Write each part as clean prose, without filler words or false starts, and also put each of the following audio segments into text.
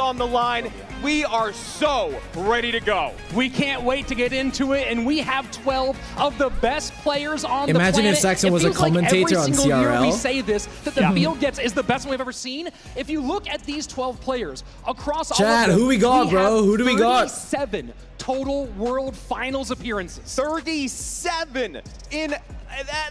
on the line. We are so ready to go. We can't wait to get into it, and we have 12 of the best players on the planet. Imagine if SAXON was a commentator on CRL. CRL. We say this, that the field gets is the best one we've ever seen. If you look at these 12 players across all of them, who we got, bro? Who do we got? 37 total World Finals appearances. 37 in...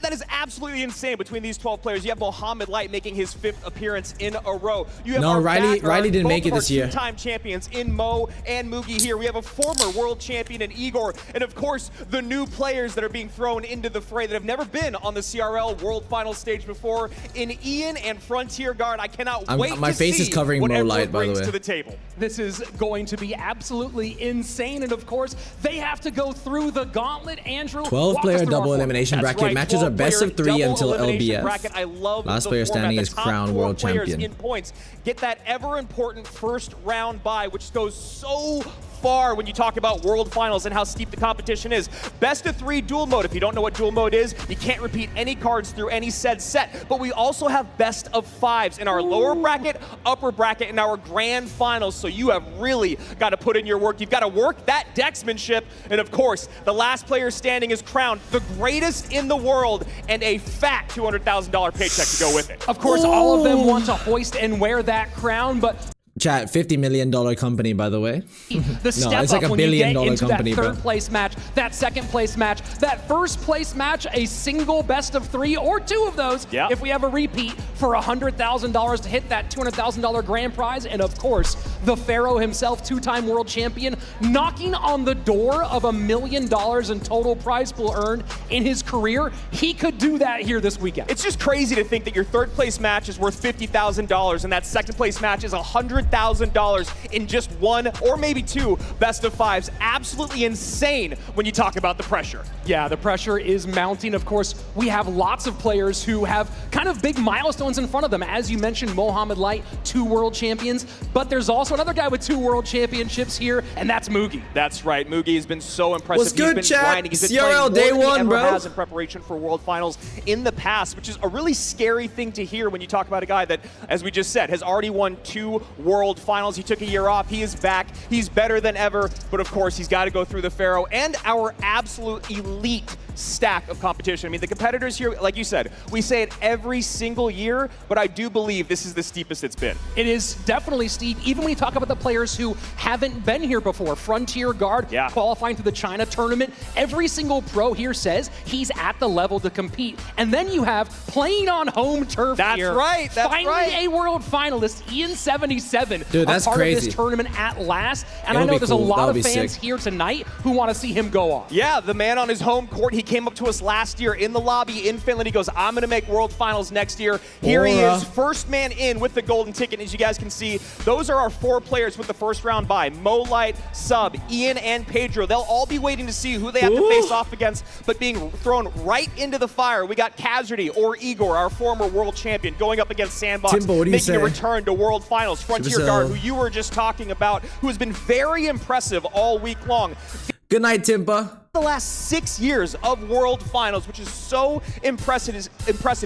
That is absolutely insane between these 12 players. You have Mohamed Light making his 5th appearance in a row. You have Riley didn't make it this year. Two-time champions in Mo and Mugi here. We have a former world champion in Eigor, and of course the new players that are being thrown into the fray that have never been on the CRL World Final stage before in Ian and Frontier Guard. I cannot wait my to face see is covering what Mo everyone Light, by the brings way. to the table. This is going to be absolutely insane, and of course they have to go through the gauntlet. Andrew, 12-player double elimination bracket. Right, Matches are best of 3 until elimination LBF. bracket. I love Last the player format. standing The is top crowned 4 world players champion. in points get that ever important first round bye, which goes so far when you talk about World Finals and how steep the competition is. Best of 3 dual mode. If you don't know what dual mode is, you can't repeat any cards through any said set. But we also have best of 5s in our lower bracket, upper bracket, and our grand finals. So you have really got to put in your work. You've got to work that decksmanship. And of course, the last player standing is crowned the greatest in the world and a fat $200,000 paycheck to go with it. Of course, all of them want to hoist and wear that crown, but Chat, $50 million company, by the way. the step it's like up a when you get billion-dollar into company, that bro. third place match, that second place match, that first place match, a single best of 3 or 2 of those. Yeah. If we have a repeat for $100,000 to hit that $200,000 grand prize, and of course, the Pharaoh himself, 2-time world champion, knocking on the door of $1 million in total prize pool earned in his career. He could do that here this weekend. It's just crazy to think that your third place match is worth $50,000 and that second place match is $100,000 in just 1 or maybe 2 best of 5s. Absolutely insane when you talk about the pressure. Yeah, the pressure is mounting. Of course, we have lots of players who have kind of big milestones in front of them. As you mentioned, Mohamed Light, 2 world champions, but there's also another guy with 2 world championships here, and that's Mugi. That's right. Mugi has been so impressive. What's good, He's been chat? grinding. He's been CRL playing day more than he one, ever bro. has in preparation for World Finals in the past, which is a really scary thing to hear when you talk about a guy that, as we just said, has already won 2 World Finals. He took a year off. He is back. He's better than ever, but of course, he's got to go through the Pharaoh and our absolute elite stack of competition. I mean, the competitors here, like you said, we say it every single year, but I do believe this is the steepest it's been. It is definitely steep, even when you talk about the players who haven't been here before. Frontier Guard qualifying to the China tournament. Every single pro here says he's at the level to compete. And then you have playing on home turf here. That's right. That's finally a world finalist, Ian 77. Dude, that's a part crazy. of this tournament at last. And It'll I know be there's cool. a lot That'll of be fans sick. here tonight who want to see him go off. Yeah, the man on his home court, he came up to us last year in the lobby in Finland. He goes, I'm going to make World Finals next year. Here he is, first man in with the golden ticket. As you guys can see, those are our 4 players with the first round bye. Mo Light, Sub, Ian, and Pedro. They'll all be waiting to see who they have to face off against, but being thrown right into the fire. We got Casualty or Eigor, our former world champion, going up against Sandbox, Timbo, what do you making a say? return to World Finals. Frontier Guard, who you were just talking about, who has been very impressive all week long. Good night, Timpa. The last 6 years of World Finals, which is so impressive.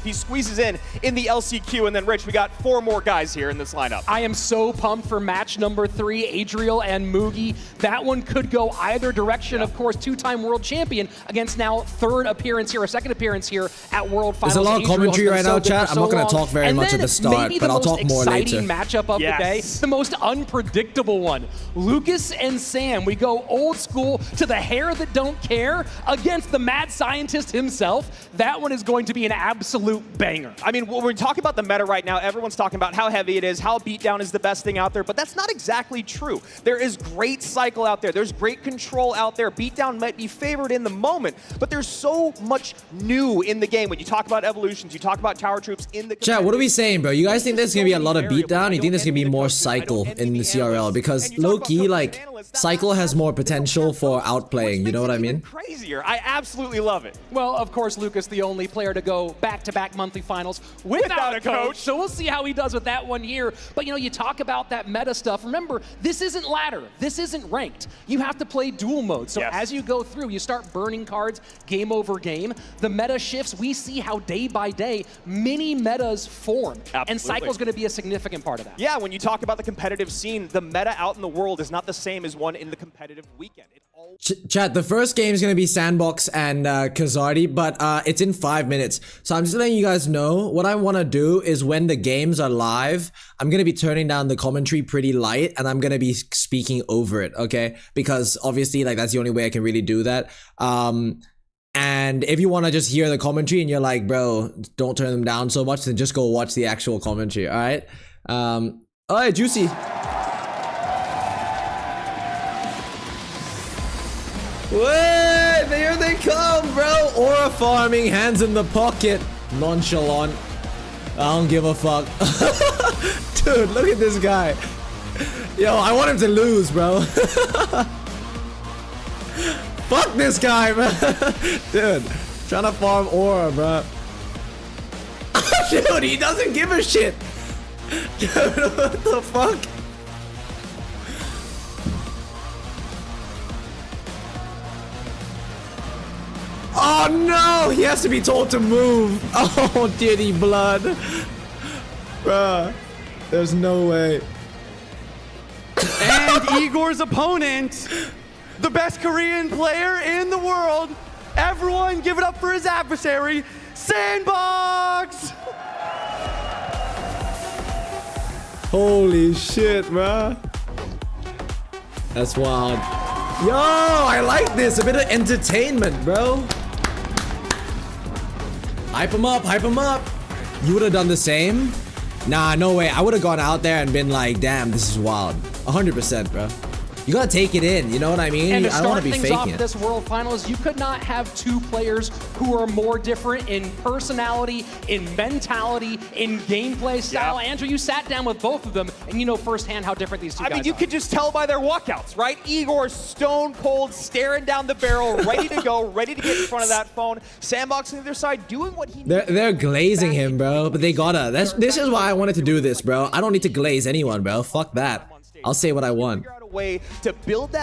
He squeezes in the LCQ, and then Rich, we got 4 more guys here in this lineup. I am so pumped for match number 3, Adriel and Mugi. That one could go either direction. Of course, 2-time world champion against now 3rd appearance here, or 2nd appearance here at World Finals. There's a lot of Adriel commentary has right been so now, good chat. for I'm not so going to long. talk very And much at then the start, maybe but I'll talk more later. the most exciting matchup of the day, the most unpredictable one. Lucas and Sam. We go old school to the hair that don't care against the mad scientist himself. That one is going to be an absolute banger. I mean, when we talk about the meta right now, everyone's talking about how heavy it is, how beatdown is the best thing out there, but that's not exactly true. There is great cycle out there. There's great control out there. Beatdown might be favored in the moment, but there's so much new in the game. When you talk about evolutions, you talk about tower troops in the... Chat, what are we saying, bro? You guys think there's going to be a lot of beatdown? You think there's going to be more cycle in the CRL? Because low-key, like, Cycle has more potential for outplaying, you know what I mean? Crazier. I absolutely love it. Well, of course, Lucas, the only player to go back-to-back monthly finals without a coach. So we'll see how he does with that one here. But, you know, you talk about that meta stuff. Remember, this isn't ladder. This isn't ranked. You have to play dual mode. So as you go through, you start burning cards game over game. The meta shifts. We see how day by day mini metas form. Absolutely. And Cycle's going to be a significant part of that. Yeah, when you talk about the competitive scene, the meta out in the world is not the same as one in the competitive weekend. It all Chat, the first game is going to be Sandbox and Kazardi, but it's in 5 minutes. So I'm just letting you guys know, what I want to do is when the games are live, I'm going to be turning down the commentary pretty light, and I'm going to be speaking over it, okay? Because obviously, like, that's the only way I can really do that. And if you want to just hear the commentary and you're like, bro, don't turn them down so much, then just go watch the actual commentary, alright? Alright, Juicy. Wait, here they come, bro. Aura farming, hands in the pocket. Nonchalant. I don't give a fuck. Dude, look at this guy. Yo, I want him to lose, bro. Fuck this guy, man. Dude, trying to farm Aura, bro. Dude, he doesn't give a shit. Dude, what the fuck? Oh no! He has to be told to move. Oh, Diddy blood. Bruh. There's no way. And Eigor's opponent, the best Korean player in the world. Everyone give it up for his adversary, Sandbox! Holy shit, bruh. That's wild. Yo, I like this. A bit of entertainment, bro. Hype him up, hype him up. You would have done the same? Nah, no way. I would have gone out there and been like, damn, this is wild. 100%, bro. You gotta take it in, you know what I mean? And to I don't want start to be things off faking it. this World Finals, you could not have two players who are more different in personality, in mentality, in gameplay style. Andrew, you sat down with both of them, and you know firsthand how different these two guys are. I mean, you could just tell by their walkouts, right? Igor stone cold, staring down the barrel, ready to go, ready to get in front of that phone. Sandbox on the other side, doing what he needs. They're glazing him, bro. But they gotta. This is why I wanted to do this, bro. I don't need to glaze anyone, bro. Fuck that. I'll say what I want.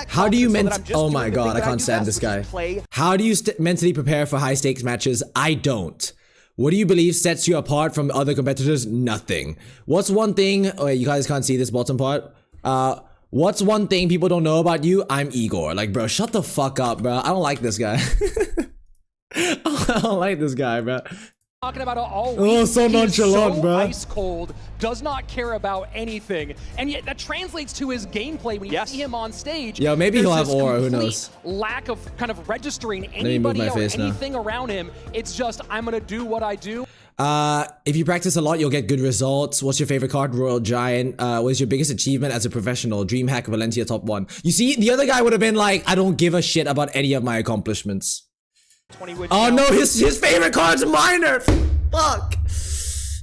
How do you oh my god, I can't stand this guy. How do you mentally prepare for high stakes matches? I don't. What do you believe sets you apart from other competitors? Nothing. What's one thing, oh wait, you guys can't see this bottom part. What's one thing people don't know about you? I'm Eigor. Like, bro, shut the fuck up, bro. I don't like this guy. I don't like this guy, bro. Talking about it all week. Oh, so nonchalant, so bro. Ice cold, does not care about anything, and yet that translates to his gameplay when you see him on stage. Yo, maybe he'll There's have this aura. Who complete knows? Lack of kind of registering me move anybody my or face now. anything around him. It's just I'm gonna do what I do. If you practice a lot, you'll get good results. What's your favorite card? Royal Giant. What's your biggest achievement as a professional? DreamHack Valencia top 1. You see, the other guy would have been like, I don't give a shit about any of my accomplishments. Oh no, his favorite card's Miner. Fuck.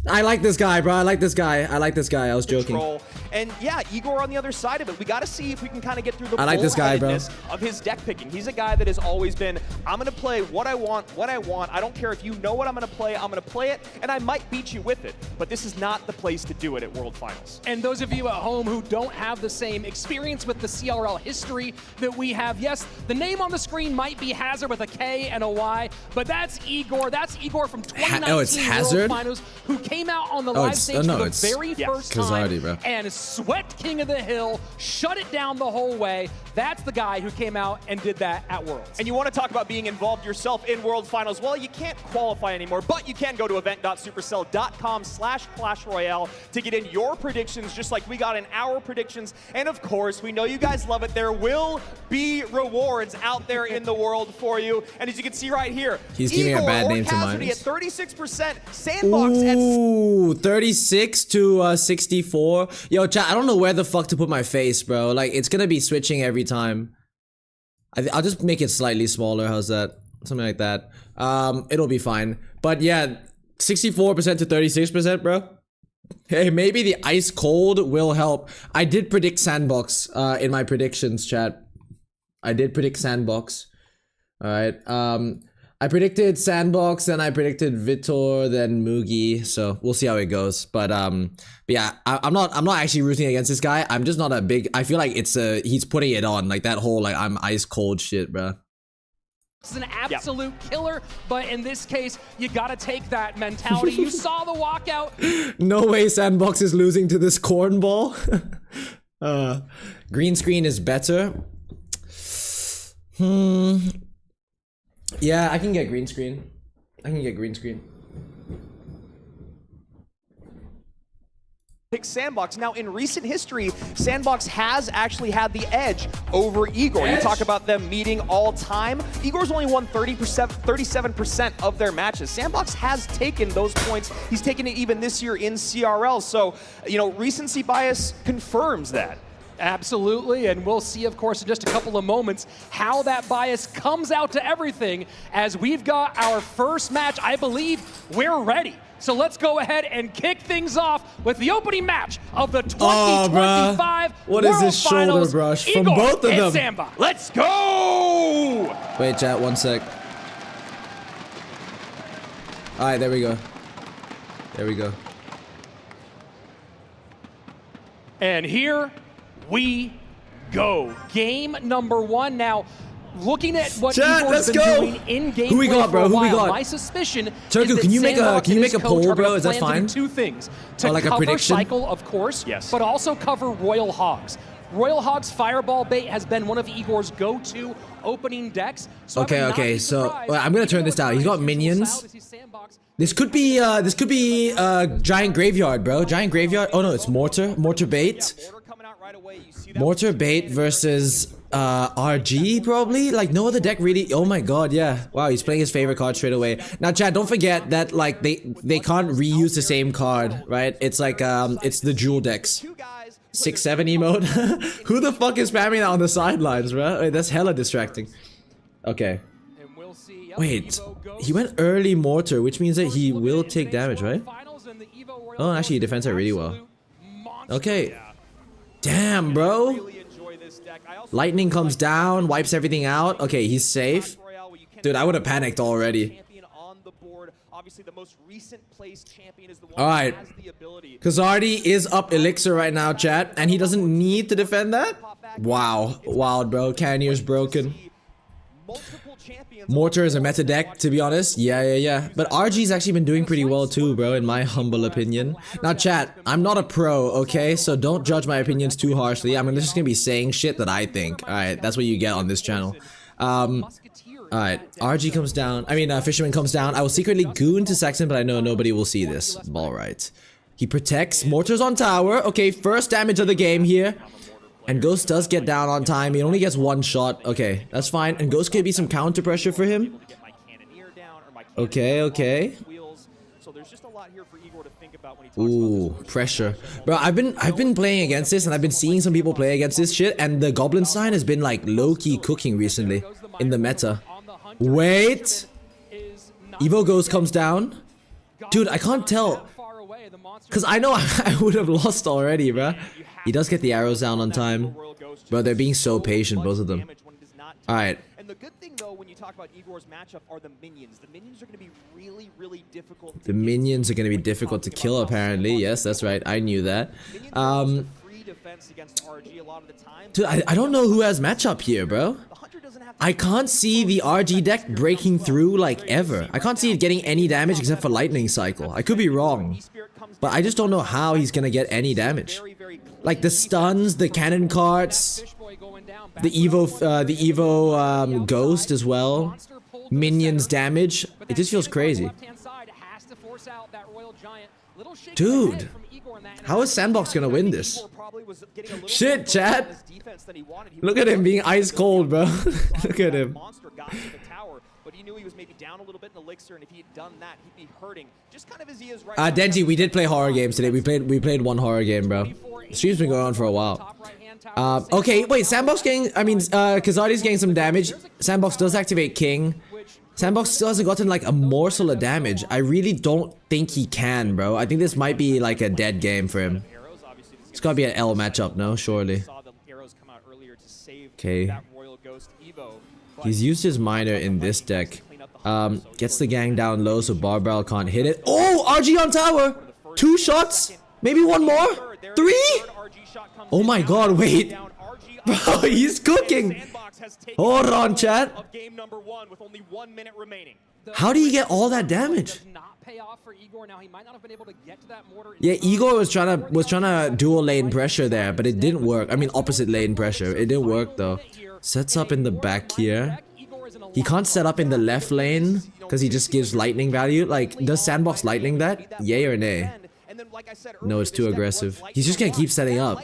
I like this guy, bro. I like this guy. I like this guy. I was joking. And yeah, Eigor on the other side of it. We got to see if we can kind of get through the I like this guy, bro. of his deck picking. He's a guy that has always been, I'm going to play what I want, when I want. I don't care if you know what I'm going to play. I'm going to play it, and I might beat you with it. But this is not the place to do it at World Finals. And those of you at home who don't have the same experience with the CRL history that we have, yes, the name on the screen might be Hazard with a K and a Y, but that's Eigor. That's Eigor from 2019 World Finals, who came out on the live stage for the very first time bro. and swept King of the Hill, shut it down the whole way. That's the guy who came out and did that at Worlds. And you want to talk about being involved yourself in World Finals. Well, you can't qualify anymore, but you can go to event.supercell.com/Clash Royale to get in your predictions, just like we got in our predictions. And of course, we know you guys love it. There will be rewards out there in the world for you. And as you can see right here, he's giving a bad name to Cassidy at 36%, Sandbox Ooh, 36 to 64. Yo, chat, I don't know where the fuck to put my face, bro. Like, it's gonna be switching every time. I'll just make it slightly smaller. How's that? Something like that. It'll be fine. But yeah, 64% to 36%, bro. Hey, maybe the ice cold will help. I did predict Sandbox in my predictions, chat. I did predict Sandbox. Alright, I predicted Sandbox, then I predicted Vitor, then Mugi, so we'll see how it goes. But yeah, I'm not actually rooting against this guy. I'm just not a big, I feel like he's putting it on, like that whole, like, I'm ice cold shit, bro. It's an absolute killer, but in this case, you gotta take that mentality. You saw the walkout. No way Sandbox is losing to this cornball. Green screen is better. Yeah, I can get green screen. Pick Sandbox. Now, in recent history, Sandbox has actually had the edge over Eigor. You talk about them meeting all time. Igor's only won 37% of their matches. Sandbox has taken those points. He's taken it even this year in CRL. So, you know, recency bias confirms that. Absolutely, and we'll see, of course, in just a couple of moments how that bias comes out to everything as we've got our first match. I believe we're ready. So let's go ahead and kick things off with the opening match of the 2025 what is this shoulder Finals, brush from Eigor both of them? and Sandbox. Let's go! Wait, chat, 1 sec. Alright, there we go. There we go. And here we go. Game number 1 now. Looking at what Eigor's been doing in game Who we got, bro? Who we got? My suspicion Turku, is that can you make a poll, bro? Is that plan to fine? do 2 things. To like a cover prediction? Cycle, of course, Yes. but also cover Royal Hogs. Royal Hogs Fireball Bait has been one of Igor's go-to opening decks. So Okay, so I'm gonna turn this down. He's got minions. This could be Giant Graveyard, bro. Giant Graveyard. Oh no, it's Mortar Bait. Mortar Bait versus RG probably. Like no other deck really. Oh my god, yeah. Wow, he's playing his favorite card straight away. Now chat, don't forget that like they can't reuse the same card, right? It's like it's the jewel decks. 6-7 emote. Who the fuck is spamming that on the sidelines, bro? Wait, that's hella distracting. Okay. Wait, he went early mortar, which means that he will take damage, right? Oh, actually, he defends it really well. Okay. Damn, bro. Lightning comes down, wipes everything out. Okay, he's safe. Dude, I would have panicked already. Alright. Kazardi is up Elixir right now, chat, and he doesn't need to defend that? Wow. Wild, bro. Cannier's broken. Mortar is a meta deck, to be honest. Yeah. But RG's actually been doing pretty well too, bro, in my humble opinion. Now, chat, I'm not a pro, okay? So don't judge my opinions too harshly. I'm just gonna be saying shit that I think. Alright, that's what you get on this channel. Alright, RG comes down. I mean, Fisherman comes down. I will secretly goon to SAXON, but I know nobody will see this. Alright. He protects. Mortar's on tower. Okay, first damage of the game here. And Ghost does get down on time. He only gets 1 shot. Okay, that's fine. And Ghost could be some counter pressure for him. Okay. Ooh, pressure. Bro, I've been playing against this, and I've been seeing some people play against this shit, and the Goblin sign has been like low-key cooking recently in the meta. Wait. Evo Ghost comes down. Dude, I can't tell. Because I know I would have lost already, bro. He does get the arrows down on time. Bro, they're being so patient, both of them. Alright. And the good thing, though, when you talk about Igor's matchup are the minions. The minions are going to be really difficult. The minions are going to be difficult to kill, apparently. Yes, that's right. I knew that. Dude, I don't know who has matchup here, bro. I can't see the RG deck breaking through, like, ever. I can't see it getting any damage except for Lightning Cycle. I could be wrong. But I just don't know how he's gonna get any damage. Like, the stuns, the cannon carts, the Evo Ghost as well. Minions damage. It just feels crazy. Dude. How is Sandbox gonna win this? Shit, chat. Look at him being ice cold, bro. Look at him. But he knew he was maybe down a little bit in Elixir, and if he had done that, he'd be hurting. Just kind of as he is right now. Denji, we did play horror games today. We played 1 horror game, bro. The stream's been going on for a while. Okay, wait, Sandbox getting, Kazardi's getting some damage. Sandbox does activate King. Sandbox still hasn't gotten like a morsel of damage. I really don't think he can, bro. I think this might be like a dead game for him. It's gotta be an L matchup, no? Surely. Okay. He's used his miner in this deck. Gets the gang down low so Barbell can't hit it. Oh, RG on tower! 2 shots? Maybe 1 more? 3? Oh my god, wait. Bro, he's cooking. Hold on, chat. How do you get all that damage? Yeah, Eigor was trying to dual lane pressure there, but it didn't work. I mean, opposite lane pressure. It didn't work though. Sets up in the back here. He can't set up in the left lane because he just gives lightning value. Like, does Sandbox lightning that? Yay or nay? No, it's too aggressive. He's just gonna keep setting up.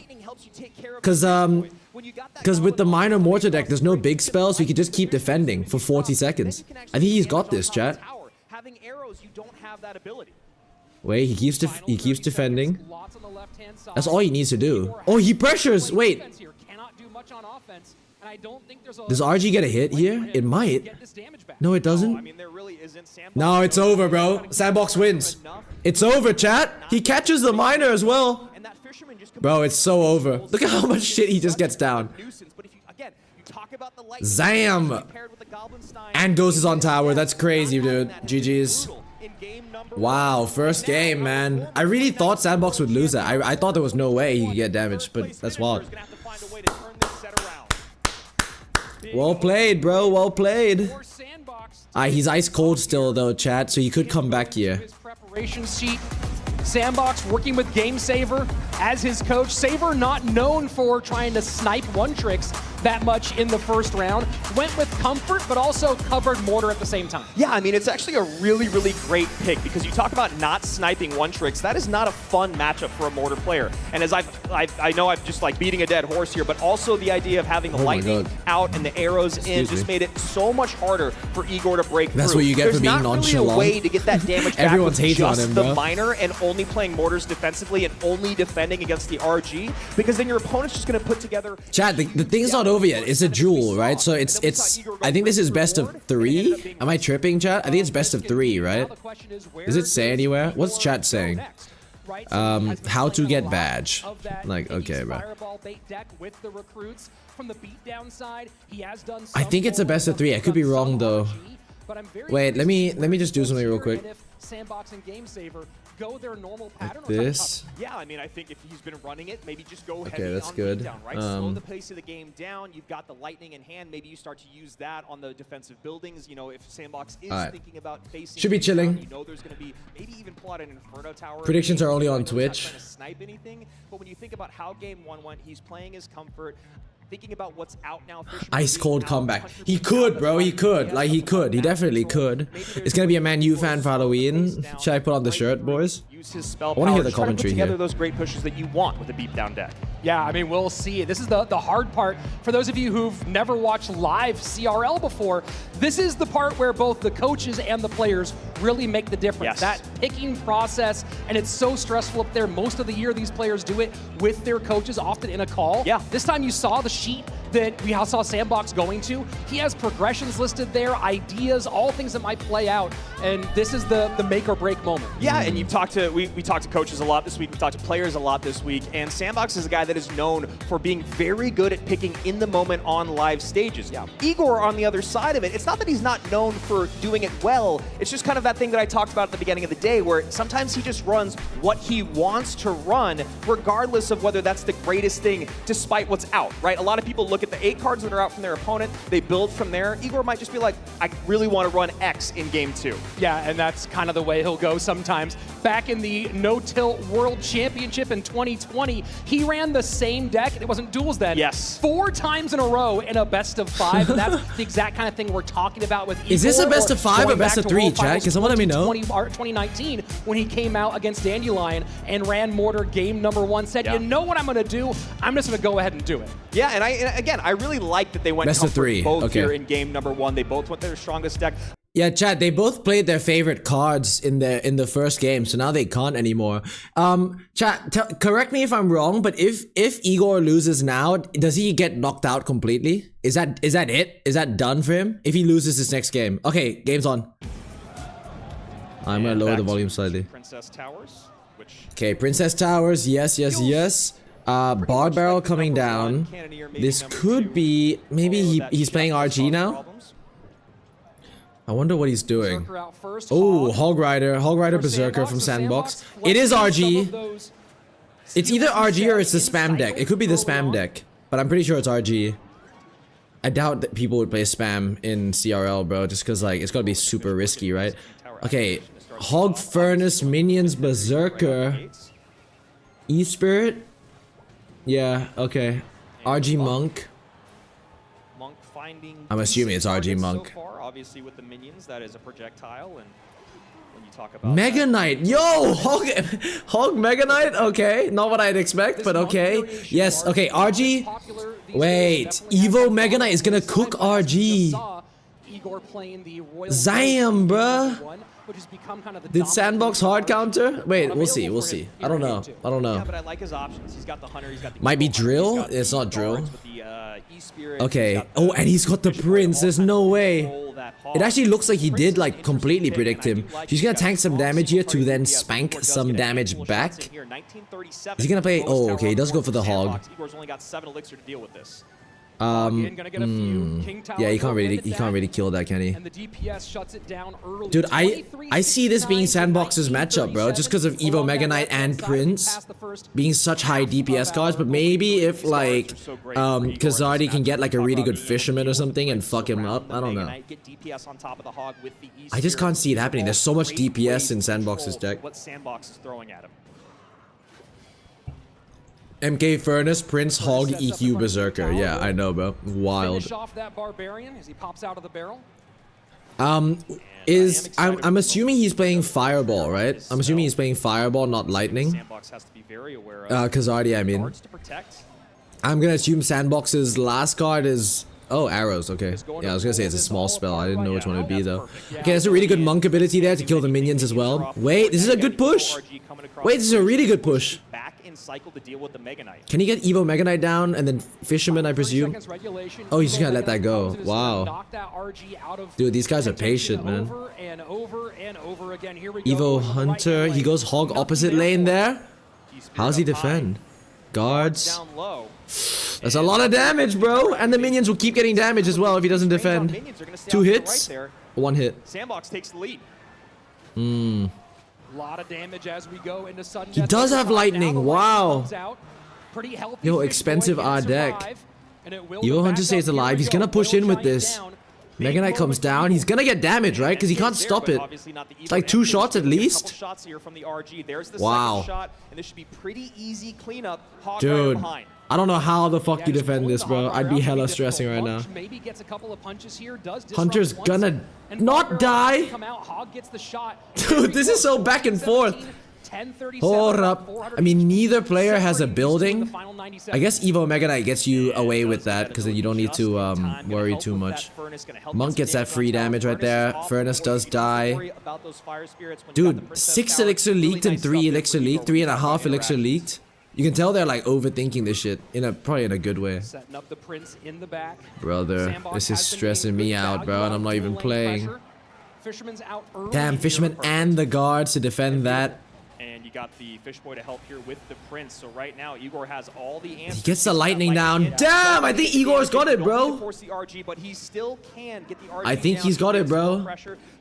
Because with the minor mortar deck, there's no big spell, so he can just keep defending for 40 seconds. I think he's got this, chat. Wait, he keeps defending. That's all he needs to do. Oh, he pressures. Wait. Does RG get a hit here? It might. No, it doesn't. No, it's over, bro. Sandbox wins. It's over, chat. He catches the miner as well. Bro, it's so over. Look at how much shit he just gets down. Zam! And Ghost is on tower. That's crazy, dude. GG's. Wow, first game, man. I really thought Sandbox would lose that. I thought there was no way he could get damaged, but that's wild. Well played, bro. Well played. He's ice cold still, though, chat, so he could come back here. Preparation sheet. Sandbox working with Game Saver as his coach. Saver not known for trying to snipe one tricks that much in the first round. Went with comfort, but also covered mortar at the same time. Yeah, I mean, it's actually a really, really great pick because you talk about not sniping one tricks. That is not a fun matchup for a mortar player. And as I know I'm just like beating a dead horse here, but also the idea of having the lightning out and the arrows in just made it so much harder for Eigor to break through. That's what you get for being nonchalant. There's not really a way to get that damage back Everyone's with hating on just him, the bro. miner and only playing mortars defensively and only defending against the RG, because then your opponent's just going to put together... Chat, the thing's not over yet. It's a duel, right? So it's I think this is best of 3. Am I tripping, chat? I think it's best of 3, right? Does it say anywhere? What's chat saying? How to get badge. Like, okay, bro. I think it's a best of 3. I could be wrong though. Wait, let me just do something real quick. Sandbox and Game Saver go their normal pattern. Like this. Yeah, I mean, I think if he's been running it, maybe just go ahead that's on good. down, right? Slow the pace of the game down. You've got the lightning in hand. Maybe you start to use that on the defensive buildings. You know, if Sandbox is thinking about facing, should be chilling. You know, there's going to be maybe even pull out an Inferno Tower. Predictions are only on Twitch. Not trying to snipe anything, but when you think about how game 1 went, he's playing his comfort. Thinking about what's out now. Ice cold comeback. He could, bro. He could. Like, he could. He definitely could. It's gonna be a Man U fan for Halloween. Should I put on the shirt, boys? Use his spell I want to hear the power. commentary Put together here. those great pushes that you want with a beat down deck. Yeah, I mean, we'll see. This is the hard part. For those of you who've never watched live CRL before, this is the part where both the coaches and the players really make the difference. Yes. That picking process, and it's so stressful up there. Most of the year, these players do it with their coaches, often in a call. Yeah. This time you saw the sheet that we saw Sandbox going to. He has progressions listed there, ideas, all things that might play out, and this is the make or break moment. Yeah, and you've talked to we talked to coaches a lot this week. We talked to players a lot this week, and Sandbox is a guy that is known for being very good at picking in the moment on live stages. Yeah. Eigor on the other side of it, it's not that he's not known for doing it well. It's just kind of that thing that I talked about at the beginning of the day, where sometimes he just runs what he wants to run, regardless of whether that's the greatest thing, despite what's out. Right? A lot of people look at the 8 cards that are out from their opponent, they build from there. Eigor might just be like, I really want to run X in game 2. Yeah, and that's kind of the way he'll go sometimes. Back in the No-Tilt World Championship in 2020, he ran the same deck. It wasn't duels then. Yes. 4 times in a row in a best of 5. And that's the exact kind of thing we're talking about with Eigor. Is this a best of 5 or best of 3, chat? Can someone let me know? 2019, when he came out against Dandelion and ran Mortar game number 1, said, you know what I'm going to do? I'm just going to go ahead and do it. Yeah, and again, I really like that they went best of 3. both Okay. here in game number 1. They both went their strongest deck. Yeah, chat, they both played their favorite cards in the first game, so now they can't anymore. Chat, correct me if I'm wrong, but if Eigor loses now, does he get knocked out completely? Is that it? Is that done for him? If he loses this next game. Okay, game's on. I'm gonna lower the volume slightly. Princess Towers, which Okay, Princess Towers, yes. Bar Barrel coming down. This could be, maybe he's playing RG now? I wonder what he's doing. Oh, Hog Rider Berserker from Sandbox. It is RG. It's either RG or it's the spam deck. It could be the spam deck, but I'm pretty sure it's RG. I doubt that people would play spam in CRL, bro, just because like it's gotta be super risky, right? Okay, Hog Furnace, Minions, Berserker, E-Spirit. Yeah, okay. RG Monk. I'm assuming it's RG Monk. So far, obviously with the minions, that is a projectile, and when you talk about Mega Knight, yo, Hog Mega Knight. Okay, not what I'd expect, but okay. Yes, okay. RG. Wait, Evo Mega Knight is gonna cook RG. Zam, bruh. Did Sandbox hard counter? Wait, we'll see. I don't know. Yeah, but I like his options. He's got the hunter. He's got the Might be drill. It's not drill. Okay. Oh, and he's got the prince. There's no way. It actually looks like he did like completely predict him. He's gonna tank some damage here to then spank some damage back. Is he gonna play? Oh, okay. He does go for the hog. Yeah, he can't really kill that, can he? Dude, I see this being Sandbox's matchup, bro, just because of Evo Mega Knight and Prince being such high DPS cards. But maybe if like Kazardi can get like a really good fisherman or something and fuck him up, I don't know. I just can't see it happening. There's so much DPS in Sandbox's deck. What Sandbox is throwing at him. MK Furnace, Prince, Hog, EQ, Berserker. Yeah, I know, bro. Wild. Off that barbarian as he pops out of the barrel. I'm assuming he's playing Fireball, right? I'm assuming he's playing Fireball, not Lightning. Kazardi, I mean. I'm gonna assume Sandbox's last card is... Oh, arrows, okay. Yeah, I was gonna say it's a small spell. I didn't know which one it would be, though. Okay, there's a really good monk ability there to kill the minions as well. Wait, this is a good push. Wait, this is a really good push. Can he get Evo Mega Knight down and then Fisherman, I presume? Oh, he's just gonna let that go. Wow. Dude, these guys are patient, man. Evo Hunter, he goes Hog opposite lane there. How's he defend? Guards. That's a lot of damage, bro. And the minions will keep getting damage as well if he doesn't defend. 2 hits? 1 hit. Sandbox takes the lead. Lot of damage as we go into sudden he does have lightning. Wow. Yo, expensive R deck. Evo Hunter stays alive. He's gonna push in with this. Mega Knight comes down. He's gonna get damage, right? Because he can't stop it. It's like 2 shots at least. Wow. Dude, I don't know how the fuck you defend this, bro. I'd be hella stressing right now. Hunter's gonna not die. Dude, this is so back and forth. Hold up. I mean, neither player has a building. I guess Evo Mega Knight gets you away with that because then you don't need to worry too much. Monk gets that free damage right there. Furnace does die. Dude, 6 elixir leaked and 3 elixir leaked. 3.5 elixir leaked. You can tell they're like overthinking this shit probably in a good way. Brother, this is stressing me out, bro, and I'm not even playing. Damn, Fisherman and the guards to defend that. And you got the Fish Boy to help here with the Prince. So right now, Eigor has all the answers. He gets the lightning down. Damn, I think Igor's got it, bro. But he still can get the RG I think he's got it, bro.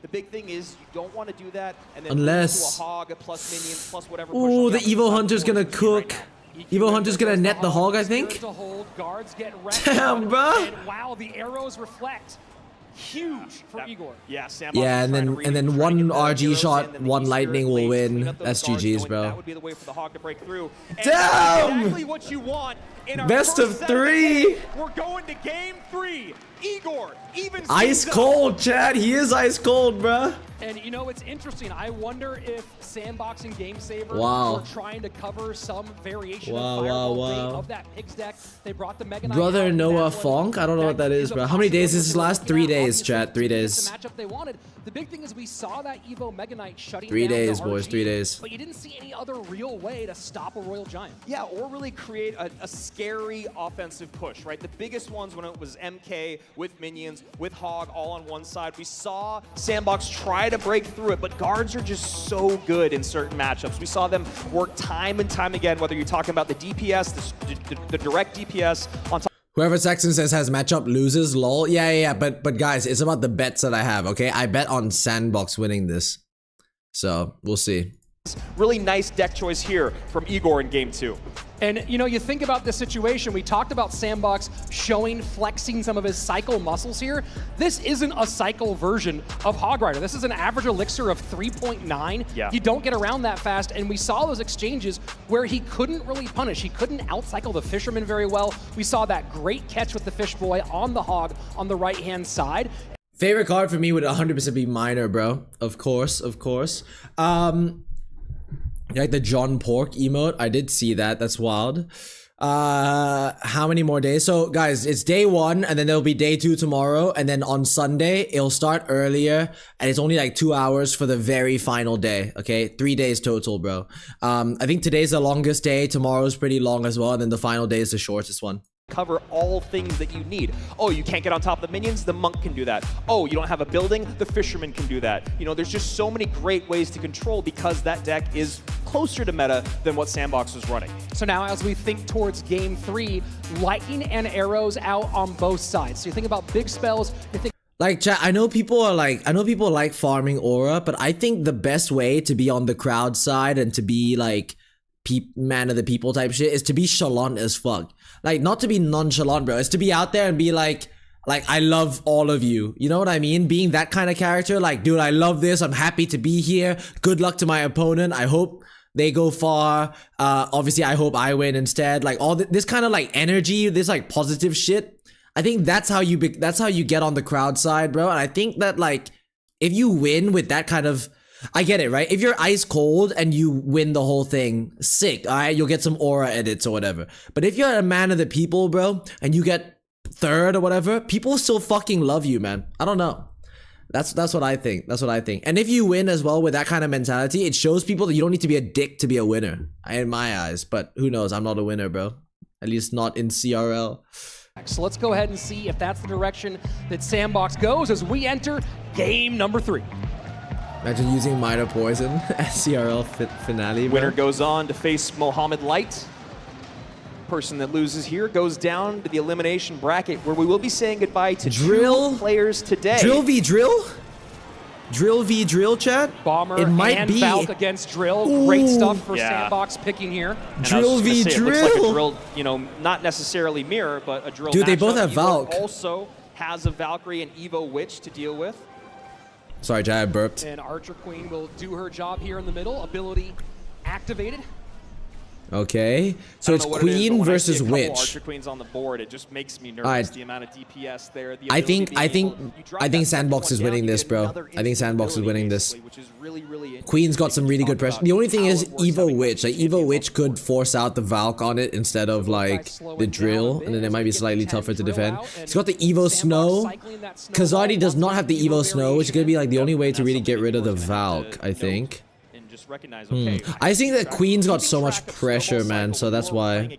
The big thing is you don't want to do that. And then unless. A hog plus minions plus whatever. Ooh, the Evo Hunter's gonna cook. Evo Hunter's gonna net the hog, I think. Damn, bro. Wow, the arrows reflect. Huge for Eigor. Yeah, and then one RG shot, 1 lightning will win. That's GG's, bro. That would be the way for the hog to break through. Damn! Exactly what you want in our Best first of set three. the game, we're going to game 3. Igor even Ice cold, Chad. He is ice cold, bruh. And you know, it's interesting. I wonder if Sandbox and Game Saver Wow. were trying to cover some variation Wow, of Fireball wow, Bait wow. of that Pigs deck. They brought the Mega Knight Brother out. Noah That was- Funk? I don't know what that is, bro. How many days is this last? 3 days, chat. 3 days. The matchup they wanted. The big thing is we saw that Evo Mega Knight shutting 3 down days, the boys, RG, 3 days. But you didn't see any other real way to stop a Royal Giant. Yeah, or really create a scary offensive push, right? The biggest ones when it was MK with minions, with Hog all on one side. We saw Sandbox try to break through it, but guards are just so good in certain matchups. We saw them work time and time again, whether you're talking about the DPS, the direct DPS on top. Whoever Saxon says has matchup loses, lol. Yeah. But guys, it's about the bets that I have, okay? I bet on Sandbox winning this. So, we'll see. Really nice deck choice here from Igor in game 2. And you know, you think about this situation, we talked about Sandbox flexing some of his cycle muscles here. This isn't a cycle version of Hog Rider. This is an average elixir of 3.9. Yeah. You don't get around that fast, and we saw those exchanges where he couldn't really punish. He couldn't outcycle the Fisherman very well. We saw that great catch with the Fish Boy on the Hog on the right-hand side. Favorite card for me would 100% be Miner, bro. Of course. Like the John Pork emote, I did see that. That's wild. How many more days? So guys, it's day 1 and then there'll be day 2 tomorrow, and then on Sunday it'll start earlier and it's only like 2 hours for the very final day. Okay, 3 days total, bro. I think today's the longest day, tomorrow's pretty long as well, and then the final day is the shortest one. Cover all things that you need. Oh, you can't get on top of the minions? The Monk can do that. Oh, you don't have a building? The Fisherman can do that. You know, there's just so many great ways to control because that deck is closer to meta than what Sandbox was running. So now as we think towards game 3, lightning and arrows out on both sides. So you think about big spells, you think like, chat, I know people like farming aura, but I think the best way to be on the crowd side and to be like man of the people type shit is to be chalant as fuck. Like, not to be nonchalant, bro. It's to be out there and be like I love all of you. You know what I mean? Being that kind of character, like, dude, I love this. I'm happy to be here. Good luck to my opponent. I hope they go far. Obviously, I hope I win instead. Like, all this kind of like energy, this like positive shit. I think that's how you get on the crowd side, bro. And I think that like if you win with that kind of, I get it, right? If you're ice cold and you win the whole thing, sick, all right? You'll get some aura edits or whatever. But if you're a man of the people, bro, and you get 3rd or whatever, people still fucking love you, man. I don't know. That's what I think. That's what I think. And if you win as well with that kind of mentality, it shows people that you don't need to be a dick to be a winner, in my eyes. But who knows? I'm not a winner, bro. At least not in CRL. so. Let's go ahead and see if that's the direction that Sandbox goes as we enter game number 3. Imagine using Minor Poison as CRL finale, bro. Winner goes on to face Mohamed Light. Person that loses here goes down to the elimination bracket, where we will be saying goodbye to Drill 2 players today. Drill v Drill? Drill v Drill, chat? Bomber It might and be. Valk against Drill. Ooh. Great stuff for Yeah. Sandbox picking here. And I Drill was just v gonna say, it looks like a Drill. drill, you know, not necessarily mirror, but a drill. Dude, they matchup. both have Igor Valk. Also has a Valkyrie and Evo Witch to deal with. Sorry, Jai, I burped. And Archer Queen will do her job here in the middle. Ability activated. Okay, so I it's don't know what it is, but Queen when I see versus a couple Witch. Archer Queens on the board, it just makes me nervous. Alright. The amount of DPS there. The I ability think being able- you drop that Sandbox second is one winning down, this, you get bro. another I think Sandbox is instant winning ability, this. basically, which is really, really interesting. Queen's got some really good Talk pressure. about The only thing how is it works Evo having Witch. Like, Evo Witch could force out the Valk on it instead of like the Drill, and then it might be slightly tougher to defend. He's got the Evo Snow. Kazadi does not have the Evo Snow, which is gonna be like the only way to really get rid of the Valk, I think. Just recognize, okay, I think that Queen's got so much pressure, man, so that's why.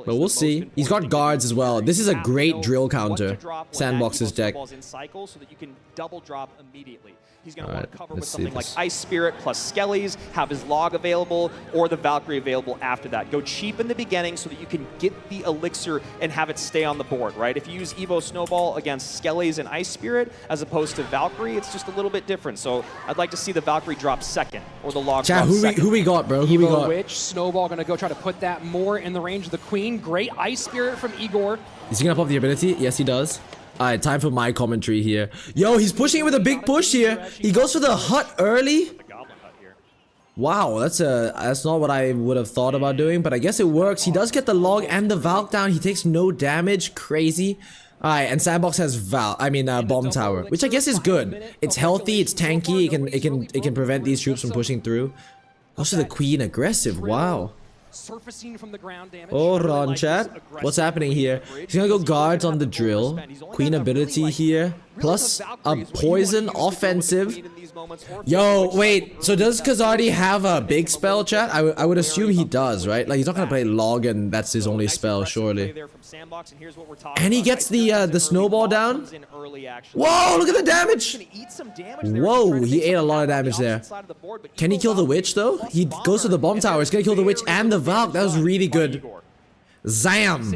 But we'll see. He's got guards as well. This is a great drill counter. Sandbox's deck. In cycle so that you can double drop immediately. He's going to All want right, to cover with let's see something like this. Ice Spirit plus Skellies, have his log available, or the Valkyrie available after that. Go cheap in the beginning so that you can get the elixir and have it stay on the board, right? If you use Evo Snowball against Skellies and Ice Spirit as opposed to Valkyrie, it's just a little bit different. So I'd like to see the Valkyrie drop second, or the log Chat, drop second. who we got, bro? Who we Evo got? Witch, Snowball gonna go try to put that more in the range of the Queen. Great Ice Spirit from Igor. Is he gonna pop the ability? Yes, he does. Alright, time for my commentary here. Yo, he's pushing it with a big push here. He goes for the hut early. The Goblin Hut here. Wow, that's not what I would have thought about doing, but I guess it works. He does get the log and the Valk down. He takes no damage. Crazy. Alright, and Sandbox has bomb tower, which I guess is good. It's healthy, it's tanky, it can prevent these troops from pushing through. Also the Queen aggressive, wow. Surfacing from the ground damage. Hold on, chat. What's happening here? He's gonna go guards on the drill. Queen ability here. Plus a poison offensive. Yo, wait. So does Kazardi have a big spell, chat? I would assume he does, right? Like he's not gonna play log and that's his only spell, surely. And he gets the snowball down. Whoa, look at the damage. Whoa, he ate a lot of damage there. Can he kill the witch though? He goes to the bomb tower. He's gonna kill the witch and the Valk. That was really good. Zam!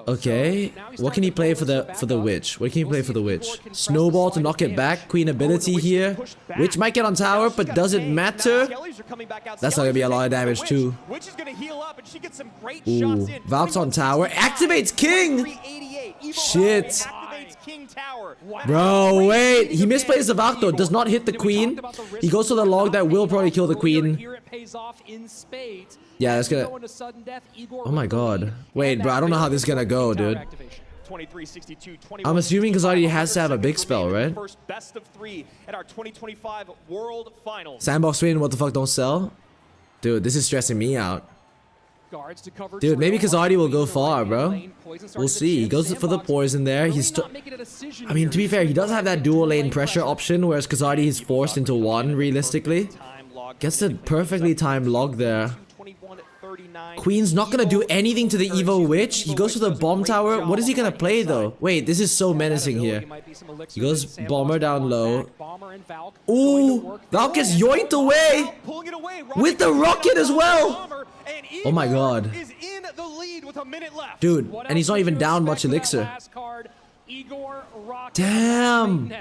Okay, what can he play for the witch? What can he play for the witch? Snowball to knock it back. Queen ability here. Witch might get on tower, but does it matter? That's not gonna be a lot of damage too. Ooh, Valk's on tower. Activates King! Shit. Bro, wait. He misplays the Valk though. Does not hit the Queen. He goes to the log that will probably kill the Queen. Yeah, that's gonna... Oh my god. Wait, bro, I don't know how this is gonna go, dude. I'm assuming Kazardi has to have a big spell, right? Sandbox win, what the fuck, don't sell? Dude, this is stressing me out. Dude, maybe Kazardi will go far, bro. We'll see. He goes for the poison there. I mean, to be fair, he does have that dual lane pressure option, whereas Kazardi is forced into one, realistically. Gets the perfectly timed log there. Queen's not gonna do anything to the Evo Witch. He goes for the bomb tower. What is he gonna play though? Wait, this is so menacing here. He goes bomber down low. Ooh, Valk gets yoinked away with the rocket as well. Oh my god. Dude, and he's not even down much elixir. Damn.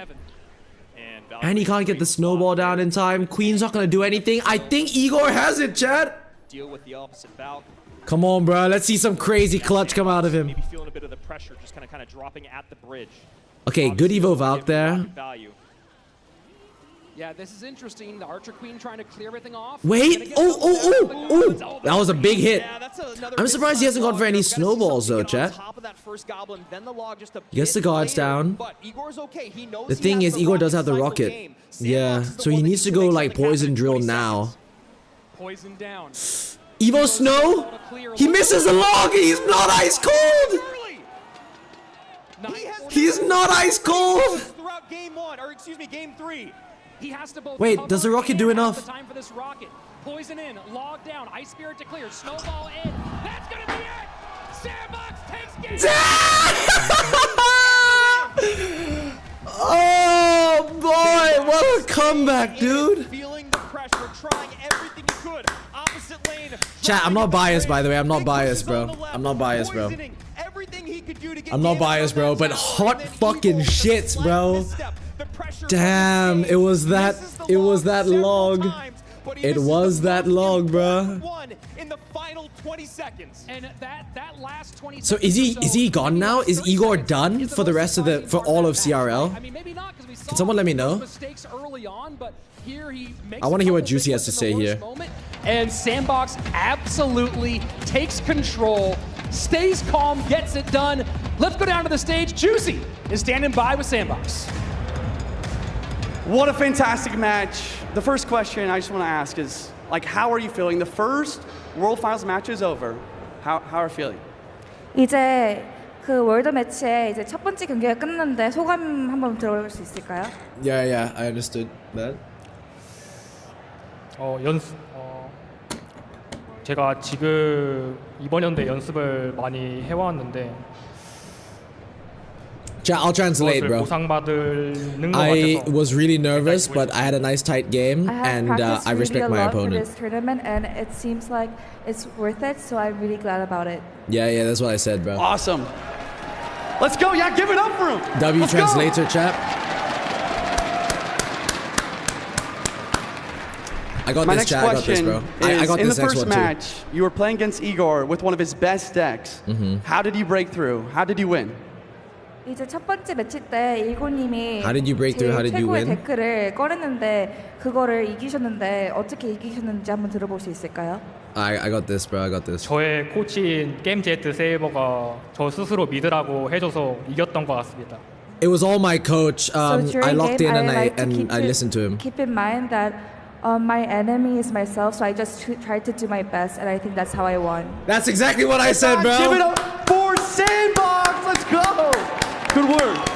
And he can't get the snowball down in time. Queen's not gonna do anything. I think Eigor has it, chat. Come on, bro. Let's see some crazy clutch come out of him. Okay, good Evo Valk there. Yeah, this is interesting. The Archer Queen trying to clear everything off. Wait! Oh! That was a big hit. I'm surprised he hasn't gone for any snowballs though, chat. Gets the guards down. The thing is, Eigor does have the rocket. Yeah, so he needs to go like poison drill now. Poison down. Evo Snow? He misses the log! He's not ice cold! He's not ice cold! Wait, does the rocket do enough? Time for this rocket. Poison in, log down, ice spirit to clear, snowball in. That's gonna be it! Sandbox takes game! Oh boy, what a comeback, dude! Chat, I'm not biased, by the way. I'm not biased, bro. I'm not biased, bro. I'm not biased, bro. But hot fucking shit, bro. Damn, it was that log. It was that log, bro. So is he gone now? Is Eigor done for the rest of for all of CRL? Can someone let me know? I want to hear what Juicy has to say here. And Sandbox absolutely takes control, stays calm, gets it done. Let's go down to the stage. Juicy is standing by with Sandbox. What a fantastic match. The first question I just want to ask is, like, how are you feeling? The first World Finals match is over. How are you feeling? 이제 그 월드 매치의 이제 첫 번째 경기가 끝났는데 소감 한번 들어볼 수 있을까요? Yeah, I understood that. 제가 지금 이번 연대 연습을 많이 해왔는데 I'll translate, bro. I was really nervous, but I had a nice tight game, and I respect my opponent. This tournament, and it seems like it's worth it, so I'm really glad about it. Yeah, that's what I said, bro. Awesome. Let's go. Yeah, give it up for him. W translator, chat. I got My this, next chat. I got this, bro. I got in this the next first one too. match, you were playing against Eigor with one of his best decks. How did you break through? How did you win? 이제 첫 번째 매치 때 일고님이 How did you break through? How did you 최고의 win? 데크를 꺼냈는데 그거를 이기셨는데 어떻게 이기셨는지 한번 들어볼 수 있을까요? I got this, bro. I got this. 저의 코치인 게임제트 세이버가 저 스스로 믿으라고 해줘서 이겼던 것 같습니다. It was all my coach. I during locked game, in and like to I listened to him. Keep in mind that my enemy is myself, so I just tried to do my best, and I think that's how I won. That's exactly what I said, bro. Give it up for Sandbox. Let's go. Good work.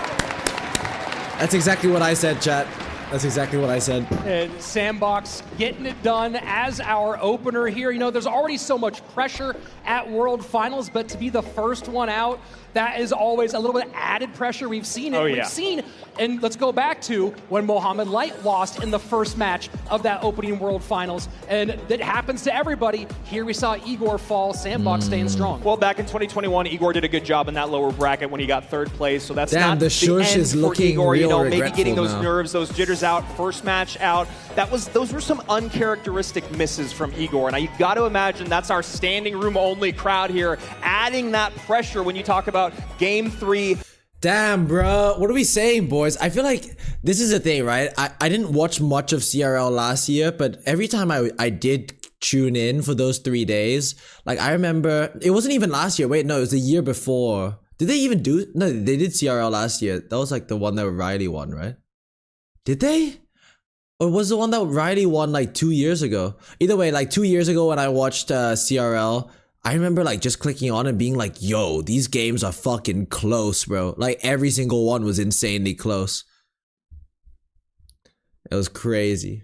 That's exactly what I said, chat. That's exactly what I said. And Sandbox getting it done as our opener here. You know, there's already so much pressure at World Finals, but to be the first one out, that is always a little bit added pressure. We've seen it. Oh, yeah. We've seen, and let's go back to when Mohamed Light lost in the first match of that opening World Finals. And that happens to everybody. Here we saw Eigor fall, Sandbox staying strong. Well, back in 2021, Eigor did a good job in that lower bracket when he got third place. So that's Damn, not the shush end is for looking Eigor. You real know, maybe regretful getting those now. nerves, those jitters out, first match out. Those were some uncharacteristic misses from Eigor. Now you got to imagine that's our standing room only crowd here, adding that pressure when you talk about Game 3. Damn, bro. What are we saying, boys? I feel like this is the thing, right? I didn't watch much of CRL last year, but every time I did tune in for those 3 days, like I remember, it wasn't even last year. Wait, no, it was the year before. Did they even do? No, they did CRL last year. That was like the one that Riley won, right? Did they? Or was the one that Riley won like 2 years ago? Either way, like 2 years ago when I watched CRL, I remember like just clicking on and being like, yo, these games are fucking close, bro. Like every single one was insanely close. It was crazy.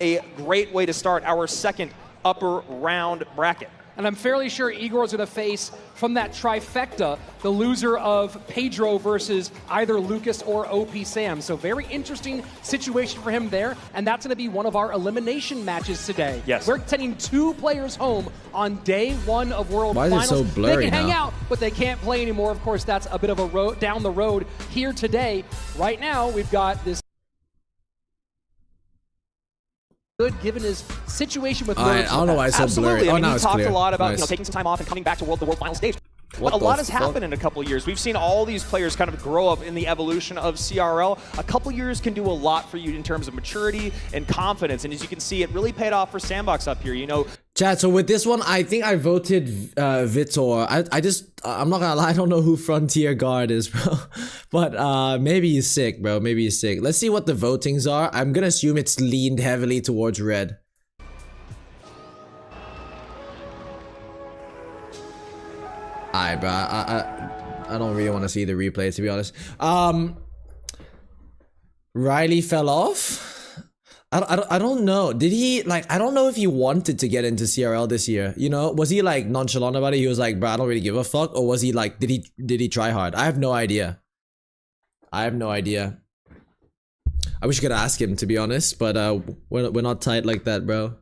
A great way to start our second upper round bracket. And I'm fairly sure Igor's going to face, from that trifecta, the loser of Pedro versus either Lucas or OP Sam. So very interesting situation for him there. And that's going to be one of our elimination matches today. Yes. We're sending 2 players home on day 1 of World Why is it Finals. so blurry they can hang now? out, but they can't play anymore. Of course, that's a bit of a road down the road here today. Right now, we've got this good given his situation with I don't know why it's so Absolutely. blurry. I Oh, mean, now he it's talked clear. a lot about Nice. taking some time off and coming back to the World Final stage. What But a lot the has fuck? happened in a couple of years. We've seen all these players kind of grow up in the evolution of CRL. A couple years can do a lot for you in terms of maturity and confidence. And as you can see, it really paid off for Sandbox up here. You know, Chat, so with this one, I think I voted Vitor. I'm not gonna lie, I don't know who Frontier Guard is, bro. But maybe he's sick, bro. Maybe he's sick. Let's see what the votings are. I'm gonna assume it's leaned heavily towards red. Alright, bro. I don't really want to see the replay, to be honest. Riley fell off. I don't know. Did he, like, I don't know if he wanted to get into CRL this year. You know, was he like nonchalant about it? He was like, bro, I don't really give a fuck. Or was he like, did he try hard? I have no idea. I have no idea. I wish I could ask him, to be honest, but we're not tight like that, bro.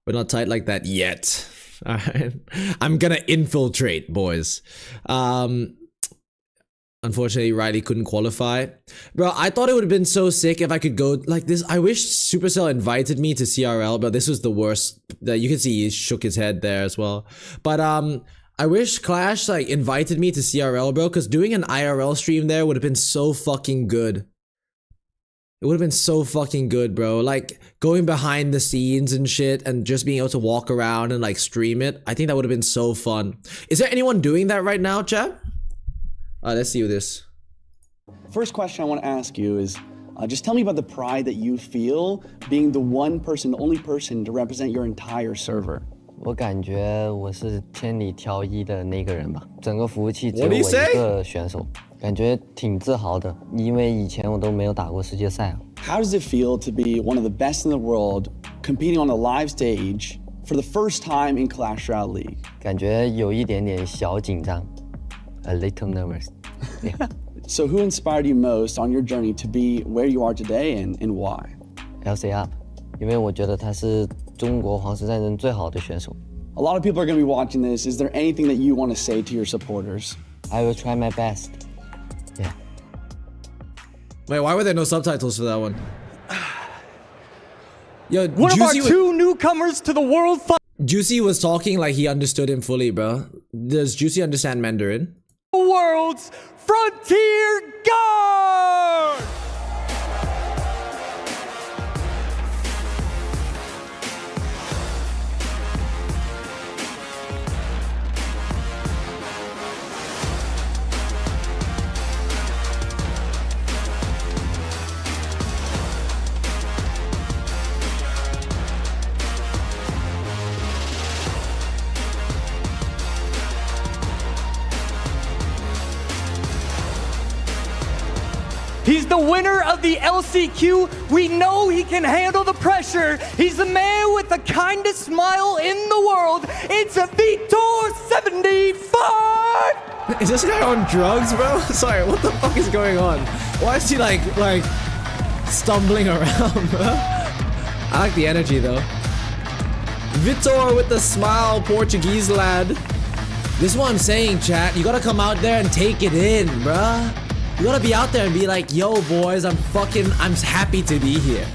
We're not tight like that yet. All right. I'm gonna infiltrate, boys. Unfortunately, Riley couldn't qualify. Bro, I thought it would have been so sick if I could go like this. I wish Supercell invited me to CRL, but this was the worst. You can see he shook his head there as well. But I wish Clash like invited me to CRL, bro, because doing an IRL stream there would have been so fucking good. It would have been so fucking good, bro. Like, going behind the scenes and shit and just being able to walk around and, like, stream it. I think that would have been so fun. Is there anyone doing that right now, chat? Let's see this. First question I want to ask you is, just tell me about the pride that you feel being the one person, the only person to represent your entire server. 我感觉我是千里挑一的那个人吧，整个服务器只有 What 我 do you 一 say? 个选手，感觉挺自豪的，因为以前我都没有打过世界赛啊。 How does it feel to be one of the best in the world, competing on the live stage for the first time in Clash Royale League? 感觉有一点点小紧张 ，a little nervous. Yeah. So who inspired you most on your journey to be where you are today and why? LC up，因为我觉得他是中国皇室战争最好的选手。 A lot of people are going to be watching this. Is there anything that you want to say to your supporters? I will try my best. Yeah. Wait, why were there no subtitles for that one? Yo, One of our Juicy, two newcomers to the World Final Juicy was talking like he understood him fully, bro. Does Juicy understand Mandarin? world's Frontier Guard! He's the winner of the LCQ. We know he can handle the pressure. He's the man with the kindest smile in the world. It's a Vitor 75! Is this guy on drugs, bro? Sorry, what the fuck is going on? Why is he like stumbling around, bro? I like the energy though. Vitor with the smile, Portuguese lad. This is what I'm saying, chat. You gotta come out there and take it in, bruh. You gotta be out there and be like, yo, boys, I'm happy to be here.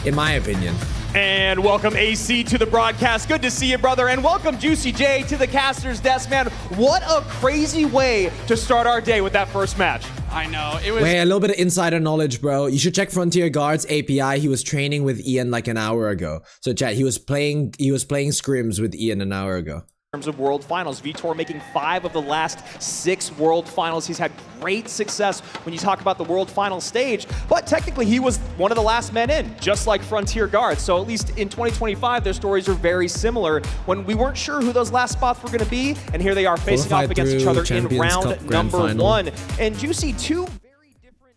In my opinion. And welcome AC to the broadcast. Good to see you, brother. And welcome Juicy J to the caster's desk, man. What a crazy way to start our day with that first match. I know, it was... Wait, a little bit of insider knowledge, bro. You should check Frontier Guard's API. He was training with Ian like an hour ago. So chat, he was playing scrims with Ian an hour ago. In terms of World Finals, Vitor making 5 of the last 6 World Finals. He's had great success when you talk about the World Final stage, but technically he was one of the last men in, just like Frontier Guard. So at least in 2025, their stories are very similar when we weren't sure who those last spots were going to be, and here they are facing off against each other in round number 1. And Juicy, 2 very different...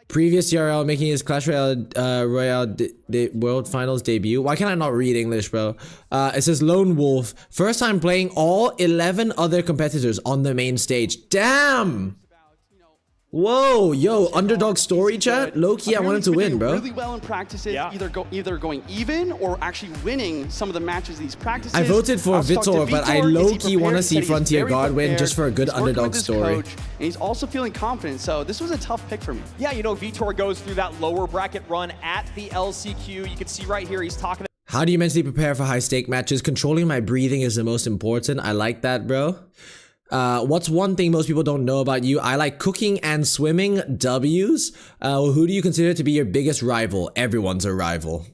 Previous CRL making his Clash Royale World Finals debut. Why can I not read English, bro? It says Lone Wolf. First time playing all 11 other competitors on the main stage. Damn! Whoa, yo, underdog story chat? Low-key, I want him to win, bro. Really well in practices, either going even or actually winning some of the matches these practices. I voted for Vitor, but I low-key want to see Frontier Guard win just for a good underdog story. And he's also feeling confident, so this was a tough pick for me. Yeah, you know, Vitor goes through that lower bracket run at the LCQ. You can see right here, he's talking... How do you mentally prepare for high-stake matches? Controlling my breathing is the most important. I like that, bro. What's one thing most people don't know about you? I like cooking and swimming. W's. Who do you consider to be your biggest rival? Everyone's a rival.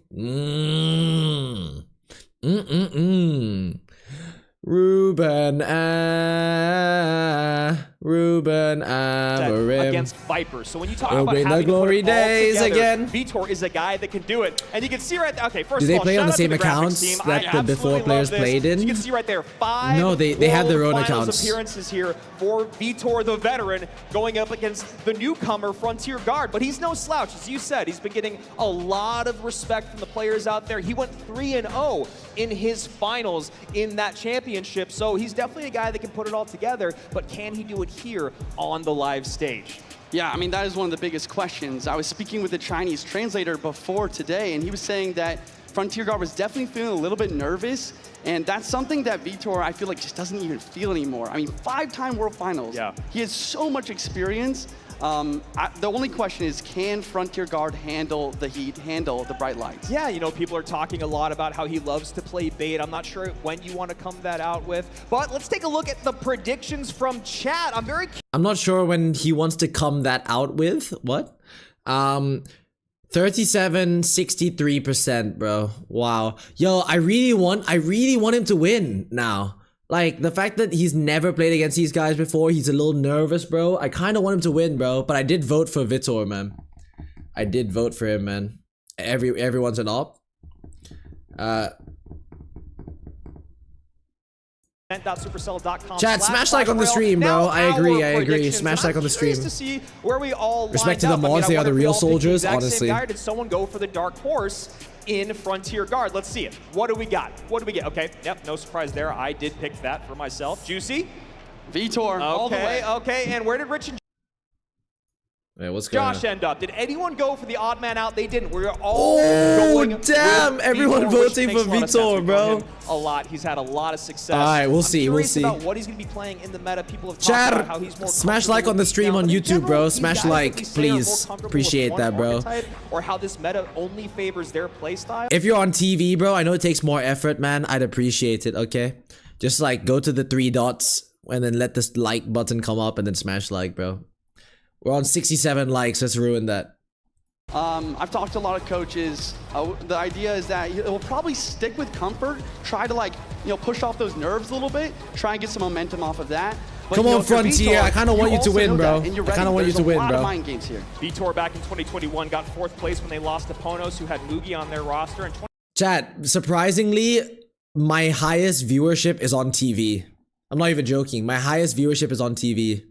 Ruben Amorim against Vipers. So when you talk about the having glory to put it all days together, again. Vitor is a guy that can do it, and you can see right there. Okay, first do they of all, play on the shout out same to the accounts team. that the before players played in? You can see right there 5 no, they have their own World Finals accounts. appearances here for Vitor, the veteran, going up against the newcomer Frontier Guard. But he's no slouch, as you said. He's been getting a lot of respect from the players out there. He went 3-0 in his finals in that championship, so he's definitely a guy that can put it all together. But can he do it here on the live stage? Yeah, I mean, that is one of the biggest questions. I was speaking with the Chinese translator before today, and he was saying that Frontier Guard was definitely feeling a little bit nervous, and that's something that Vitor, I feel like, just doesn't even feel anymore. I mean, 5-time World Finals. Yeah. He has so much experience. The only question is, can Frontier Guard handle the heat, handle the bright lights? Yeah, you know, people are talking a lot about how he loves to play bait. I'm not sure when you want to come that out with, but let's take a look at the predictions from chat. I'm not sure when he wants to come that out with. What? 37, 63%, bro. Wow. Yo, I really want him to win now. Like, the fact that he's never played against these guys before, he's a little nervous, bro. I kind of want him to win, bro. But I did vote for Vitor, man. I did vote for him, man. Everyone's an op. Chat, smash like on the stream, bro. I agree. Smash like on the stream. To see where we all respect to the mods, they are the real soldiers, honestly. Did someone go for the dark horse in Frontier Guard? Let's see it. What do we got? What do we get? Okay, yep, no surprise there. I did pick that for myself. Juicy? Vitor, all the way. Okay, and where did Rich and what's going Josh on? end up? Did anyone go for the odd man out? They didn't. We're all going damn! Everyone Vitor, voting for Vitor, bro. A lot. He's had a lot of success. All right, we'll see. We'll see. About what he's going to be playing in the meta. People have talked about how he's more smash like on the stream on YouTube, bro. Smash like, please. Appreciate that, bro. Or how this meta only favors their playstyle. If you're on TV, bro, I know it takes more effort, man. I'd appreciate it. Okay, just like go to the 3 dots and then let this like button come up and then smash like, bro. We're on 67 likes. Let's ruin that. I've talked to a lot of coaches. The idea is that it will probably stick with comfort, try to like, push off those nerves a little bit, try and get some momentum off of that. But, Come on, Frontier. Vitor, I kind of want you to win, bro. I kind of want you to win, bro. There's a lot of mind games here. Vitor back in 2021 got 4th place when they lost to Ponos, who had Mugi on their roster. And Chat, surprisingly, my highest viewership is on TV. I'm not even joking. My highest viewership is on TV.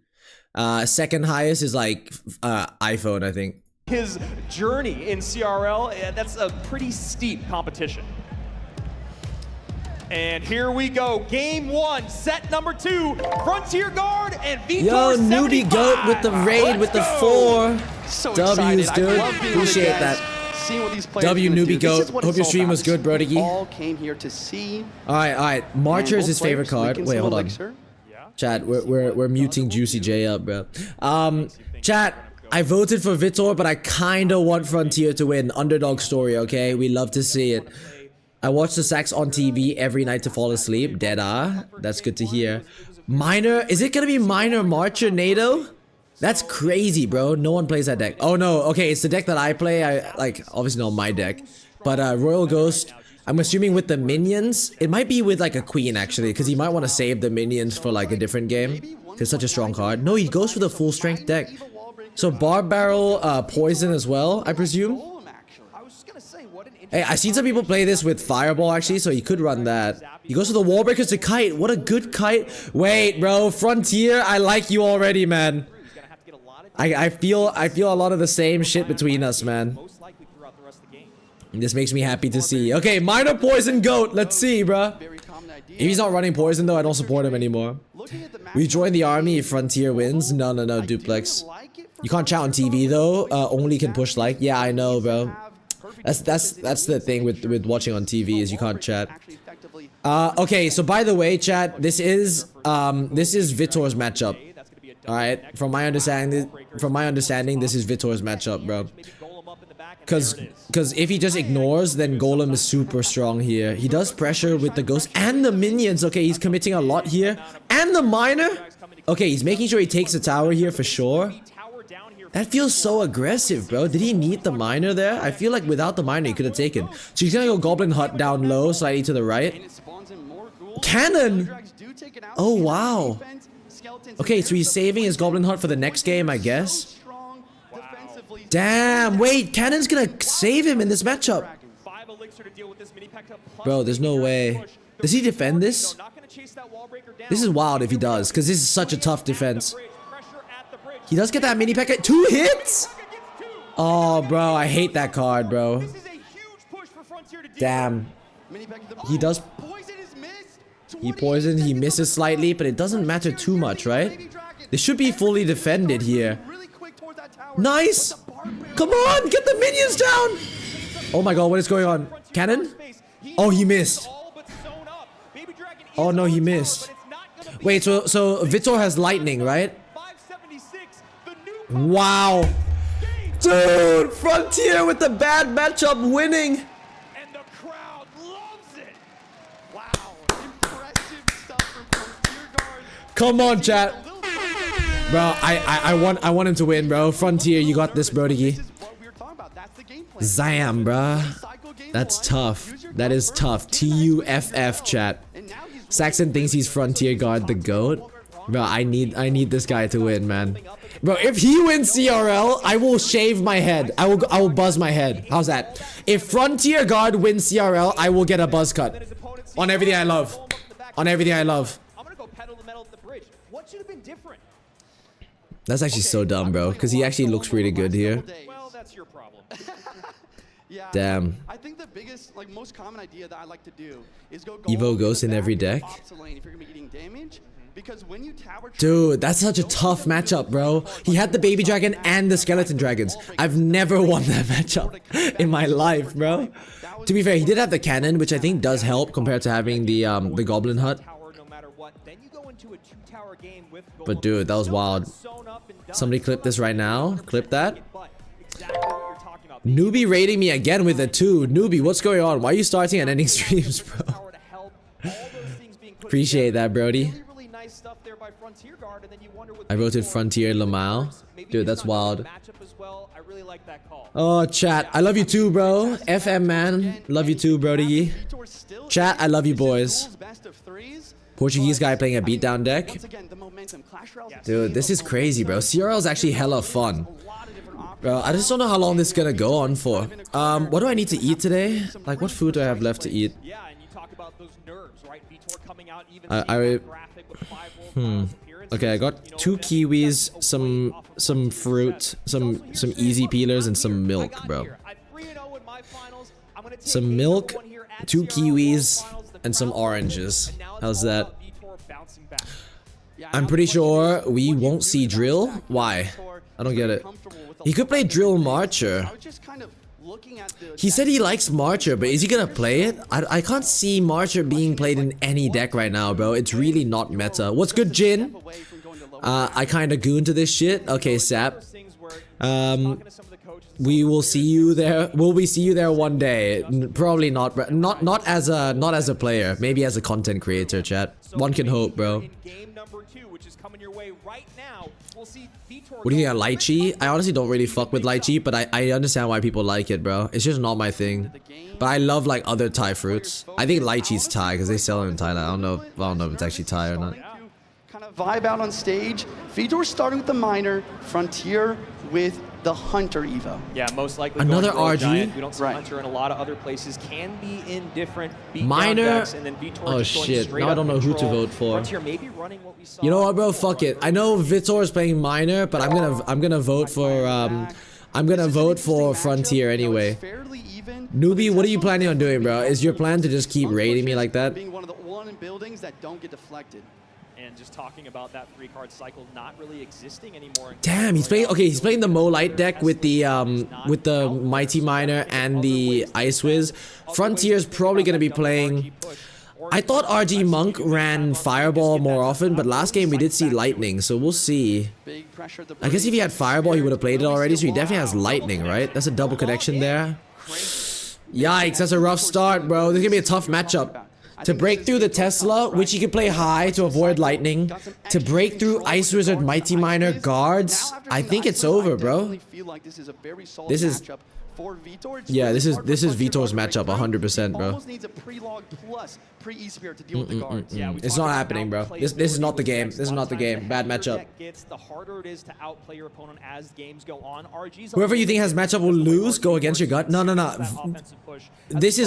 Second highest is like iPhone, I think. His journey in CRL, that's a pretty steep competition. And here we go, game 1, set number 2, Frontier Guard and Vitor. Yo, newbie goat with the raid with the 4 So W's, excited. dude. I love being Appreciate with that. guys, seeing what these players W are gonna newbie do. This goat. is what Hope it's your all stream about. was good, Brody. We all came here to see. All right. Marcher is his favorite card. Wait, hold on. Chat, we're muting Juicy J up, bro. Chat, I voted for Vitor, but I kinda want Frontier to win. Underdog story, okay? We love to see it. I watch the Sax on TV every night to fall asleep. Dead-ah. That's good to hear. Minor, is it gonna be Minor Marcher NATO? That's crazy, bro. No one plays that deck. Oh no, okay, it's the deck that I play. I like, obviously not my deck. But Royal Ghost, I'm assuming with the minions. It might be with like a queen actually, because he might want to save the minions for like a different game. It's such a strong card. No, he goes for the full strength deck. So Barb Barrel, Poison as well, I presume. Hey, I seen some people play this with Fireball actually, so he could run that. He goes for the Wallbreakers to kite. What a good kite. Wait, bro, Frontier, I like you already, man. I feel a lot of the same shit between us, man. This makes me happy to see. Okay, Minor Poison Goat. Let's see, bro. If he's not running Poison though, I don't support him anymore. We join the army if Frontier wins. No, Duplex. You can't chat on TV though. Only can push like. Yeah, I know, bro. That's the thing with watching on TV is you can't chat. Okay, so by the way, chat, this is Vitor's matchup. All right, from my understanding, this is Vitor's matchup, bro. Cause if he just ignores, then Golem is super strong here. He does pressure with the ghost and the minions. Okay, he's committing a lot here, and the miner. Okay, he's making sure he takes the tower here for sure. That feels so aggressive, bro. Did he need the miner there? I feel like without the miner, he could have taken. So he's gonna go Goblin Hut down low, slightly to the right. Cannon! Oh, wow. Okay, so he's saving his Goblin Hut for the next game, I guess. Damn, wait, Cannon's gonna save him in this matchup. Bro, there's no way. Does he defend this? This is wild if he does, because this is such a tough defense. He does get that mini packet. 2 hits? Oh, bro, I hate that card, bro. Damn. He does. He poisoned, he misses slightly, but it doesn't matter too much, right? This should be fully defended here. Nice! Come on, get the minions down! Oh my god, what is going on? Cannon? Oh, he missed. Oh no, he missed. Wait, so Vitor has lightning, right? Wow. Dude, Frontier with the bad matchup winning. And the crowd loves it. Wow, impressive stuff from Frontier Guard. Come on, chat. Bro, I want him to win, bro. Frontier, you got this, Brody. Zam, bro. That's tough. That is tough. TUFF, chat. Saxon thinks he's Frontier Guard the GOAT. Bro, I need this guy to win, man. Bro, if he wins CRL, I will shave my head. I will buzz my head. How's that? If Frontier Guard wins CRL, I will get a buzz cut. On everything I love. On everything I love. I'm gonna go pedal the metal at the bridge. What should have been different? That's actually so dumb, bro. Because he actually looks pretty good here. Well, that's your problem. Yeah, Damn. I think the biggest, most common idea that I like to do is go Evo Ghost in every deck. If you're gonna be eating damage, because when you tower, dude, that's such a tough matchup, bro. He had the baby dragon and the skeleton dragons. I've never won that matchup in my life, bro. To be fair, he did have the cannon, which I think does help compared to having the goblin hut. But dude, that was wild. Somebody clip this right now. Clip that. Newbie rating me again with a 2. Newbie, what's going on? Why are you starting and ending streams, bro? Appreciate that, Brody. nice stuff there by Frontier Guard, and then you wonder what I voted Frontier Lamau. Dude, that's wild. matchup as well. I really like that call. Oh, chat. I love you too, bro. FM, man. Love you too, Brody. Chat, I love you, boys. Portuguese guy playing a beatdown deck. Dude, this is crazy, bro. CRL is actually hella fun. Bro, I just don't know how long this is gonna go on for. What do I need to eat today? Like, what food do I have left to eat? Yeah, and you talk about those nerves, right? Vitor coming out even graphic with 5 world appearance. Okay, I got 2 kiwis, some fruit, some easy peelers, and some milk, bro. Some milk, 2 kiwis, and some oranges. How's that? I'm pretty sure we won't see Drill. Why? I don't get it. He could play Drill Marcher. He said he likes Marcher, but is he gonna play it? I can't see Marcher being played in any deck right now, bro. It's really not meta. What's good, Jin? I kinda goon to this shit. Okay, Sap. We will see you there. Will we see you there one day? Probably not. Not as a player. Maybe as a content creator, chat. One can hope, bro. What do you think of Lychee? I honestly don't really fuck with Lychee, but I understand why people like it, bro. It's just not my thing. But I love like other Thai fruits. I think Lychee's Thai because they sell it in Thailand. I don't know if it's actually Thai or not. Kind of vibe out on stage. Vitor starting with the Miner, Frontier with the Hunter Evo. Yeah, most likely another going RG. Giant. We don't see Hunter in a lot of other places. Can be in different Miner. decks, and then Vitor Oh just going shit! straight Now I up don't know who to control. vote for. Frontier maybe running what we saw. You know what, bro? Fuck it. I know Vitor is playing Miner, but I'm gonna vote for Frontier anyway. Newbie, what are you planning on doing, bro? Is your plan to just keep raiding me like that? Being one of the one buildings that don't get deflected. And just talking about that 3-card cycle not really existing anymore. Damn, he's playing. Okay, he's playing the Mo Light deck with the Mighty Miner and the Ice Wiz. Frontier's probably gonna be playing. I thought RG Monk ran Fireball more often, but last game we did see Lightning, so we'll see. I guess if he had Fireball, he would have played it already, so he definitely has Lightning, right? That's a double connection there. Yikes, that's a rough start, bro. This is gonna be a tough matchup. To break through the Tesla, which he can play high to avoid lightning. To break through Ice Wizard, Mighty Miner, guards. I think it's over, bro. This is... Yeah, this is Vitor's matchup 100%, bro. It's not happening, bro. This is not the game. This is not the game. Bad matchup. Whoever you think has matchup will lose. Go against your gut. No. This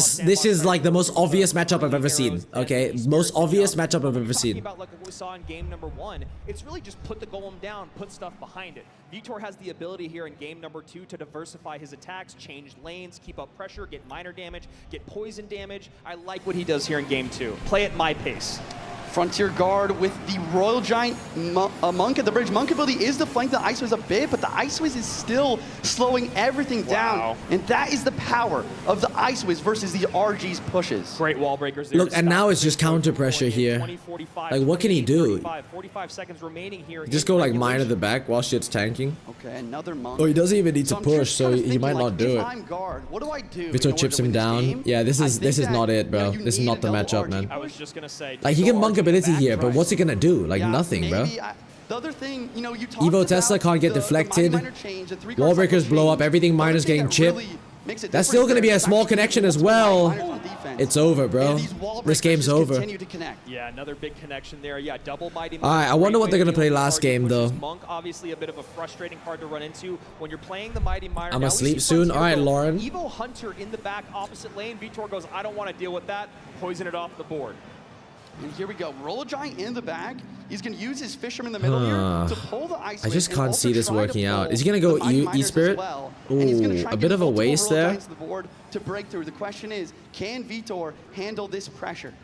is like the most obvious matchup I've ever seen. Okay, most obvious matchup I've ever seen. About like what we saw in game number 1, it's really just put the golem down, put stuff behind it. Vitor has the ability here in game number 2 to diversify his attacks, change lanes, keep up pressure, get minor damage, get poison damage. I like what he does here in game 2. Play at my pace. Frontier Guard with the Royal Giant Monk at the bridge. Monk ability is to flank the Ice Wiz a bit, but the Ice Wiz is still slowing everything down. And that is the power of the Ice Wiz versus the RG's pushes. Great wall breakers there. Look, and now it's just counter pressure here. Like, what can he do? 45 seconds remaining here. Just go like mine at the back while shit's tanking. Okay, another Monk. Oh, he doesn't even need to push, so he might not do it. What do I do? Vitor chips him down. Yeah, this is not it, bro. This is not the matchup, man. I was just gonna say, like, he can Monk ability here, but what's he gonna do? Like, nothing, bro. The other thing, you know, Evo Tesla can't get deflected. Wall breakers blow up. Everything Miner's getting chipped. That's still gonna be a small connection as well. It's over, bro. This game's over. Yeah, another big connection there. Yeah, double Mighty. Alright, I wonder what they're gonna play last game, though. Monk, obviously a bit of a frustrating card to run into when you're playing the Mighty Miner. I'm gonna sleep soon. Alright, Lauren. Evo Hunter in the back opposite lane. Vitor goes, I don't want to deal with that. Poison it off the board. And here we go. Roll a Giant in the back. He's going to use his Fisherman in the middle here to pull the Ice Wiz. I just can't see this working out. Is he going to go E-Spirit? Ooh, a bit of a waste there. To break through. The question is, can Vitor handle this pressure?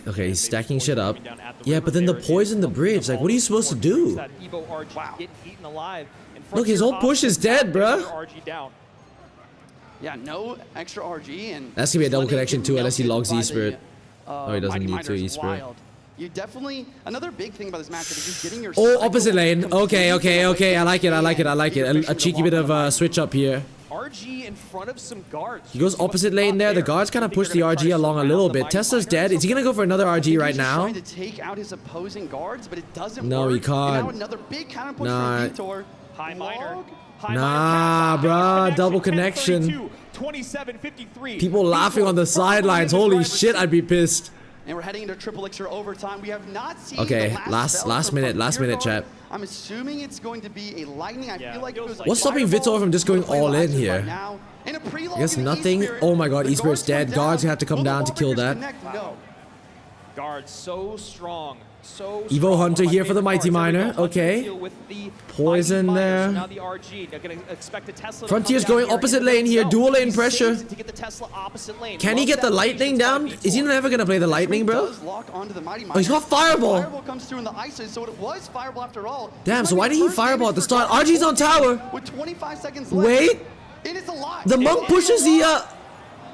Okay, he's stacking shit up. Yeah, but then the poison the bridge. Like, what are you supposed to do? Wow. Look, his whole push is dead, bro. Yeah, no extra RG. And that's going to be a double connection too, unless he logs E-Spirit. Oh, he doesn't need to E-Spirit. You definitely, another big thing about this matchup is just getting your... Oh, opposite lane. Okay. I like it. A cheeky bit of a switch up here. RG in front of some guards. He goes opposite lane there. The guards kind of push the RG along a little bit. Tesla's dead. Is he gonna go for another RG right now? He's trying to take out his opposing guards, but it doesn't No, work. he can't. And now another big counter push Nah. from Vitor. High minor. Nah, bruh, double connection. 27-53. People laughing on the sidelines. Holy shit, I'd be pissed. And we're heading into triple elixir overtime. We have not seen Okay, the last spell minute, from last minute, Frontier chat. Guard. I'm assuming it's going to be a lightning. I feel like it was What's stopping Vitor from just going all in here? I I guess nothing. Oh my god, E-Spirit's dead. Guards have to come down to kill that. No. Guards so strong. So Evo strong. Hunter One of my here for the favorite Mighty cards. There we Miner. go. Hunter Okay. deal with the Poison Mighty Miner. there. So now the RG. They're going to expect a Tesla to Frontier's come down going here opposite and lane here. himself. Dual lane He pressure. saves it to get the Tesla opposite lane. Can he Loves get the that lightning patience by down? Vitor. Is he never gonna play the lightning, bro? Does lock onto the Mighty Oh, he's got Miner. Fireball. Fireball comes through in the ISO, so it was Fireball after all. Damn, This so might why be did he first Fireball at damage the for start? Guards. RG's on tower. With 25 seconds left. Wait. And it's alive. The monk pushes the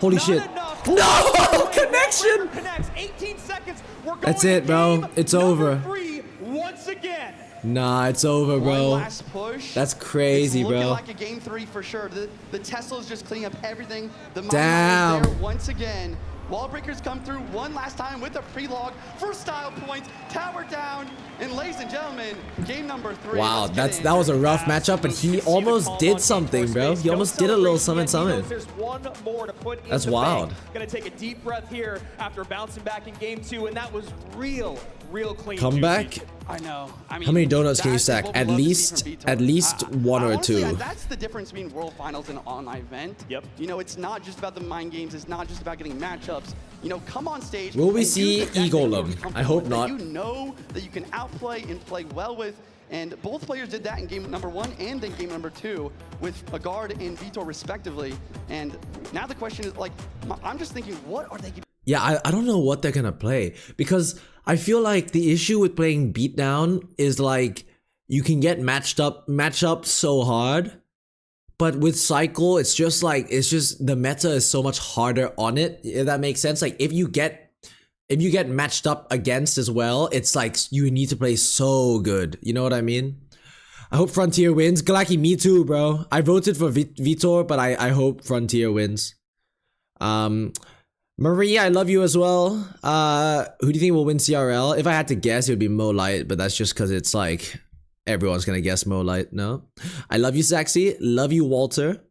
holy Not shit. enough. No connection. Connects. 18 seconds. We're going That's to it, bro. game It's number over. 3 once again. Nah, it's over, One bro. last push. That's crazy, it's looking bro. like a game 3 for sure. The Tesla's just cleaning up everything. The Mighty Damn. Miner's there once again. Wall breakers come through one last time with a pre-log for style points. Tower down. And ladies and gentlemen, game number 3. Wow, Let's get that was a into it. rough matchup, but he almost did something, bro. He almost did a little summon. There's one more to put in That's the wild. bank. Gonna take a deep breath here after bouncing back in game 2, and that was real clean. Comeback. juicy. I know. I mean, How many donuts can you that's stack? what we At love to see least- from Vitor. at least one or honestly, two. That's the difference between World Finals and an online event. Yep. You know, it's not just about the mind games. It's not just about getting matchups. You know, come on stage. Will we and see use the deck that Eigor you're them? comfortable I hope with, not. That you know that you can outplay and play well with. And both players did that in game number 1 and then game number 2 with a guard and Vitor respectively. And now the question is, like, I'm just thinking, what are they going to Yeah, I don't know what they're gonna play, because I feel like the issue with playing Beatdown is like you can get matched up so hard, but with Cycle it's just the meta is so much harder on it. If that makes sense. Like if you get matched up against as well, it's like you need to play so good. You know what I mean? I hope Frontier wins. Galaki, me too, bro. I voted for Vitor, but I hope Frontier wins. Maria, I love you as well. Who do you think will win CRL? If I had to guess, it would be Mo Light, but that's just because it's like everyone's gonna guess Mo Light. No, I love you, Saxy. Love you, Walter.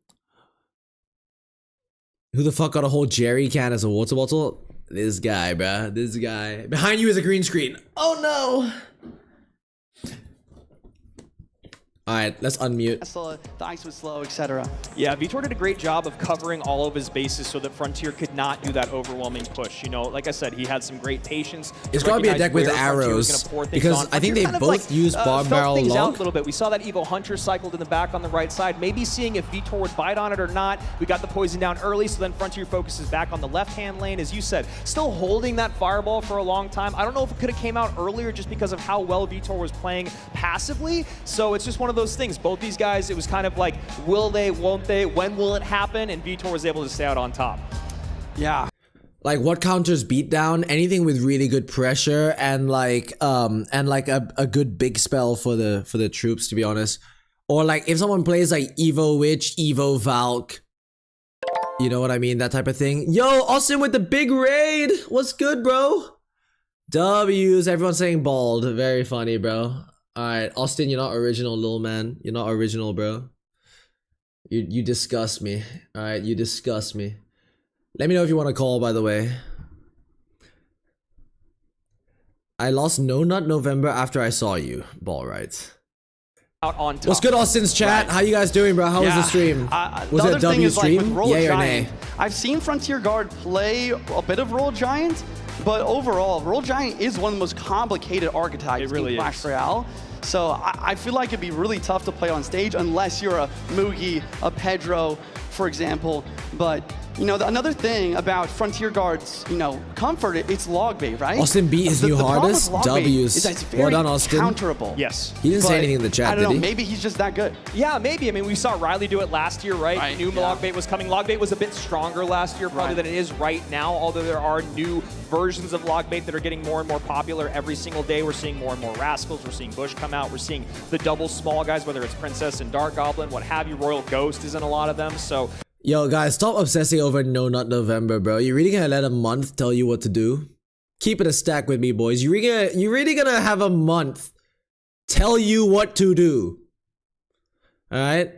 Who the fuck got a whole jerry can as a water bottle? This guy, bruh. This guy. Behind you is a green screen. Oh no. Alright, let's unmute. the ice was slow, etc. Yeah, Vitor did a great job of covering all of his bases so that Frontier could not do that overwhelming push. You know, like I said, he had some great patience. It's gotta be a deck with Recognize where Frontier was arrows, gonna pour things because on. I think Frontier they kind of both use bomb felt barrel things out long. a little bit. We saw that Evo Hunter cycled in the back on the right side, maybe seeing if Vitor would bite on it or not. We got the poison down early, so then Frontier focuses back on the left-hand lane, as you said, still holding that fireball for a long time. I don't know if it could have came out earlier just because of how well Vitor was playing passively, so it's just one of those things. Both these guys, it was kind of like, will they, won't they, when will it happen? And Vitor was able to stay out on top. Yeah. Like what counters Beatdown? Anything with really good pressure and like a good big spell for the troops, to be honest. Or like if someone plays like Evo Witch, Evo Valk, you know what I mean? That type of thing. Yo, Austin with the big raid. What's good, bro? W's. Everyone's saying bald. Very funny, bro. Alright, Austin, you're not original, little man. You're not original, bro. You disgust me. Alright, you disgust me. Let me know if you want to call, by the way. I lost No Nut November after I saw you. Ball right. Out on top. What's good, Austin's chat? Right. How you guys doing, bro? How was the stream? Was it a W stream? Roll Yay or Giant, nay? I've seen Frontier Guard play a bit of Roll Giant, but overall, Roll Giant is one of the most complicated archetypes It really in Clash is. Royale. So I feel like it'd be really tough to play on stage unless you're a Mugi, a Pedro, for example. But You know, another thing about Frontier Guard's, you know, comfort, it's log bait, right? Austin beat his new problem hardest. with log bait W's. is that it's very Well done, Austin. counterable. Yes. He didn't say But anything in the chat, I don't know, did he? maybe he's just that good. Yeah, maybe. I mean, we saw Riley do it last year, right? Right, New yeah. log bait was coming. Log bait was a bit stronger last year probably Right. than it is right now, although there are new versions of log bait that are getting more and more popular every single day. We're seeing more and more Rascals. We're seeing Bush come out. We're seeing the double small guys, whether it's Princess and Dark Goblin, what have you. Royal Ghost is in a lot of them, so... Yo, guys, stop obsessing over No Nut November, bro. You really gonna let a month tell you what to do? Keep it a stack with me, boys. You really gonna have a month tell you what to do? Alright?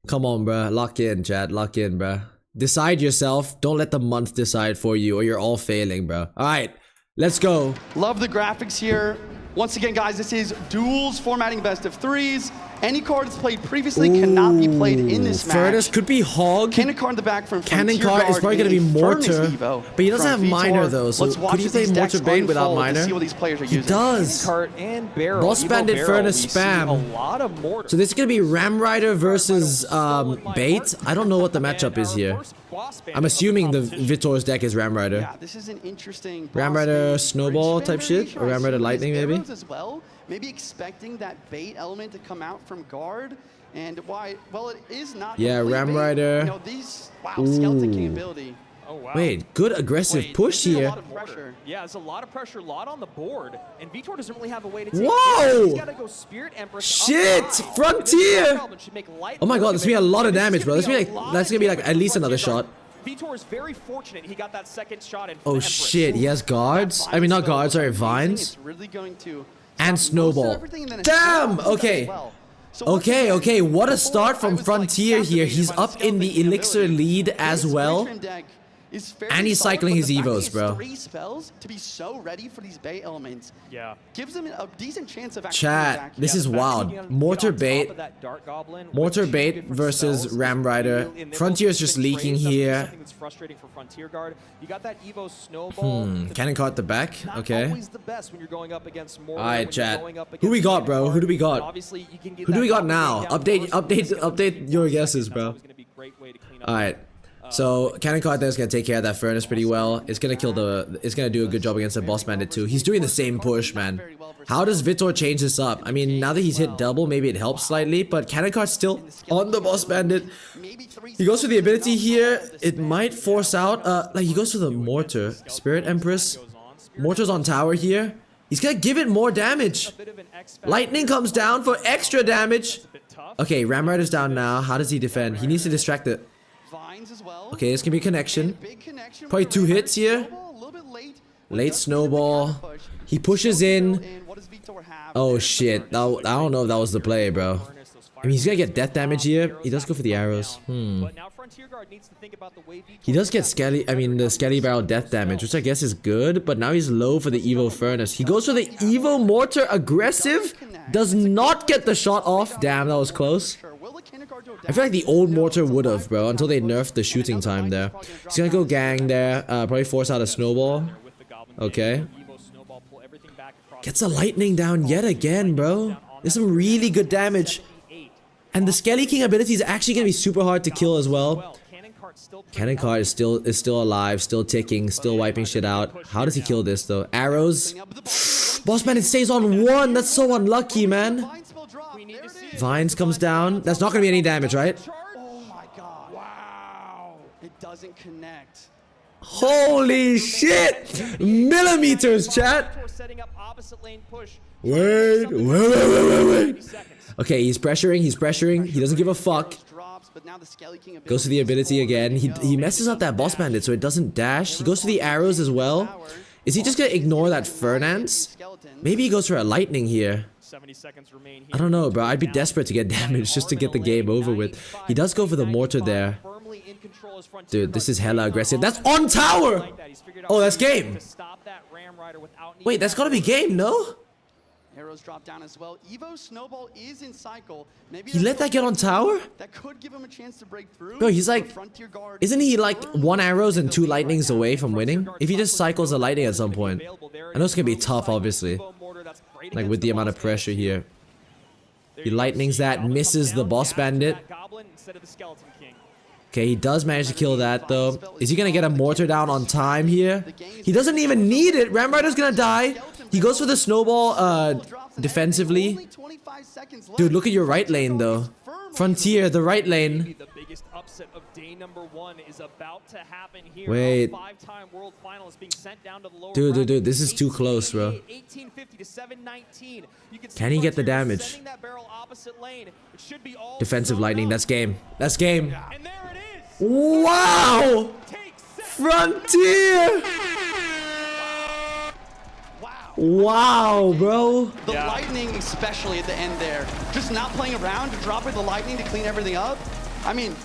Come on, bro. Lock in, chat. Lock in, bro. Decide yourself. Don't let the month decide for you or you're all failing, bro. Alright, let's go. Love the graphics here. Once again, guys, this is duels formatting best of threes. Any card that's played previously cannot be played in this match. Furnace could be Hog. Cannon card in the back from Cannon Frontier card is Guard probably gonna and be a Furnace Mortar, Evo but he doesn't from have Minor Vitor. though, so Let's watch could he as play these decks Mortar Bait without unfold and Minor? see what these players are He using. does. Cart and Barrel. Boss Evo Bandit, Barrel, Furnace, we see Spam. a lot of mortar. So this is gonna be Ram Rider versus Bait. I don't know what the matchup is here. I'm assuming the Vitor's deck is Ram Rider. Yeah, this is an interesting Ram boss Rider bait Snowball bridge type shit? variation. Or Ram I Rider assume Lightning, these maybe? arrows as well. Maybe expecting that bait element to come out from guard. And why? Well, it is not. Yeah, complete Ram bait. Rider. You know, these Skeleton King Ooh. ability. Oh, wow. Wait, good aggressive push this is a here. lot of pressure. Yeah, there's a lot of pressure, a lot on the board, and Vitor doesn't really have a way to take Whoa! it. He's gotta go Spirit Empress. Shit! up high. Frontier! This Goblin should make light Oh my god, work this of is gonna be a it. lot of This is damage, bro. gonna That's be gonna a be lot like, that's of gonna be like damage at for least another Frontier shot. Guard. Vitor is very fortunate he got that second shot in Oh Empress. shit, he has guards? I mean, not guards, sorry, vines. It's really going to And stop most of Snowball. everything and then Damn! Snowball Okay. as well. So once Okay, again, okay, what a before start I from was, like, Frontier here. captivated He's by the up in the Skeleton King Elixir ability. lead as This well. Witchman deck is fairly And he's solid, cycling but his the fact that evos, he has bro. 3 spells to be so ready for these bait elements Yeah. gives him a decent chance of actually Chat, coming back. this Yeah, is the fact that he wild. can get Mortar on top bait. of that Dark Goblin with Mortar 2 bait different versus spells Ram is Rider. real, and they're Frontier's both just different leaking trades. That's here. something that's frustrating for Frontier Guard. You got that Evo Snowball. Cannon card at the back. Not Okay. always the best when you're going up against Mortar. Alright, when you're chat. going up Who we against got, Cannon bro? Card. Who do we got? And obviously, you can get Who do that we got Goblin now? down Update, first update, with the update your guesses, That's bro. always gonna be a great way to clean up. Alright. So Cannon card there is gonna take care of that Furnace pretty well. It's gonna kill the. It's gonna do a good job against the Boss Bandit too. He's doing the same push, man. How does Vitor change this up? I mean, now that he's hit double, maybe it helps slightly. But Cannon card's still on the Boss Bandit. He goes for the ability here. It might force out. Like he goes for the Mortar, Spirit Empress. Mortar's on tower here. He's gonna give it more damage. Lightning comes down for extra damage. Okay, Ram Rider's down now. How does he defend? He needs to distract it. Vines as well. Okay, this can be a connection. Big connection Probably with 2 the hits here. Snowball, a little bit late. Late snowball. He pushes in. And what does Vitor have? Oh shit. I don't know if that was the play, bro. I mean, he's gonna get death damage here. He does go for the arrows. But now Frontier Guard needs to think about the way He does get the Skelly Barrel death damage, which I guess is good, but now he's low for the Evo Furnace. He goes for the Evo Mortar aggressive. Does not get the shot off. Damn, that was close. I feel like the old Mortar would have, bro, until they nerfed the shooting time there. He's gonna go gang there. Probably force out a snowball. Okay. Gets a lightning down yet again, bro. There's some really good damage. And the Skelly King ability is actually gonna be super hard to kill as well. Cannon card is still alive, still ticking, still wiping shit out. How does he kill this though? Arrows. Boss Bandit stays on 1. That's so unlucky, man. Vines comes down. That's not gonna be any damage, right? Oh my god. Wow. It doesn't connect. Holy shit! Millimeters, chat. Wait. Okay, he's pressuring. He doesn't give a fuck. Goes to the ability again. He messes up that Boss Bandit so it doesn't dash. He goes to the arrows as well. Is he just gonna ignore that Fernance? Maybe he goes for a lightning here. 70 seconds remain here. I don't know, bro. I'd be desperate to get damage just to get the game over with. He does go for the Mortar there. Dude, this is hella aggressive. That's on tower! Oh, that's game. Wait, that's gotta be game, no? Arrows drop down as well. Evo Snowball is in cycle. Maybe He let that get on tower? that could give him a chance to break through. Bro, he's like... But Frontier Guard Isn't he like 1 arrows and 2 lightnings away from winning? If he just cycles a lightning at some point. I know it's gonna be tough, obviously. Like with the amount of pressure here. He lightnings that, misses the Boss Bandit. Okay, he does manage to kill that though. Is he gonna get a mortar down on time here? He doesn't even need it. Ramrider's gonna die. He goes for the snowball defensively. Dude, look at your right lane though. Frontier, the right lane. The biggest upset of day number 1 is about to happen here. Wait. 5-time world finalist being sent down to the lower Dude, this is too close, bro. 1850 to 719. Can he get the damage? Defensive lightning, that's game. That's game. And there it is. Wow! Frontier! Wow, bro. The lightning, especially at the end there, just not playing around, dropping the lightning to clean everything up. I mean,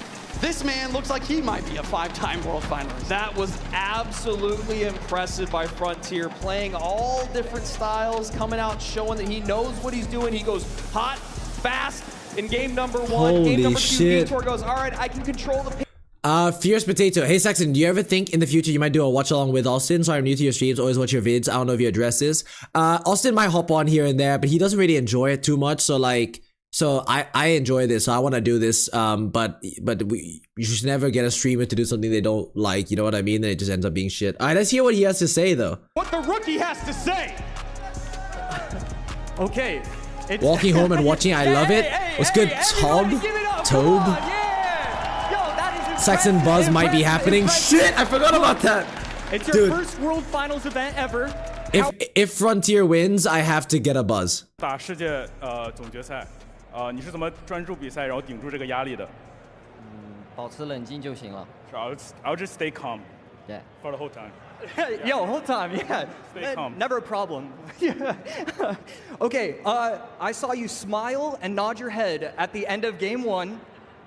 this man looks like he might be a 5-time world finalist. That was absolutely impressive by Frontier, playing all different styles, coming out, showing that he knows what he's doing. He goes hot, fast in game number 1. Holy game number 2, shit. Vitor goes, all right, I can control the pace. Fierce Potato. Hey, Saxon, do you ever think in the future you might do a watch along with Austin? Sorry, I'm new to your streams, always watch your vids. I don't know if your address is. Austin might hop on here and there, but he doesn't really enjoy it too much. So like, I enjoy this, so I want to do this. But you should never get a streamer to do something they don't like. You know what I mean? And it just ends up being shit. All right, let's hear what he has to say though. What the rookie has to say. Okay. Walking home and watching, I love it. What's good, Toad? Toad? Saxon Buzz might be happening. Shit, I forgot about that. It's your first World Finals event ever. If Frontier wins, I have to get a buzz. 打世界总决赛，你是怎么专注比赛，然后顶住这个压力的？保持冷静就行了。 So I'll just stay calm. Yeah. For the whole time. Yo, whole time, yeah. Stay calm. Never a problem. Okay, I saw you smile and nod your head at the end of game 1.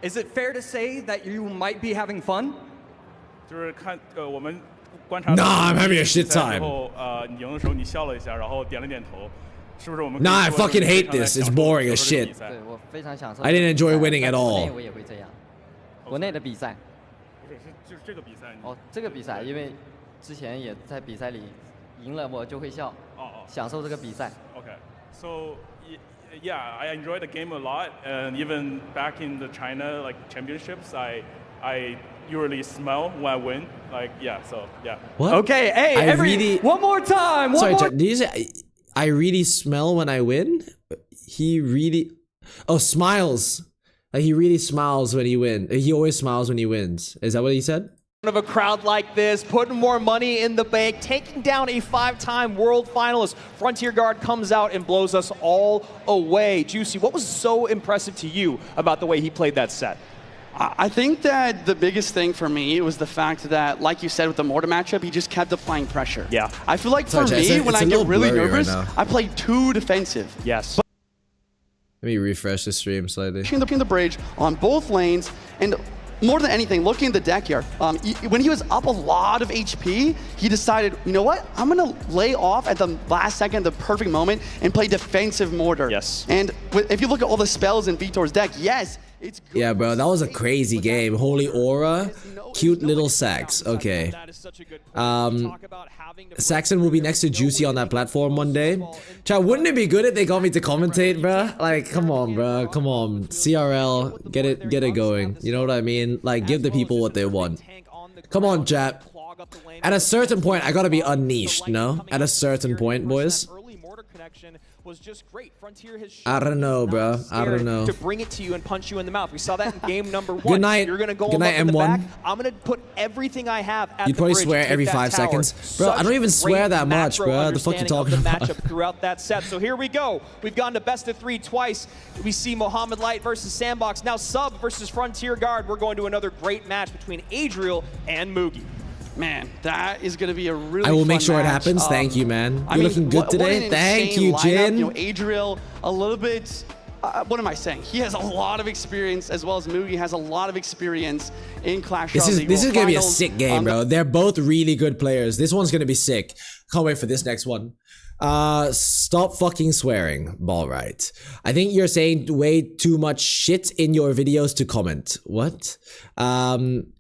Is it fair to say that you might be having fun? 就是看我们观察。Nah, I'm having a shit time. 然后你赢的时候你笑了一下，然后点了点头，是不是我们？ Nah, I fucking hate this. It's boring as shit. 对我非常享受。 I didn't enjoy winning at all. 国内我也会这样。国内的比赛。不是，就是这个比赛。哦，这个比赛，因为之前也在比赛里赢了，我就会笑。享受这个比赛。Okay, so. Yeah, I enjoy the game a lot, and even back in the China like championships, I usually smile when I win. Like so yeah. What? Okay, hey, one more time. Sorry, did you say I really smell when I win? He really, smiles. Like he really smiles when he wins. He always smiles when he wins. Is that what he said? Of a crowd like this, putting more money in the bank, taking down a 5-time world finalist. Frontier Guard comes out and blows us all away. Juicy, what was so impressive to you about the way he played that set? I think that the biggest thing for me was the fact that, like you said with the mortar matchup, he just kept applying pressure. Yeah. I feel like for me, when I get really nervous, I play too defensive. Yes. Let me refresh the stream slightly. The bridge on both lanes, and more than anything, looking at the deck here, when he was up a lot of HP, he decided, you know what? I'm going to lay off at the last second, the perfect moment, and play defensive mortar. Yes. And if you look at all the spells in Vitor's deck, yes, it's good. Yeah, bro, that was a crazy game. Holy Aura, cute little Sax. Okay. Saxon will be next to Juicy on that platform one day. Chat, wouldn't it be good if they got me to commentate, bro? Like, come on, bro. Come on. CRL, get it going. You know what I mean? Like, give the people what they want. Come on, chat. At a certain point, I gotta be unleashed, no? At a certain point, boys. Was just great. Frontier has I don't know, bro. I don't know. To bring it to you and punch you in the mouth. We saw that in game number 1. Good night. You're gonna go Good night, up in the back. M1. I'm gonna put everything I have at You'd the probably bridge swear to every take 5 that tower. seconds. Bro, I don't even swear that much, bro. The fuck you talking about? Matchup throughout that set. So here we go. We've gone to best of 3 twice. We see Mohamed Light versus Sandbox. Now Sub versus Frontier Guard. We're going to another great match between Adriel and Mugi. Man, that is going to be a really I will make fun sure match. it happens. Thank you, man. You're looking good what today. an Thank insane you, lineup. Jin. You know, Adriel, a little bit. What am I saying? He has a lot of experience, as well as Mugi has a lot of experience in Clash Royale. This is gonna be a sick game, bro. They're both really good players. This one's gonna be sick. Can't wait for this next one. Stop fucking swearing, ball right. I think you're saying way too much shit in your videos to comment. What?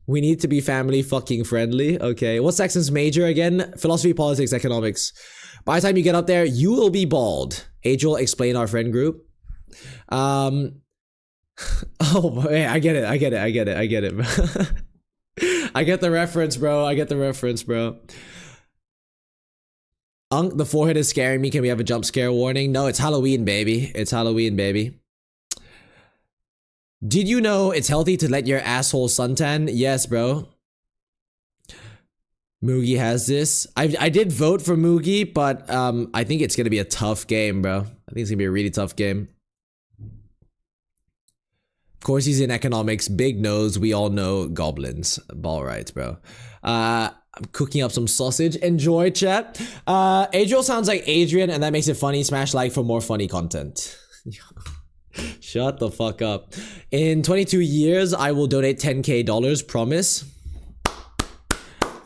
We need to be family fucking friendly. Okay. What's Saxon's major again? Philosophy, politics, economics. By the time you get up there, you will be bald. Adriel, explain our friend group. Oh, hey, I get it, bro. I get the reference, bro. The forehead is scaring me. Can we have a jump scare warning? No, it's Halloween, baby. It's Halloween, baby. Did you know it's healthy to let your asshole suntan? Yes, bro. Mugi has this. I did vote for Mugi, but I think it's gonna be a tough game, bro. I think it's gonna be a really tough game. Of course, he's in economics. Big nose. We all know goblins. Ball right, bro. I'm cooking up some sausage. Enjoy, chat. Adriel sounds like Adrian, and that makes it funny. Smash like for more funny content. Shut the fuck up. In 22 years, I will donate $10K. Promise.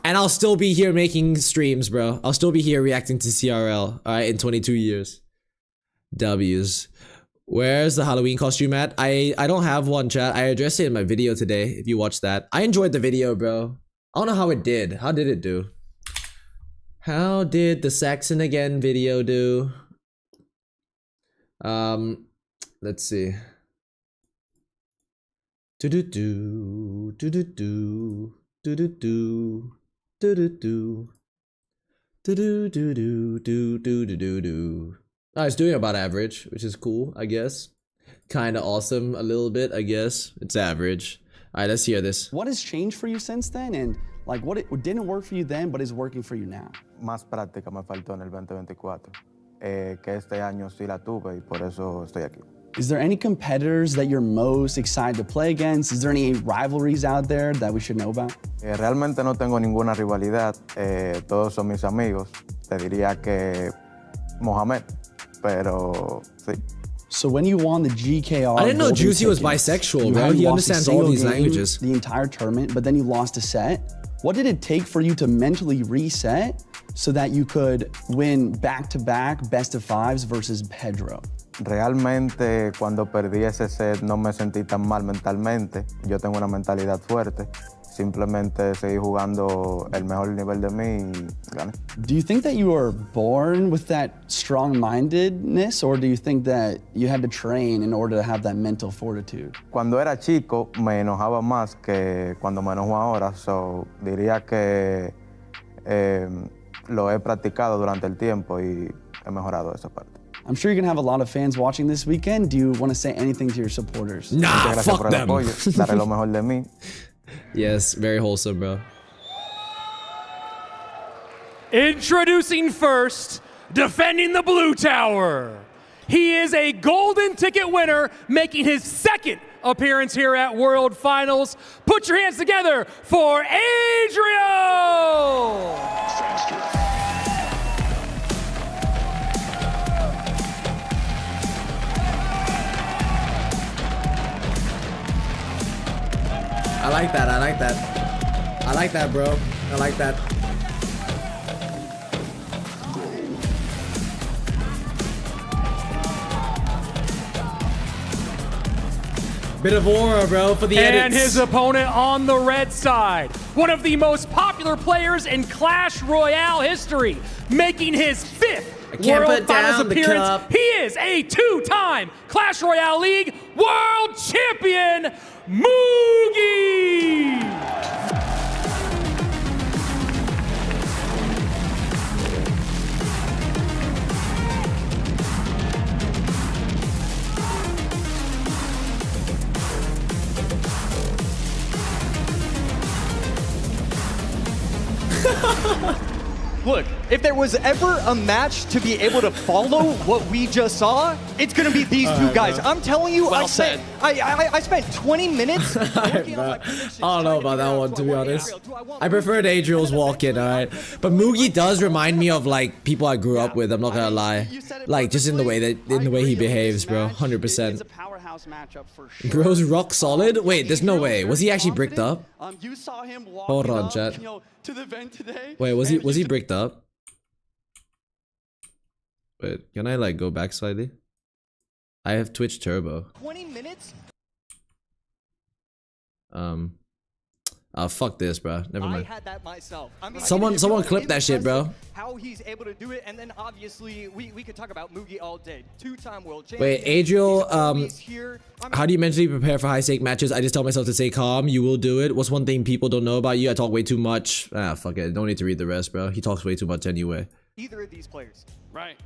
And I'll still be here making streams, bro. I'll still be here reacting to CRL. Alright, in 22 years. W's. Where's the Halloween costume at? I don't have one, chat. I addressed it in my video today, if you watched that. I enjoyed the video, bro. I don't know how it did. How did it do? How did the SAXON again video do? Let's see. Do-do-do. Do-do-do. Do-do-do. Do-do-do. Do-do-do-do-do-do-do-do. Oh, it's doing about average, which is cool, I guess. Kinda awesome a little bit, I guess. It's average. Alright, let's hear this. What has changed for you since then? And like what didn't work for you then, but is working for you now? Más práctica me faltó en el 2024. Que este año sí la tuve y por eso estoy aquí. Is there any competitors that you're most excited to play against? Is there any rivalries out there that we should know about? Realmente no tengo ninguna rivalidad. Todos son mis amigos. Te diría que Mohamed, pero sí. So when you won the GKR, I didn't know Golden Juicy was Tickets, bisexual, you bro. hadn't He lost a understands all single these game languages. The entire tournament, but then you lost a set. What did it take for you to mentally reset so that you could win back-to-back best of fives versus Pedro? Realmente cuando perdí ese set no me sentí tan mal mentalmente. Yo tengo una mentalidad fuerte. Simplemente seguí jugando el mejor nivel de mí y gané. Do you think that you were born with that strong-mindedness, or do you think that you had to train in order to have that mental fortitude? Cuando era chico me enojaba más que cuando me enojo ahora, so diría que lo he practicado durante el tiempo y he mejorado esa parte. I'm sure you're gonna have a lot of fans watching this weekend. Do you want to say anything to your supporters? Nah, fuck them. Daré lo mejor de mí. Yes, very wholesome, bro. Introducing first, defending the blue tower. He is a golden ticket winner, making his second appearance here at World Finals. Put your hands together for Adriel! I like that, I like that. I like that, bro. I like that. Bit of aura, bro, for the edits. And his opponent on the red side, one of the most popular players in Clash Royale history, making his fifth World Finals appearance. He is a two-time Clash Royale League World Champion, Mugi! Look, if there was ever a match to be able to follow what we just saw, it's gonna be these two guys. I'm telling you, I spent 20 minutes working on my predictions. I don't know about that one, to be honest. I preferred Adriel's walk-in, alright? But Mugi does remind me of, like, people I grew up with, I'm not gonna lie. Like, just in the way he behaves, bro. 100%. Bro's rock solid? Wait, there's no way. Was he actually bricked up? Hold on, chat. Wait, was he bricked up? Wait, can I like go back slightly? I have Twitch Turbo. 20 minutes? Oh, fuck this, bro. Never I mind. had that myself. I mean, Someone clip that shit, bro. How he's able to do it, and then obviously we could talk about Mugi all day. 2-time world champion. Wait, Adriel, He's always here. I mean, how do you mentally prepare for high-stake matches? I just tell myself to stay calm. You will do it. What's one thing people don't know about you? I talk way too much. Ah, fuck it. Don't need to read the rest, bro. He talks way too much anyway. either of these players. Right.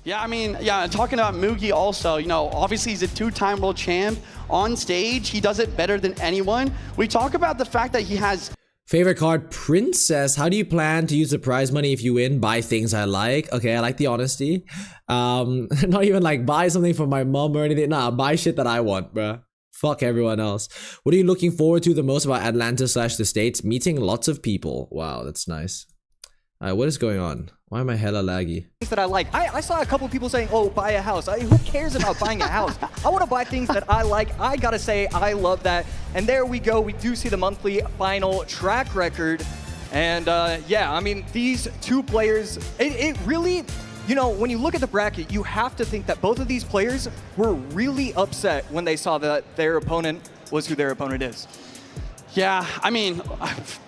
Yeah, I mean, yeah, talking about Mugi also, you know, obviously he's a 2-time world champ. On stage, he does it better than anyone. We talk about the fact that he has... Favorite card, Princess. How do you plan to use the prize money if you win? Buy things I like. Okay, I like the honesty. Not even like buy something for my mom or anything. Nah, buy shit that I want, bruh. Fuck everyone else. What are you looking forward to the most about Atlanta / the States? Meeting lots of people. Wow, that's nice. Alright, what is going on? Why am I hella laggy? Things that I like. I saw a couple people saying, oh, buy a house. Who cares about buying a house? I want to buy things that I like. I gotta say, I love that. And there we go. We do see the monthly final track record. And yeah, I mean, these two players, it really, you know, when you look at the bracket, you have to think that both of these players were really upset when they saw that their opponent was who their opponent is. Yeah, I mean,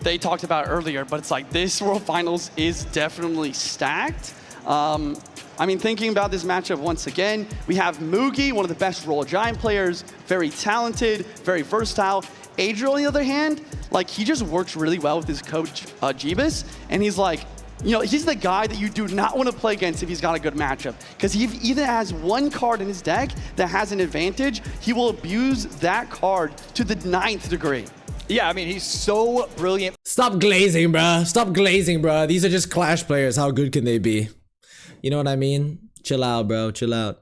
they talked about it earlier, but it's like this World Finals is definitely stacked. I mean, thinking about this matchup once again, we have Mugi, one of the best Royal Giant players, very talented, very versatile. Adriel, on the other hand, like he just works really well with his coach, Jeebus, and he's like, you know, he's the guy that you do not want to play against if he's got a good matchup. Because he either has one card in his deck that has an advantage, he will abuse that card to the 9th degree. Yeah, I mean, he's so brilliant. Stop glazing, bruh. Stop glazing, bruh. These are just Clash players. How good can they be? You know what I mean? Chill out, bro. Chill out.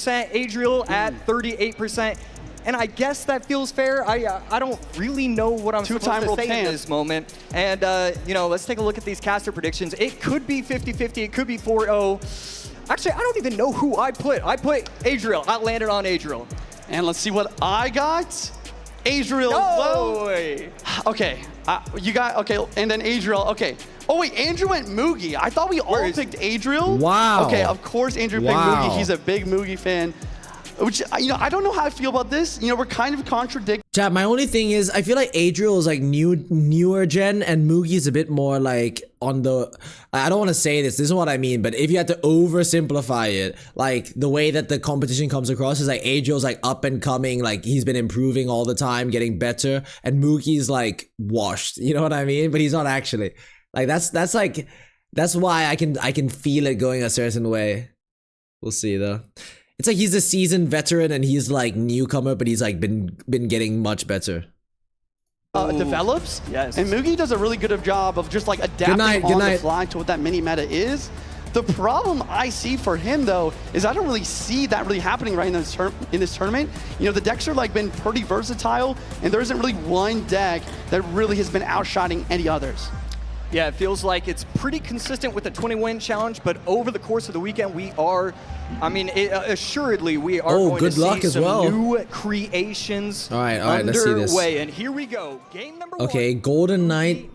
Adriel at 38%. And I guess that feels fair. I don't really know what I'm supposed to say in this moment. And, you know, let's take a look at these caster predictions. It could be 50-50. It could be 4-0. Actually, I don't even know who I put. I put Adriel. I landed on Adriel. And let's see what I got. Adriel. No! Okay. You got, okay, and then Adriel. Okay. Oh, wait, Andrew went Mugi. I thought we all picked Adriel. Wow. Okay, of course Andrew picked Mugi. He's a big Mugi fan. Which, you know, I don't know how I feel about this. You know, we're kind of contradicting. Chat, my only thing is, I feel like Adriel is like newer gen, and Mugi is a bit more like on the, I don't want to say this is what I mean, but if you had to oversimplify it, like the way that the competition comes across is like Adriel's like up and coming, like he's been improving all the time, getting better, and Mugi's like washed, you know what I mean? But he's not actually. Like that's why I can feel it going a certain way. We'll see though. It's like he's a seasoned veteran and he's like newcomer, but he's like been getting much better. Develops. Yes. And Mugi does a really good job of just like adapting on the fly to what that mini meta is. The problem I see for him though is I don't really see that really happening right in this tournament. You know, the decks are like been pretty versatile, and there isn't really one deck that really has been outshining any others. Yeah, it feels like it's pretty consistent with the 20-win challenge, but over the course of the weekend, we are, I mean, assuredly, we are going to see some new creations all right, let's see this. And here we go, game number 1. Okay, Golden Knight.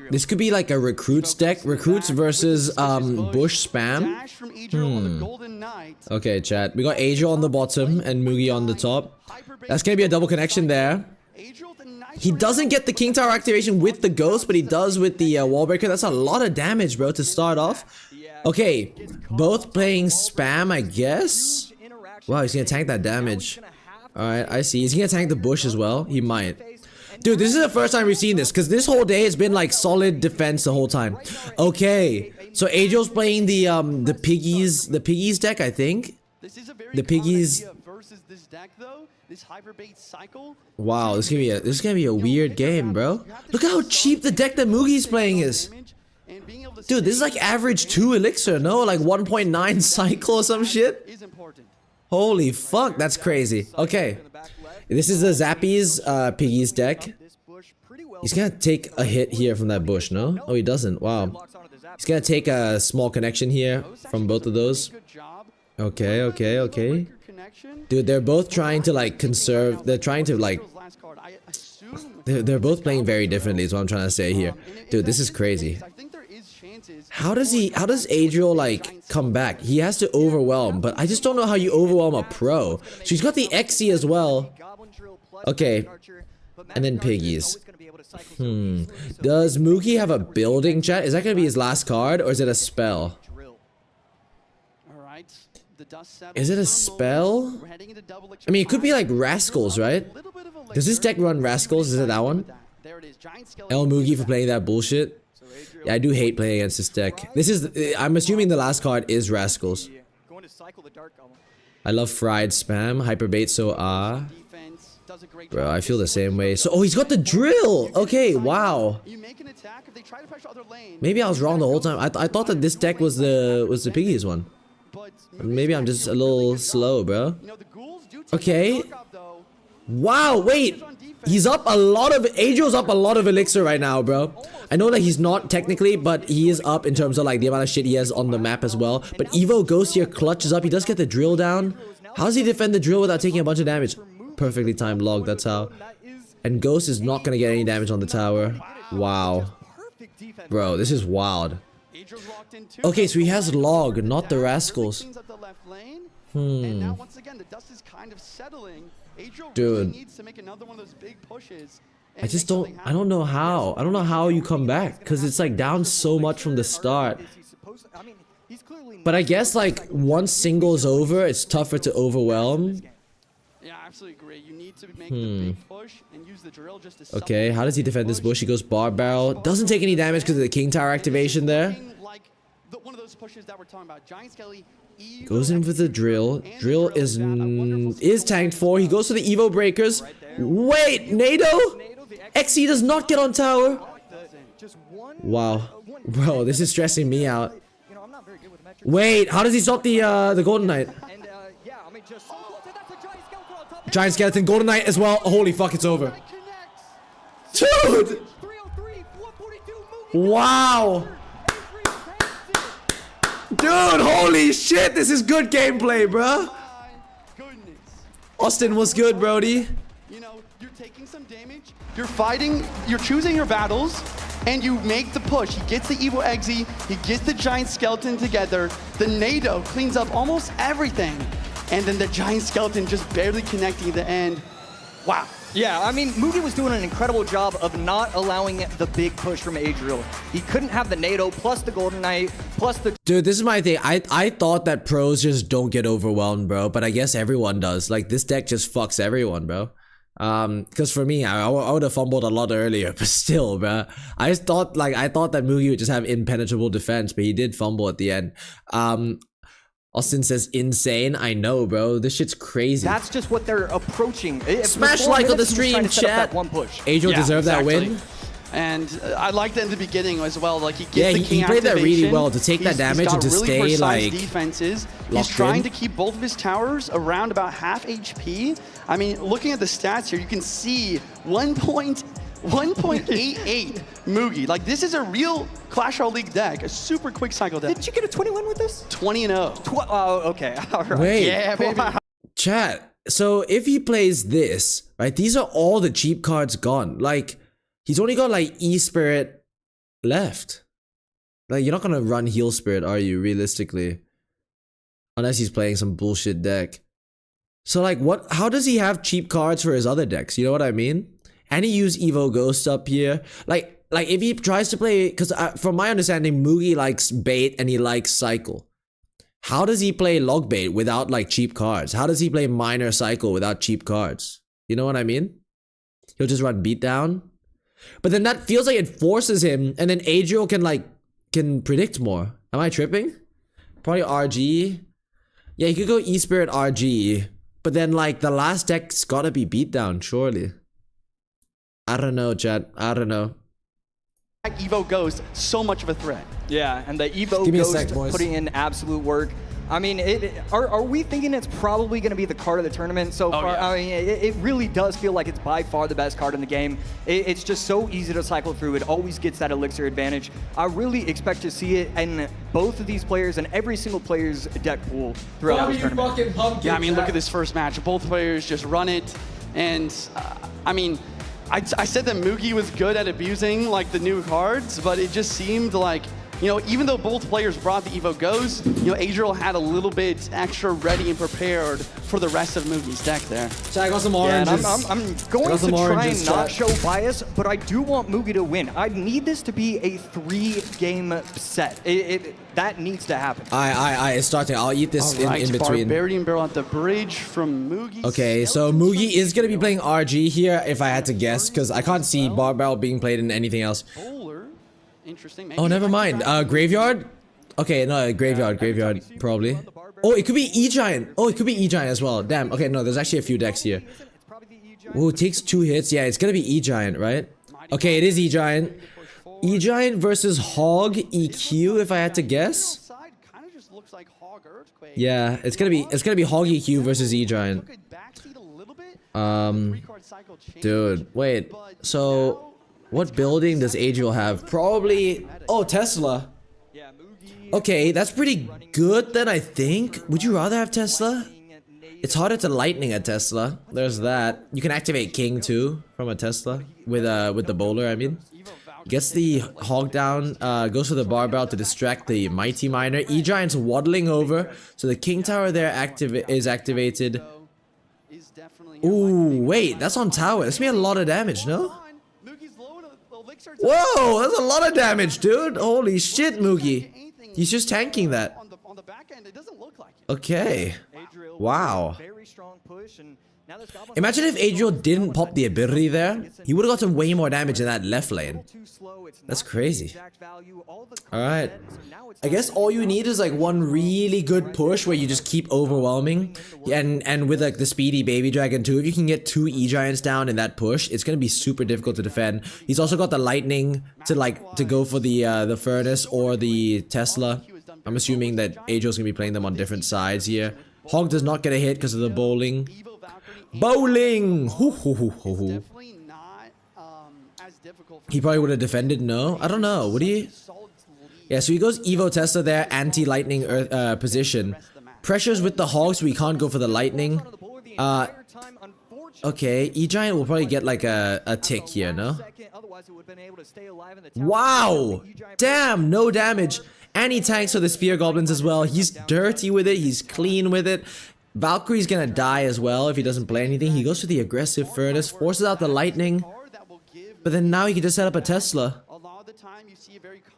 This could be like a recruits deck. Recruits versus Bush Spam. Okay, chat. We got Adriel on the bottom and Mugi on the top. That's gonna be a double connection there. He doesn't get the King Tower activation with the Ghost, but he does with the Wall Breaker. That's a lot of damage, bro, to start off. Okay, both playing Spam, I guess. Wow, he's gonna tank that damage. Alright, I see. He's gonna tank the Bush as well. He might. Dude, this is the first time we've seen this, because this whole day has been like solid defense the whole time. Okay, so Adriel's playing the Piggies deck, I think. The Piggies. Wow, this is gonna be a weird game, bro. Look how cheap the deck that Mugi's playing is. Dude, this is like average 2 elixir, no? Like 1.9 cycle or some shit? Holy fuck, that's crazy. Okay. This is the Zappies Piggies deck. He's gonna take a hit here from that Bush, no? Oh, he doesn't. Wow. He's gonna take a small connection here from both of those. Okay. Dude, they're both trying to like conserve. They're trying to like. They're both playing very differently, is what I'm trying to say here. Dude, this is crazy. How does Adriel like come back? He has to overwhelm, but I just don't know how you overwhelm a pro. So he's got the XC as well. Okay. And then piggies. Does Mugi have a building, chat? Is that gonna be his last card, or is it a spell? Is it a spell? I mean, it could be like Rascals, right? Does this deck run Rascals? Is it that one? El Mugi for playing that bullshit. Yeah, I do hate playing against this deck. This is, I'm assuming the last card is Rascals. I love fried spam, hyperbait, so bro, I feel the same way. So, oh, he's got the drill. Okay, wow. Maybe I was wrong the whole time. I thought that this deck was the piggies one. Maybe I'm just a little slow, bro. Okay. Wow, wait. He's up a lot of... Adriel's up a lot of elixir right now, bro. I know that he's not technically, but he is up in terms of like the amount of shit he has on the map as well. But Evo Ghost here clutches up. He does get the drill down. How does he defend the drill without taking a bunch of damage? Perfectly timed log, that's how. And Ghost is not going to get any damage on the tower. Wow. Bro, this is wild. Okay, so he has log, not the Rascals. Dude. I just don't, I don't know how. I don't know how you come back, because it's like down so much from the start. But I guess like once singles over, it's tougher to overwhelm. Yeah, I absolutely agree. You need to make the big push and use the drill just to... Okay, how does he defend this bush? He goes bar barrel. Doesn't take any damage because of the King Tower activation there. One of those pushes that we're talking about. Giant Skelly goes in with the drill. Drill is tanked for. He goes for the Evo breakers. Wait, NATO? XE does not get on tower. Wow. Bro, this is stressing me out. Wait, how does he stop the Golden Knight? Giant Skeleton, Golden Knight as well. Holy fuck, it's over. Dude! Wow! Dude, holy shit, this is good gameplay, bro. Austin was good, Brody. You know, you're taking some damage, you're fighting, you're choosing your battles, and you make the push. He gets the Evo Exe, he gets the Giant Skeleton together, the NATO cleans up almost everything, and then the Giant Skeleton just barely connecting at the end. Wow. Yeah, I mean, Mugi was doing an incredible job of not allowing the big push from Adriel. He couldn't have the NATO, plus the Golden Knight, plus the... Dude, this is my thing. I thought that pros just don't get overwhelmed, bro. But I guess everyone does. Like, this deck just fucks everyone, bro. Because for me, I would have fumbled a lot earlier. But still, bro. I thought that Mugi would just have impenetrable defense. But he did fumble at the end. Austin says insane. I know, bro. This shit's crazy. That's just what they're approaching. Smash like on the stream, chat. Adriel deserved that win. And I liked that in the beginning as well. Like he gets the King he played that really activation. well to take that damage and to really stay like defenses. He's trying to keep both of his towers around about half HP. I mean, looking at the stats here, you can see 1.88 Mugi. Like this is a real Clash Royale League deck, a super quick cycle deck. Did you get a 21 with this? 20-0. Oh, okay. All right. Wait, yeah, baby. Chat. So if he plays this, right? These are all the cheap cards gone. Like he's only got like E-Spirit left. Like you're not gonna run Heal Spirit, are you? Realistically, unless he's playing some bullshit deck. So like, what? How does he have cheap cards for his other decks? You know what I mean? And he used Evo Ghost up here. Like if he tries to play, because from my understanding, Mugi likes bait and he likes cycle. How does he play log bait without like cheap cards? How does he play minor cycle without cheap cards? You know what I mean? He'll just run beatdown. But then that feels like it forces him, and then Adriel can predict more. Am I tripping? Probably RG. Yeah, he could go E-Spirit RG. But then like the last deck's gotta be beatdown, surely. I don't know, chat. I don't know. Evo Ghost, so much of a threat. Yeah, and the Evo Ghost putting in absolute work. I mean, are we thinking it's probably going to be the card of the tournament so far? Yeah. I mean, it really does feel like it's by far the best card in the game. It's just so easy to cycle through. It always gets that elixir advantage. I really expect to see it in both of these players and every single player's deck pool throughout this tournament. Yeah, I mean, look at this first match. Both players just run it. And, I mean, I said that Mugi was good at abusing like the new cards, but it just seemed like you know, even though both players brought the Evo Goes, you know, Adriel had a little bit extra ready and prepared for the rest of Mugi's deck there. So I got some Yeah, and oranges. I'm going to try and not show bias, but I do want Mugi to win. I need this to be a 3-game set. That needs to happen. It's starting. I'll eat this in between. Barbarian Barrel at the bridge from Mugi. Okay, so Mugi is going to be playing RG here, if I had to guess, because I can't see Bar Barrel being played in anything else. Bowler. Interesting. Oh, never mind. Graveyard? Okay, no, Graveyard, probably. Oh, it could be E-Giant. Oh, it could be E-Giant as well. Damn, okay, no, there's actually a few decks here. Oh, it takes 2 hits. Yeah, it's going to be E-Giant, right? Okay, it is E-Giant. E-Giant versus Hog EQ, if I had to guess. Yeah, it's gonna be Hog EQ versus E-Giant. Dude, wait. So, what building does Adriel have? Probably. Oh, Tesla. Okay, that's pretty good then, I think. Would you rather have Tesla? It's harder to lightning a Tesla. There's that. You can activate King too from a Tesla with the bowler. I mean. Gets the Hog down, goes for the Barbell to distract the Mighty Miner. E-Giant's waddling over, so the King Tower there is activated. Ooh, wait, that's on tower. That's gonna be a lot of damage, no? Whoa, that's a lot of damage, dude. Holy shit, Mugi. He's just tanking that. Okay. Wow. Imagine if Adriel didn't pop the ability there. He would have gotten way more damage in that left lane. That's crazy. Alright. I guess all you need is like one really good push where you just keep overwhelming. And with like the speedy Baby Dragon too, if you can get 2 E-Giants down in that push, it's gonna be super difficult to defend. He's also got the Lightning to go for the Furnace or the Tesla. I'm assuming that Adriel's gonna be playing them on different sides here. Hog does not get a hit because of the bowling. Bowling! Hoo, hoo, hoo, hoo, hoo. He probably would have defended, no? I don't know, would he? Yeah, so he goes Evo Tesla there, anti-lightning position. Pressures with the Hog, so we can't go for the lightning. Okay, E-Giant will probably get like a tick here, no? Wow! Damn, no damage. And he tanks for the Spear Goblins as well. He's dirty with it, he's clean with it. Valkyrie's gonna die as well if he doesn't play anything. He goes for the aggressive Furnace, forces out the Lightning. But then now he can just set up a Tesla.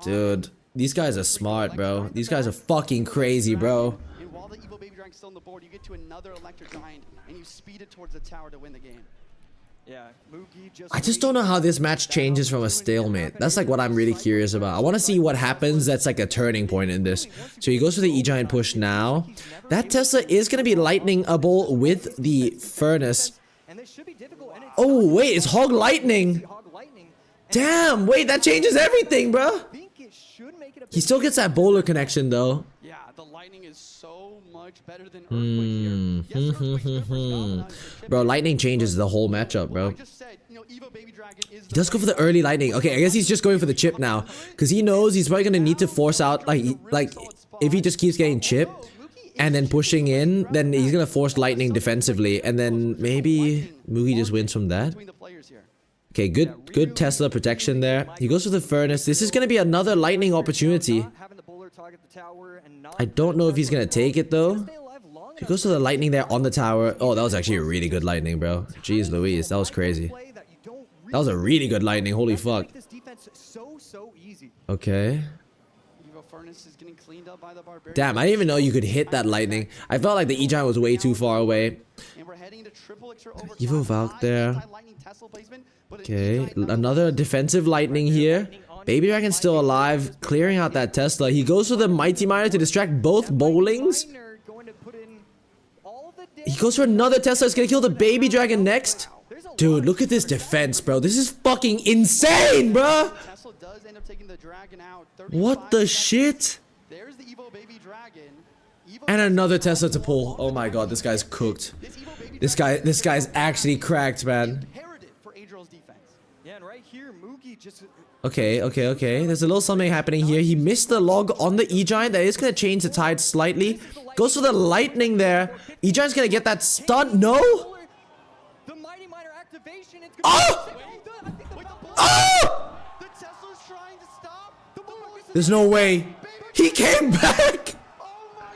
Dude, these guys are smart, bro. These guys are fucking crazy, bro. While the Evo Baby Dragon's still on the board, you get to another Electric Giant and you speed it towards the tower to win the game. I just don't know how this match changes from a stalemate. That's like what I'm really curious about. I want to see what happens that's like a turning point in this. So he goes for the E-Giant push now. That Tesla is going to be lightning-able with the Furnace. Oh, wait, it's Hog Lightning. Damn, wait, that changes everything, bro. He still gets that bowler connection, though. Yeah, the Lightning is so much better than Earthquake here. Bro, Lightning changes the whole matchup, bro. He does go for the early Lightning. Okay, I guess he's just going for the chip now. Because he knows he's probably going to need to force out, like, if he just keeps getting chip and then pushing in, then he's going to force Lightning defensively. And then maybe Mugi just wins from that. Okay, good Tesla protection there. He goes for the Furnace. This is going to be another Lightning opportunity. I don't know if he's going to take it, though. He goes to the Lightning there on the tower. Oh, that was actually a really good Lightning, bro. Jeez Louise, that was crazy. That was a really good Lightning, holy fuck. Okay. Damn, I didn't even know you could hit that Lightning. I felt like the E-Giant was way too far away. Evo Valk there. Okay, another defensive Lightning here. Baby Dragon's still alive, clearing out that Tesla. He goes for the Mighty Miner to distract both bowlings. He goes for another Tesla. He's gonna kill the Baby Dragon next. Dude, look at this defense, bro. This is fucking insane, bro. What the shit? And another Tesla to pull. Oh my god, this guy's cooked. This guy's actually cracked, man. Okay. There's a little something happening here. He missed the log on the E-Giant. That is going to change the tide slightly. Goes for the Lightning there. E-Giant's going to get that stun. No? Oh! Oh! There's no way. He came back. Oh my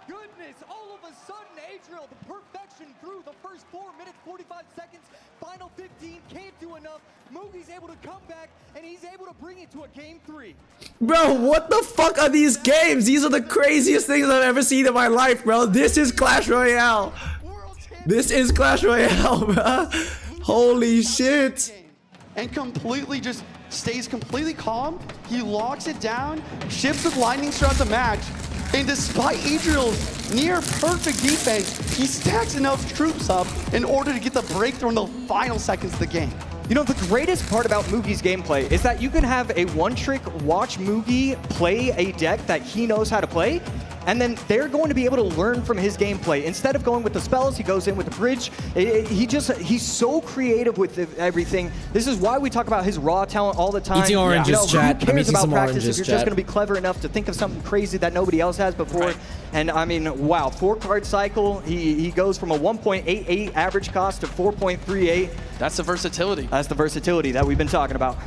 goodness! All of a sudden, Adriel, the perfection through the first 4 minutes, 45 seconds, final 15 can't do enough. Mugi's able to come back, and he's able to bring it to a game 3. Bro, what the fuck are these games? These are the craziest things I've ever seen in my life, bro. This is Clash Royale. This is Clash Royale, bro. Holy shit. And completely just stays completely calm. He locks it down, shifts with lightnings throughout the match. And despite Adriel's near perfect defense, he stacks enough troops up in order to get the breakthrough in the final seconds of the game. You know, the greatest part about Mugi's gameplay is that you can have a one-trick watch Mugi play a deck that he knows how to play, and then they're going to be able to learn from his gameplay. Instead of going with the spells, he goes in with the bridge. He's so creative with everything. This is why we talk about his raw talent all the time. Eating oranges, chat. Who cares about practice oranges, if you're just going to be clever enough to think of something crazy that nobody else has before? Right. And I mean, wow, 4-card cycle. He goes from a 1.88 average cost to 4.38. That's the versatility. That's the versatility that we've been talking about.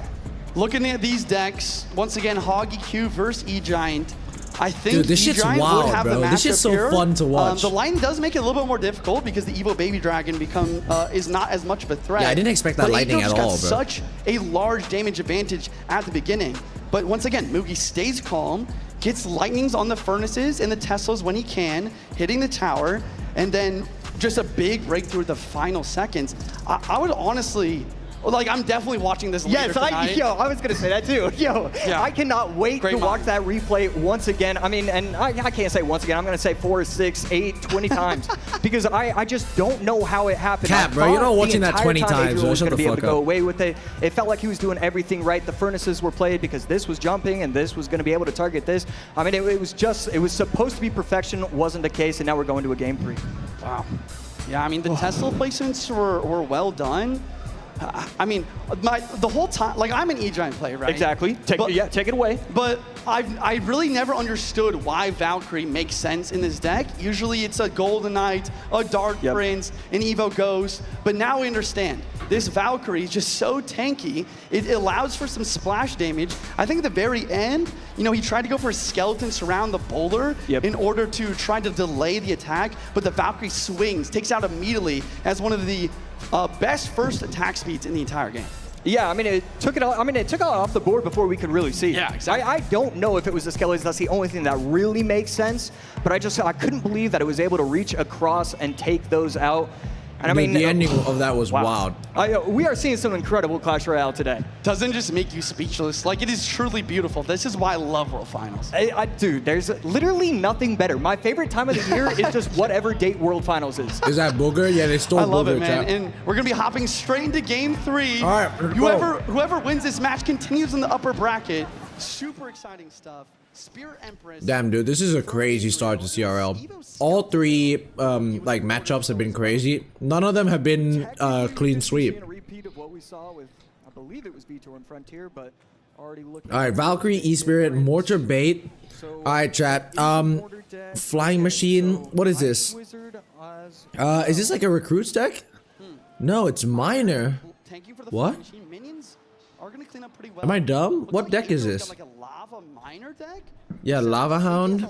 Looking at these decks, once again, Hog EQ versus E-Giant. I think dude, this shit's wild, would have bro. The this shit's so here. fun to watch. The line does make it a little bit more difficult because the Evo Baby Dragon is not as much of a threat. Yeah, I didn't expect that lightning at all, bro. Such a large damage advantage at the beginning. But once again, Mugi stays calm, gets lightnings on the furnaces and the Teslas when he can, hitting the tower, and then just a big breakthrough at the final seconds. I would honestly... Like, I'm definitely watching this later tonight. I was going to say that too. I cannot wait to watch that replay once again. I mean, and I can't say once again. I'm going to say 4, 6, 8, 20 times because I just don't know how it happened. Cap, bro, you're not watching that 20 times. Adriel was going to be able to go away with it. It felt like he was doing everything right. The furnaces were played because this was jumping and this was going to be able to target this. I mean, it was supposed to be perfection. Wasn't the case, and now we're going to a game 3. Wow. Yeah, I mean, the Tesla placements were well done. I mean, the whole time, like, I'm an E-Giant player, right? Exactly. Take it away. But I really never understood why Valkyrie makes sense in this deck. Usually it's a Golden Knight, a Dark Prince, an Evo Ghost. But now we understand. This Valkyrie is just so tanky. It allows for some splash damage. I think at the very end, you know, he tried to go for a skeleton surround the boulder in order to try to delay the attack. But the Valkyrie swings, takes out immediately as one of the best first attack speeds in the entire game. Yeah, I mean, it took it off the board before we could really see. Yeah, exactly. I don't know if it was the skeletons. That's the only thing that really makes sense. But I couldn't believe that it was able to reach across and take those out. And I mean, the ending of that was wild. We are seeing some incredible Clash Royale today. Doesn't just make you speechless. Like, it is truly beautiful. This is why I love World Finals. Dude, there's literally nothing better. My favorite time of the year is just whatever date World Finals is. Is that Booger? Yeah, they stole Booger. I love it, man. And we're going to be hopping straight into Game 3. All right, whoever wins this match continues in the upper bracket. Super exciting stuff. Spirit Empress. Damn, dude, this is a crazy start to CRL. All 3 like matchups have been crazy. None of them have been clean sweep. A repeat of what we saw with, I believe it was Vitor and Frontier, but already looking. All right, Valkyrie, E-Spirit, Mortar Bait. All right, chat. Flying Machine. What is this? Is this like a recruits deck? No, it's Miner. What? Am I dumb? What deck is this? Yeah, Lava Hound.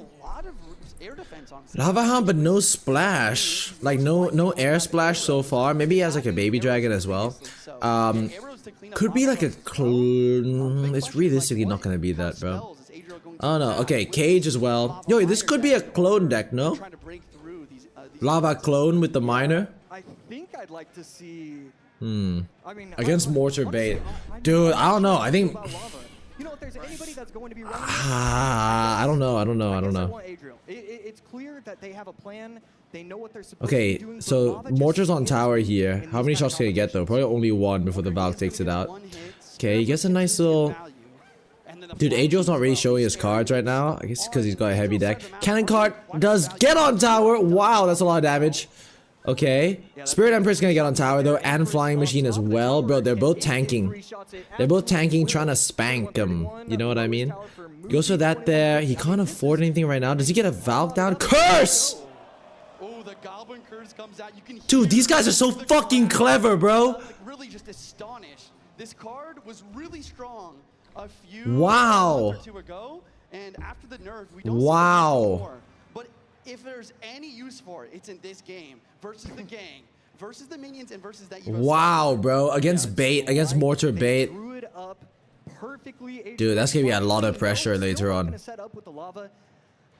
Lava Hound, but no splash. Like no air splash so far. Maybe he has like a baby dragon as well. Could be like a clone. It's realistically not gonna be that, bro. Oh no. Okay, Cage as well. Yo, this could be a clone deck, no? Lava clone with the Miner. I think I'd like to see. Against Mortar Bait. Dude, I don't know. I think. You know, if there's anybody that's going to be running, I don't know. It's clear that they have a plan. They know what they're supposed to be doing. Okay, so Mortar's on tower here. How many shots can he get though? Probably only 1 before the Valk takes it out. Okay, he gets a nice little. Dude, Adriel's not really showing his cards right now. I guess because he's got a heavy deck. Cannon card does get on tower. Wow, that's a lot of damage. Okay, Spirit Empress gonna get on tower though, and Flying Machine as well, bro. They're both tanking. They're both tanking, trying to spank him. You know what I mean? Goes for that there. He can't afford anything right now. Does he get a Valk down? Curse! Dude, these guys are so fucking clever, bro. Really just astonished. This card was really strong. a few Wow. months or two ago, and after the nerf, we don't Wow. see it anymore. But if there's any use for it, it's in this game versus the gang, versus the minions, and versus that Evo. Wow, bro. Against bait, against mortar bait. Drew it up perfectly. Dude, that's gonna be a lot of pressure later on. Gonna set up with the lava.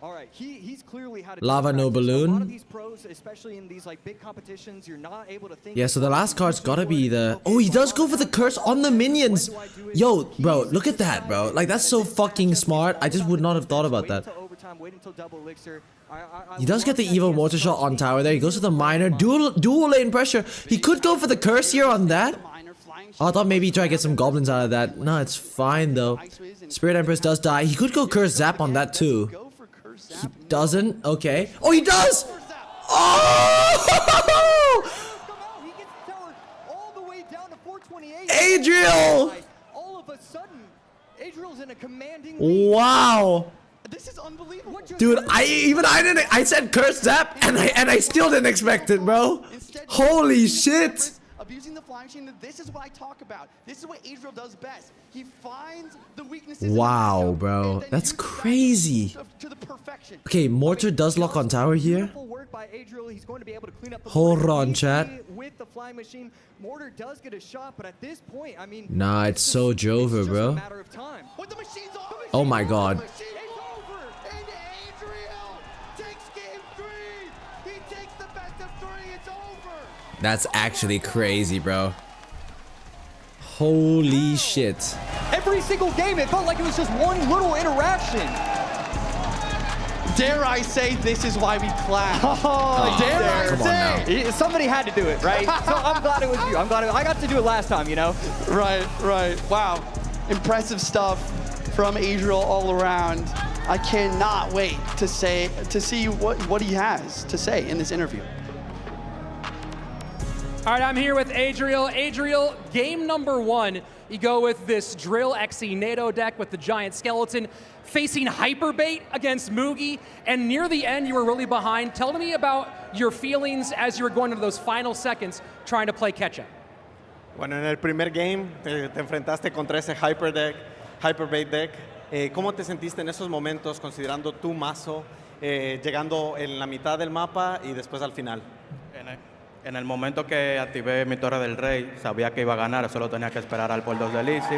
All right, he's clearly had a Lava no practice. A lot balloon. of these pros, especially in these like big competitions, you're not able to think. Yeah, so the last card's gotta be the... Oh, he does go for the curse on the minions. Yo, bro, look at that, bro. Like, that's so fucking smart. I just would not have thought about that. He does get the Evo mortar shot on tower there. He goes to the miner. Dual lane pressure. He could go for the curse here on that. Oh, I thought maybe he tried to get some goblins out of that. No, it's fine though. Spirit Empress does die. He could go curse zap on that too. He doesn't? Okay. Oh, he does! Oh! Adriel! All of a sudden, Adriel's in a commanding Wow. This is unbelievable. Dude, I said curse zap and I still didn't expect it, bro. Holy shit. Abusing the flying machine, this is what I talk about. This is what Adriel does best. He finds the weaknesses. Wow, bro. That's crazy. To the perfection. Okay, mortar does lock on tower here. work by Adriel. He's going to be able to clean up the Hold board on, easily chat. with the flying machine. Mortar does get a shot, but at this point, I mean, Nah, it's so Jover, just a bro. matter of time. With the machines on. Oh my god. It's over. And Adriel takes game 3. He takes the best of 3. It's over. That's actually crazy, bro. Holy shit. Every single game, it felt like it was just one little interaction. Dare I say this is why we clap? Oh, Dare I come on say? now. Somebody had to do it, right? So I'm glad it was you. I'm glad I got to do it last time, you know? Right. Wow. Impressive stuff from Adriel all around. I cannot wait to see what he has to say in this interview. All right, I'm here with Adriel. Adriel, game number 1, you go with this Drill XE NATO deck with the giant skeleton, facing Hyperbait against Mugi, and near the end you were really behind. Tell me about your feelings as you were going into those final seconds trying to play catch up. Bueno, en el primer game te enfrentaste contra ese Hyperbait deck. ¿Cómo te sentiste en esos momentos considerando tu mazo, llegando en la mitad del mapa y después al final? En el momento que activé mi Torre del Rey, sabía que iba a ganar, solo tenía que esperar al por 2 del Easy.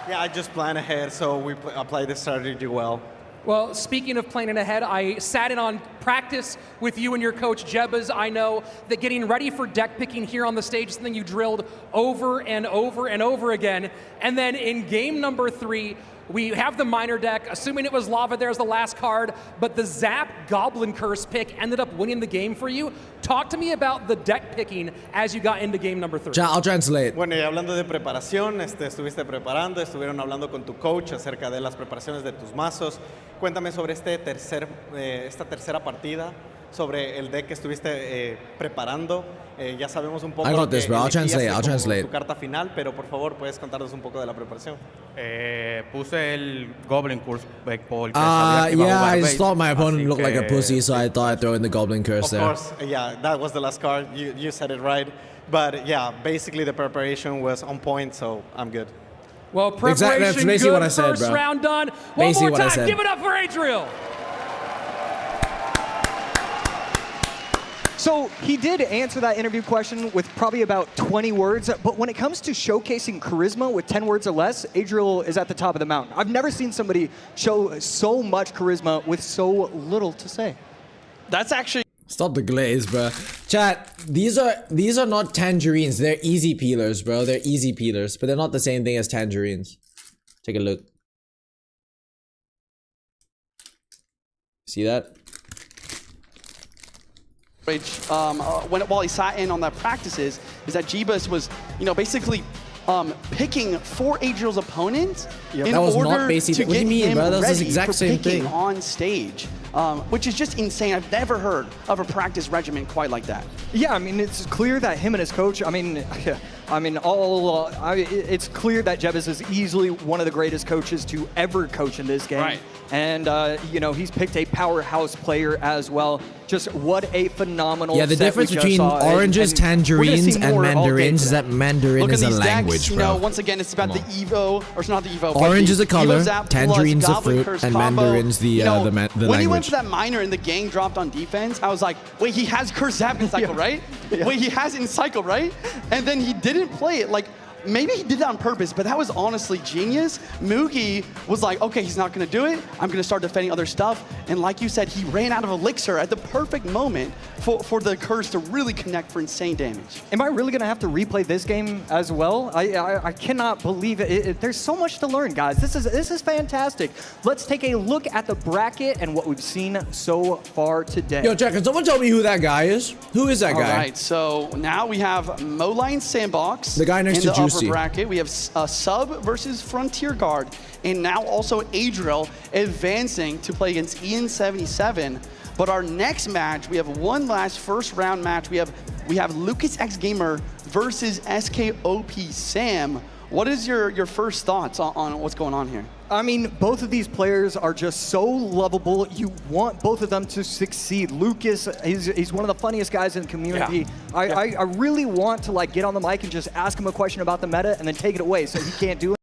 Yeah, I just planned ahead, so I played the strategy well. Well, speaking of planning ahead, I sat in on practice with you and your coach, Jebas. I know that getting ready for deck picking here on the stage is something you drilled over and over and over again. And then in game number 3, we have the miner deck, assuming it was lava there as the last card, but the Zap Goblin Curse pick ended up winning the game for you. Talk to me about the deck picking as you got into game number 3. I'll translate. Bueno, y hablando de preparación, estuviste preparando, estuvieron hablando con tu coach acerca de las preparaciones de tus mazos. Cuéntame sobre esta tercera partida, sobre el deck que estuviste preparando. Ya sabemos un poco I got this, bro. I'll translate. Tu carta final, pero por favor, puedes contarnos un poco de la preparación. Puse el Goblin Curse porque sabía que iba a yeah, jugar I just bait, thought my opponent así looked like a que- pussy, so I thought I'd throw in the Goblin Curse there. Of course, yeah, that was the last card. You said it right. But yeah, basically the preparation was on point, so I'm good. Well, preparation Exactly, that's basically good, what I said, first bro. round done. Basically One more what I time, said. give it up for Adriel. So he did answer that interview question with probably about 20 words, but when it comes to showcasing charisma with 10 words or less, Adriel is at the top of the mountain. I've never seen somebody show so much charisma with so little to say. That's actually... Stop the glaze, bro. Chat, these are not tangerines. They're easy peelers, bro. They're easy peelers, but they're not the same thing as tangerines. Take a look. See that? While he sat in on that practices, is that Jebus was, basically picking for Adriel's opponent in That was order not basically. to What do get you mean, him bro? That was the ready exact for same picking thing. on stage. which is just insane. I've never heard of a practice regimen quite like that. Yeah, I mean, it's clear that him and his coach, it's clear that Jebus is easily one of the greatest coaches to ever coach in this game. Right. And, he's picked a powerhouse player as well. Just what a phenomenal Yeah, the set difference we just between saw. oranges, And we're gonna tangerines, see and more all game mandarins is today. that Mandarin Look is at a these language, decks, bro. once again, it's about the Evo, or it's not the Evo. but Orange the is a color, Evo Zap tangerines plus a Goblin fruit, Curse and combo. mandarin's the When he went language. for that minor and the gang dropped on defense, I was like, wait, he has Curse Zap in cycle, right? Wait, he has it in cycle, right? And then he didn't play it. Like, maybe he did that on purpose, but that was honestly genius. Mugi was like, okay, he's not gonna do it. I'm gonna start defending other stuff. And like you said, he ran out of elixir at the perfect moment for the curse to really connect for insane damage. Am I really gonna have to replay this game as well? I cannot believe it. There's so much to learn, guys. This is fantastic. Let's take a look at the bracket and what we've seen so far today. Yo, Jack, can someone tell me who that guy is? Who is that guy? All right, so now we have Mohamed Light, Sandbox. The guy next in to the upper Juicy. bracket. We have Sub versus Frontier Guard, and now also Adriel advancing to play against Ian77. But our next match, we have one last first round match. We have Lucas X Gamer versus SKOP Sam. What is your first thoughts on what's going on here? I mean, both of these players are just so lovable. You want both of them to succeed. Lucas, he's one of the funniest guys in the community. Yeah. I really want to get on the mic and just ask him a question about the meta and then take it away so he can't do it.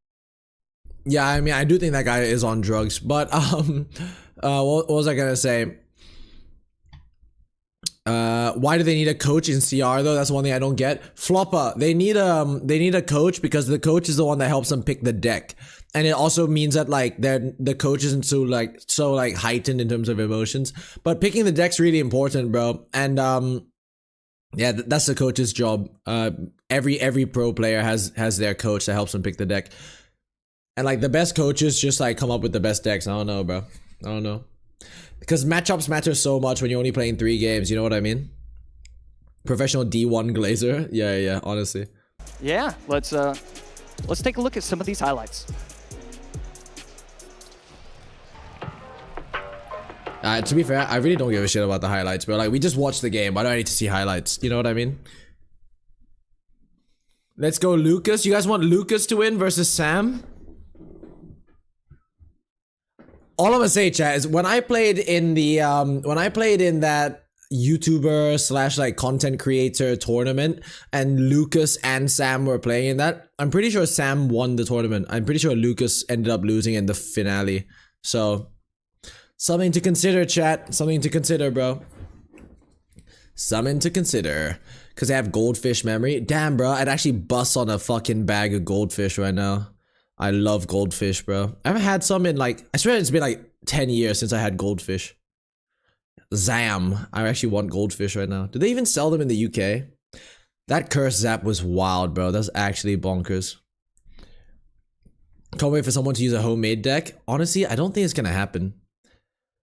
Yeah, I mean, I do think that guy is on drugs, but what was I gonna say? Why do they need a coach in CR though? That's one thing I don't get. Floppa, they need a coach because the coach is the one that helps them pick the deck, and it also means that the coach isn't so heightened in terms of emotions. But picking the deck's really important, bro. And yeah, that's the coach's job. Every pro player has their coach that helps them pick the deck, and the best coaches just come up with the best decks. I don't know, bro. I don't know. Because matchups matter so much when you're only playing 3 games, you know what I mean? Professional D1 Glazer? Yeah, honestly. Yeah, let's take a look at some of these highlights. To be fair, I really don't give a shit about the highlights, bro. We just watched the game. Why do I need to see highlights? You know what I mean? Let's go Lucas. You guys want Lucas to win versus Sam? All I'm gonna say, chat, is when I played in that YouTuber / content creator tournament and Lucas and Sam were playing in that, I'm pretty sure Sam won the tournament. I'm pretty sure Lucas ended up losing in the finale. So, something to consider, chat. Something to consider, bro. Something to consider. Because they have goldfish memory. Damn, bro, I'd actually bust on a fucking bag of goldfish right now. I love goldfish, bro. I haven't had some in I swear it's been 10 years since I had goldfish. Zam. I actually want goldfish right now. Do they even sell them in the UK? That curse zap was wild, bro. That's actually bonkers. Can't wait for someone to use a homemade deck. Honestly, I don't think it's gonna happen.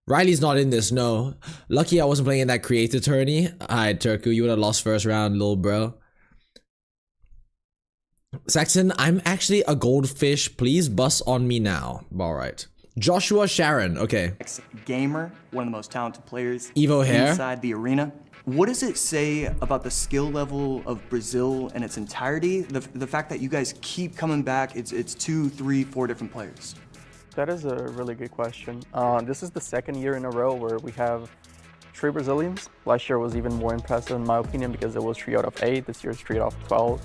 Riley's not in this, no. Lucky I wasn't playing in that creator tourney. Alright, Turku, you would have lost first round, little bro. Saxon, I'm actually a goldfish. Please bust on me now. Alright. Joshua Sharon, okay. Gamer, one of the most talented players Evo hair inside the arena. What does it say about the skill level of Brazil in its entirety? The fact that you guys keep coming back, it's 2, 3, 4 different players. That is a really good question. This is the second year in a row where we have 3 Brazilians. Last year was even more impressive in my opinion because it was 3 out of 8. This year it's 3 out of 12.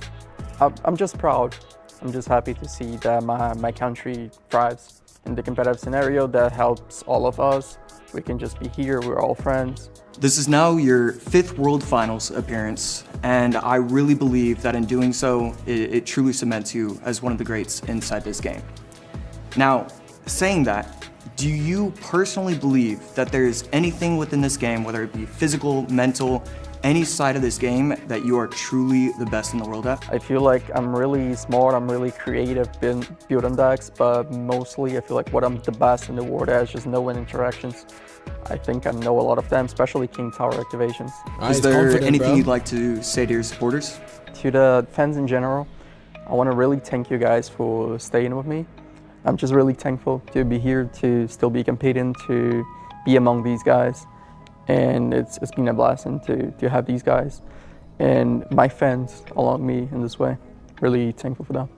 I'm just proud. I'm just happy to see that my country thrives in the competitive scenario. That helps all of us. We can just be here, we're all friends. This is now your 5th World Finals appearance, and I really believe that in doing so, it truly cements you as one of the greats inside this game. Now, saying that, do you personally believe that there's anything within this game, whether it be physical, mental, any side of this game that you are truly the best in the world at? I feel like I'm really smart, I'm really creative building decks, but mostly I feel like what I'm the best in the world at is just knowing interactions. I think I know a lot of them, especially King Tower activations. Is there anything you'd like to say to your supporters? To the fans in general, I want to really thank you guys for staying with me. I'm just really thankful to be here, to still be competing, to be among these guys. And it's been a blessing to have these guys and my fans along me in this way. Really thankful for them.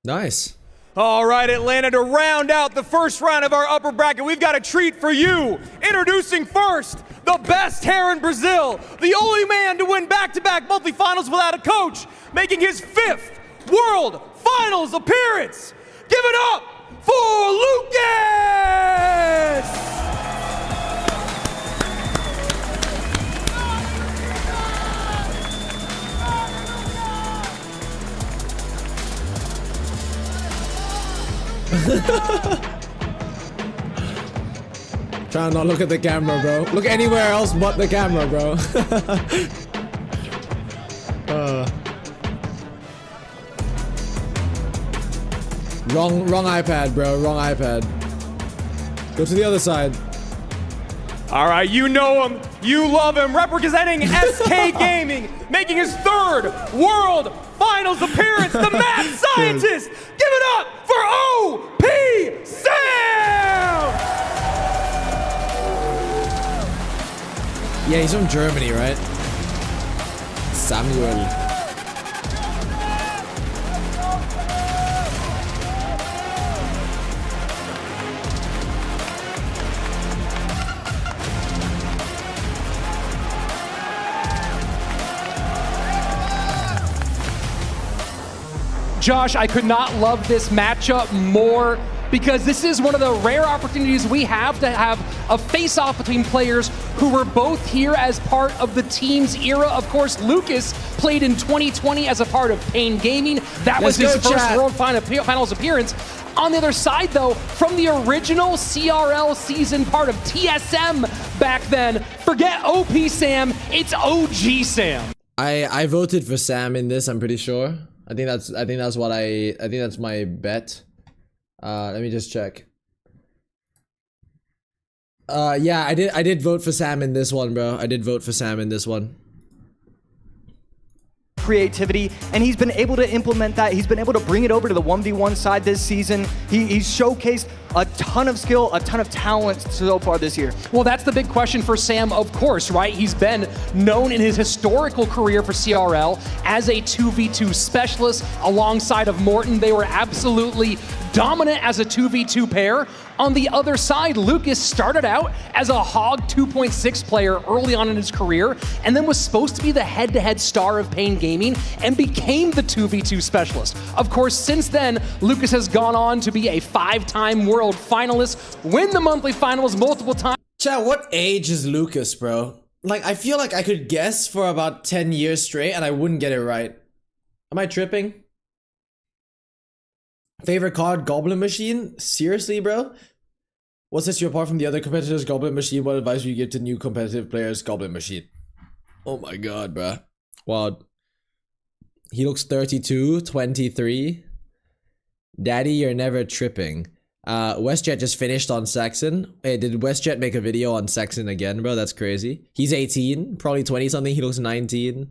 Nice. All right, Atlanta, to round out the first round of our upper bracket, we've got a treat for you. Introducing first, the best hair in Brazil, the only man to win back-to-back monthly finals without a coach, making his 5th World Finals appearance. Give it up for Lucas! Try and not look at the camera, bro. Look anywhere else but the camera, bro. Wrong iPad, bro. Wrong iPad. Go to the other side. All right, you know him, you love him, representing SK Gaming, making his 3rd World Finals appearance, the mad scientist. Give it up for OP Sam! Yeah, he's from Germany, right? Samuel. Josh, I could not love this matchup more because this is one of the rare opportunities we have to have a face-off between players who were both here as part of the team's era. Of course, Lucas played in 2020 as a part of Pain Gaming. That was his first World Finals appearance. On the other side, though, from the original CRL season, part of TSM back then, forget OP Sam, it's OG Sam. I voted for Sam in this, I'm pretty sure. I think that's my bet. Let me just check. Yeah, I did vote for Sam in this one, bro. I did vote for Sam in this one. Creativity, and he's been able to implement that. He's been able to bring it over to the 1v1 side this season. He's showcased a ton of skill, a ton of talent so far this year. Well, that's the big question for Sam, of course, right? He's been known in his historical career for CRL as a 2v2 specialist alongside of Morten. They were absolutely dominant as a 2v2 pair. On the other side, Lucas started out as a Hog 2.6 player early on in his career, and then was supposed to be the head-to-head star of Pain Gaming and became the 2v2 specialist. Of course, since then, Lucas has gone on to be a 5-time world finalist, win the monthly finals multiple times. Chat, what age is Lucas, bro? Like, I feel like I could guess for about 10 years straight and I wouldn't get it right. Am I tripping? Favorite card, Goblin Machine? Seriously, bro? What sets you apart from the other competitors? Goblin Machine. What advice would you give to new competitive players? Goblin Machine. Oh my god, bro. Wow. He looks 32, 23. Daddy, you're never tripping. WestJet just finished on SAXON. Hey, did WestJet make a video on SAXON again, bro? That's crazy. He's 18, probably 20 something. He looks 19. I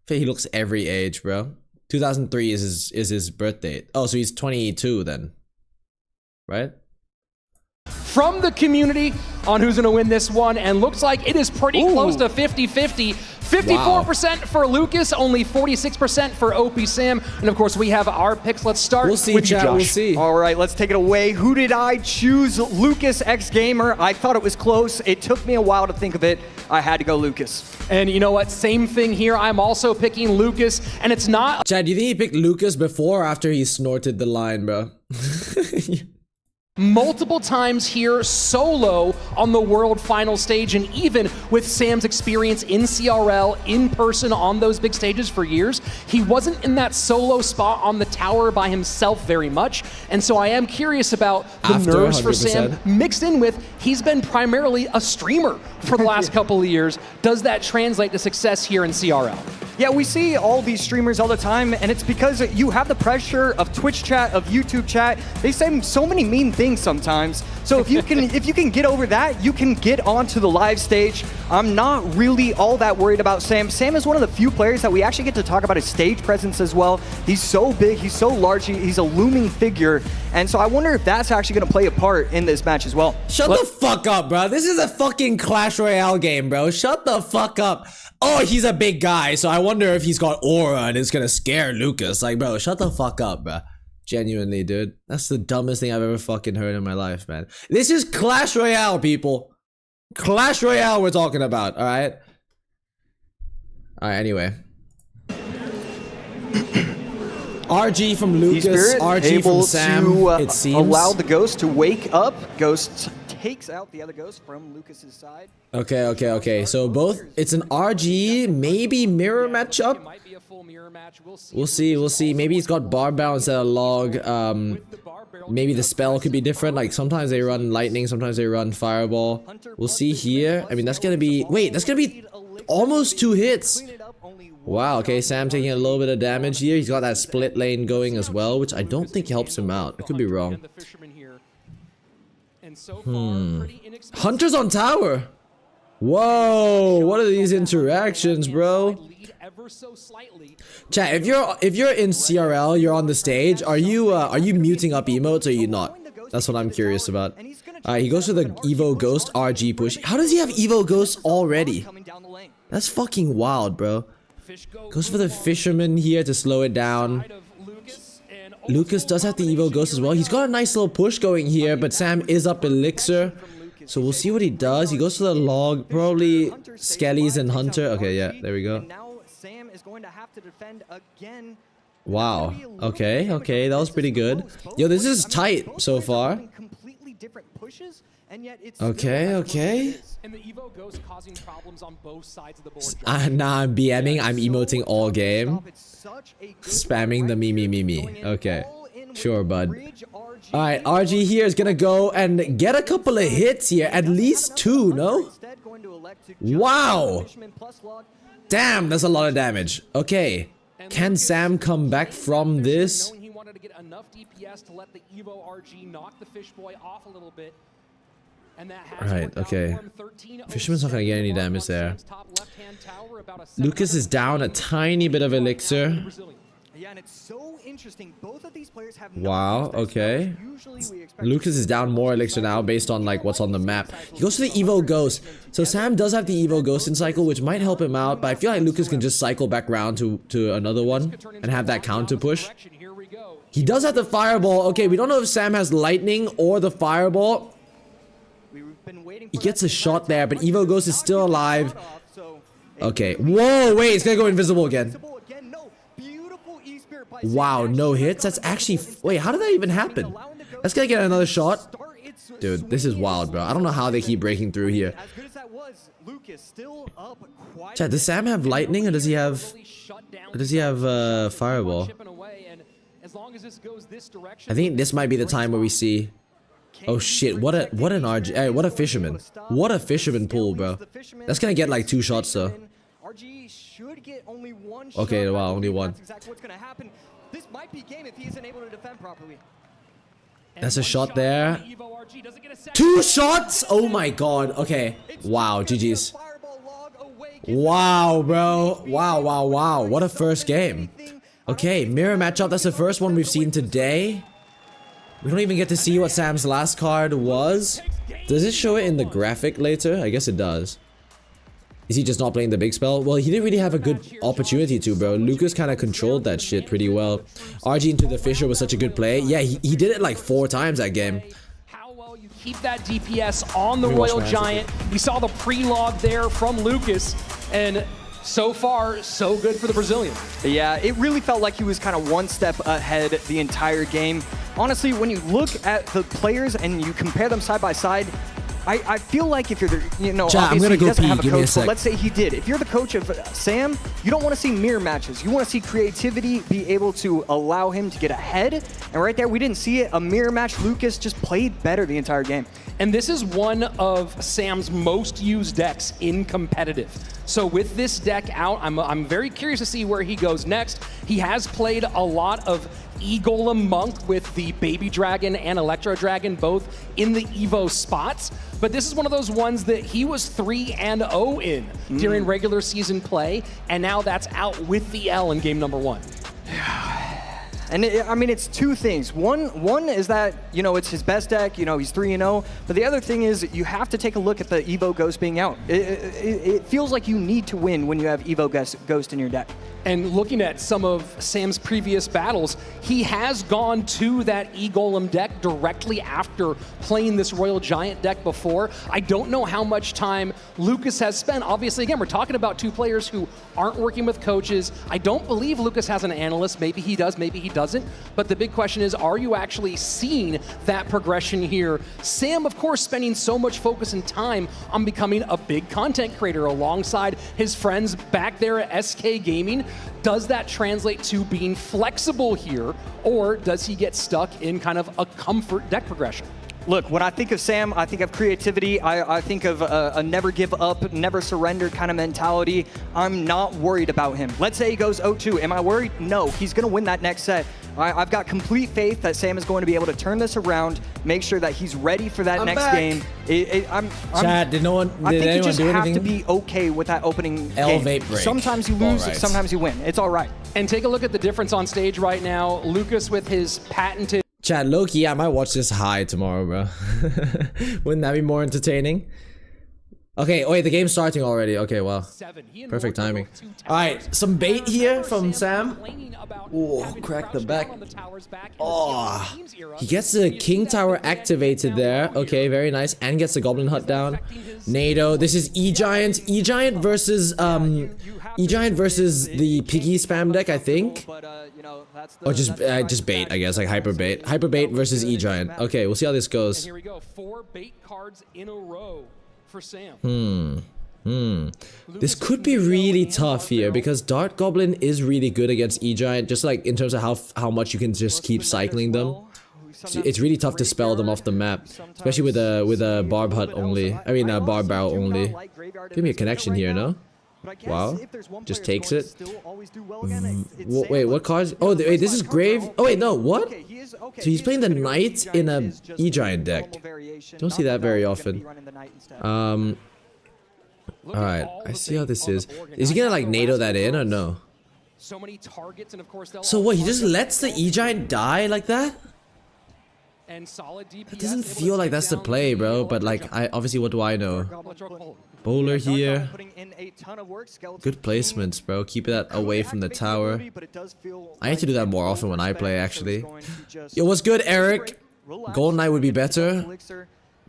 think he looks every age, bro. 2003 is his birth date. Oh, so he's 22 then, right? From the community on who's going to win this one, and looks like it is pretty close to 50-50. 54% for Lucas, only 46% for OP Sam, and of course we have our picks. Let's start with you, Josh. We'll see. All right, let's take it away. Who did I choose? Lucas X Gamer. I thought it was close. It took me a while to think of it. I had to go Lucas. And you know what? Same thing here. I'm also picking Lucas, and it's not. Chad, do you think he picked Lucas before or after he snorted the line, bro? Multiple times here solo on the World Final stage, and even with Sam's experience in CRL in person on those big stages for years, he wasn't in that solo spot on the tower by himself very much. And so I am curious about the nerves 100%. For Sam, mixed in with he's been primarily a streamer for the last couple of years. Does that translate to success here in CRL? Yeah, we see all these streamers all the time, and it's because you have the pressure of Twitch chat, of YouTube chat. They say so many mean things sometimes. So if you can get over that, you can get onto the live stage. I'm not really all that worried about Sam. Sam is one of the few players that we actually get to talk about his stage presence as well. He's so big, he's so large, he's a looming figure. And so I wonder if that's actually going to play a part in this match as well. Shut the fuck up, bro. This is a fucking Clash Royale game, bro. Shut the fuck up. Oh, he's a big guy, so I wonder if he's got aura and it's gonna scare Lucas. Like, bro, shut the fuck up, bro. Genuinely, dude. That's the dumbest thing I've ever fucking heard in my life, man. This is Clash Royale, people. Clash Royale we're talking about, alright? Alright, anyway. RG from Lucas, RG from Sam, it seems. Allow the Ghost to wake up. Ghost takes out the other Ghost from Lucas's side. Okay. So both, it's an RG, maybe mirror matchup. We'll see. Maybe he's got Barbell instead of Log. Maybe the spell could be different. Like sometimes they run Lightning, sometimes they run Fireball. We'll see here. I mean, that's gonna be, wait, that's gonna be almost 2 hits. Wow, okay, Sam taking a little bit of damage here. He's got that split lane going as well, which I don't think helps him out. I could be wrong. Hunter's on tower. Whoa, what are these interactions, bro? Chat, if you're in CRL, you're on the stage, are you muting up emotes or are you not? That's what I'm curious about. Alright, he goes for the Evo Ghost RG push. How does he have Evo Ghost already? That's fucking wild, bro. Goes for the Fisherman here to slow it down. Lucas does have the Evo Ghost as well. He's got a nice little push going here, but Sam is up Elixir. So we'll see what he does. He goes for the Log, probably Skellies and Hunter. Okay, yeah, there we go. Wow. Okay, that was pretty good. Yo, this is tight so far. Okay. Nah, I'm BMing. I'm emoting all game. Spamming the me. Okay. Sure, bud. Alright, RG here is gonna go and get a couple of hits here. At least 2, no? Wow! Damn, that's a lot of damage. Okay. Can Sam come back from this? Right, okay. Fisherman's not gonna get any damage there. Lucas is down a tiny bit of Elixir. Wow, okay. Lucas is down more Elixir now based on like what's on the map. He goes to the Evo Ghost. So Sam does have the Evo Ghost in cycle, which might help him out, but I feel like Lucas can just cycle back round to another one and have that counter push. He does have the Fireball. Okay, we don't know if Sam has Lightning or the Fireball. He gets a shot there, but Evo Ghost is still alive. Okay. Whoa, wait, it's gonna go invisible again. Wow, no hits? That's actually... Wait, how did that even happen? That's gonna get another shot. Dude, this is wild, bro. I don't know how they keep breaking through here. Chat, does Sam have Lightning or does he have... Fireball? I think this might be the time where we see... Oh shit, what an RG... Hey, what a Fisherman. What a Fisherman pull, bro. That's gonna get like 2 shots, though. Okay, wow, only 1. That's a shot there. 2 shots? Oh my god. Okay. Wow, GG's. Wow, bro. Wow. What a first game. Okay, mirror matchup. That's the first one we've seen today. We don't even get to see what Sam's last card was. Does it show it in the graphic later? I guess it does. Is he just not playing the big spell? Well, he didn't really have a good opportunity to, bro. Lucas kind of controlled that shit pretty well. RG into the Fisher was such a good play. Yeah, he did it like 4 times that game. How well you keep that DPS on the Royal Giant. We saw the pre-log there from Lucas, and so far, so good for the Brazilian. Yeah, it really felt like he was kind of 1 step ahead the entire game. Honestly, when you look at the players and you compare them side by side, I feel like if you're the, Chat, I'm obviously gonna he go doesn't pee. have a Give me a coach, sec. but let's say he did. If you're the coach of Sam, you don't want to see mirror matches. You want to see creativity be able to allow him to get ahead. And right there, we didn't see it. A mirror match, Lucas just played better the entire game. And this is one of Sam's most used decks in competitive. So with this deck out, I'm very curious to see where he goes next. He has played a lot of E-Golem Monk with the Baby Dragon and Electro Dragon both in the Evo spots. But this is one of those ones that he was 3-0 in during regular season play, and now that's out with the L in game number 1. And I mean, it's two things. One is that, it's his best deck, he's 3-0. But the other thing is you have to take a look at the Evo Ghost being out. It feels like you need to win when you have Evo Ghost in your deck. And looking at some of Sam's previous battles, he has gone to that E-Golem deck directly after playing this Royal Giant deck before. I don't know how much time Lucas has spent. Obviously, again, we're talking about two players who aren't working with coaches. I don't believe Lucas has an analyst. Maybe he does, maybe he doesn't. But the big question is, are you actually seeing that progression here? Sam, of course, spending so much focus and time on becoming a big content creator alongside his friends back there at SK Gaming. Does that translate to being flexible here, or does he get stuck in kind of a comfort deck progression? Look, when I think of Sam, I think of creativity. I think of a never give up, never surrender kind of mentality. I'm not worried about him. Let's say he goes 0-2. Am I worried? No, he's going to win that next set. I've got complete faith that Sam is going to be able to turn this around, make sure that he's ready for that next game. Chat, did anyone do anything? I think you just have to be okay with that opening game. Break. Sometimes you lose, sometimes you win. It's all right. And take a look at the difference on stage right now. Lucas with his patented... Chat, low-key, I might watch this high tomorrow, bro. Wouldn't that be more entertaining? Okay, wait, the game's starting already. Okay, wow. Perfect timing. Alright, some bait here from Sam. Oh, crack the back. Oh, he gets the King Tower activated there. Okay, very nice. And gets the Goblin Hut down. NATO. This is E-Giant. E-Giant versus the Piggy spam deck, I think. Or just bait, I guess, like hyper bait. Hyper bait versus E-Giant. Okay, we'll see how this goes. And here we go, 4 bait cards in a row for Sam. This could be really tough here because Dart Goblin is really good against E-Giant, just like in terms of how much you can just keep cycling them. It's really tough to spell them off the map, especially with a Barb Hut only. I mean, a Barb Barrel only. Give me a connection here, no? Wow, just takes it. Wait, what cards? Oh, wait, this is Grave. Oh wait, no, what? So he's playing the Knight in a E-Giant deck. Don't see that very often. Alright, I see how this is. Is he gonna like NATO that in or no? So what, he just lets the E-Giant die like that? That doesn't feel like that's the play, bro, but like, obviously what do I know? Bowler here. Good placements, bro. Keep that away from the tower. I need to do that more often when I play, actually. Yo, what's good, Eric? Golden Knight would be better.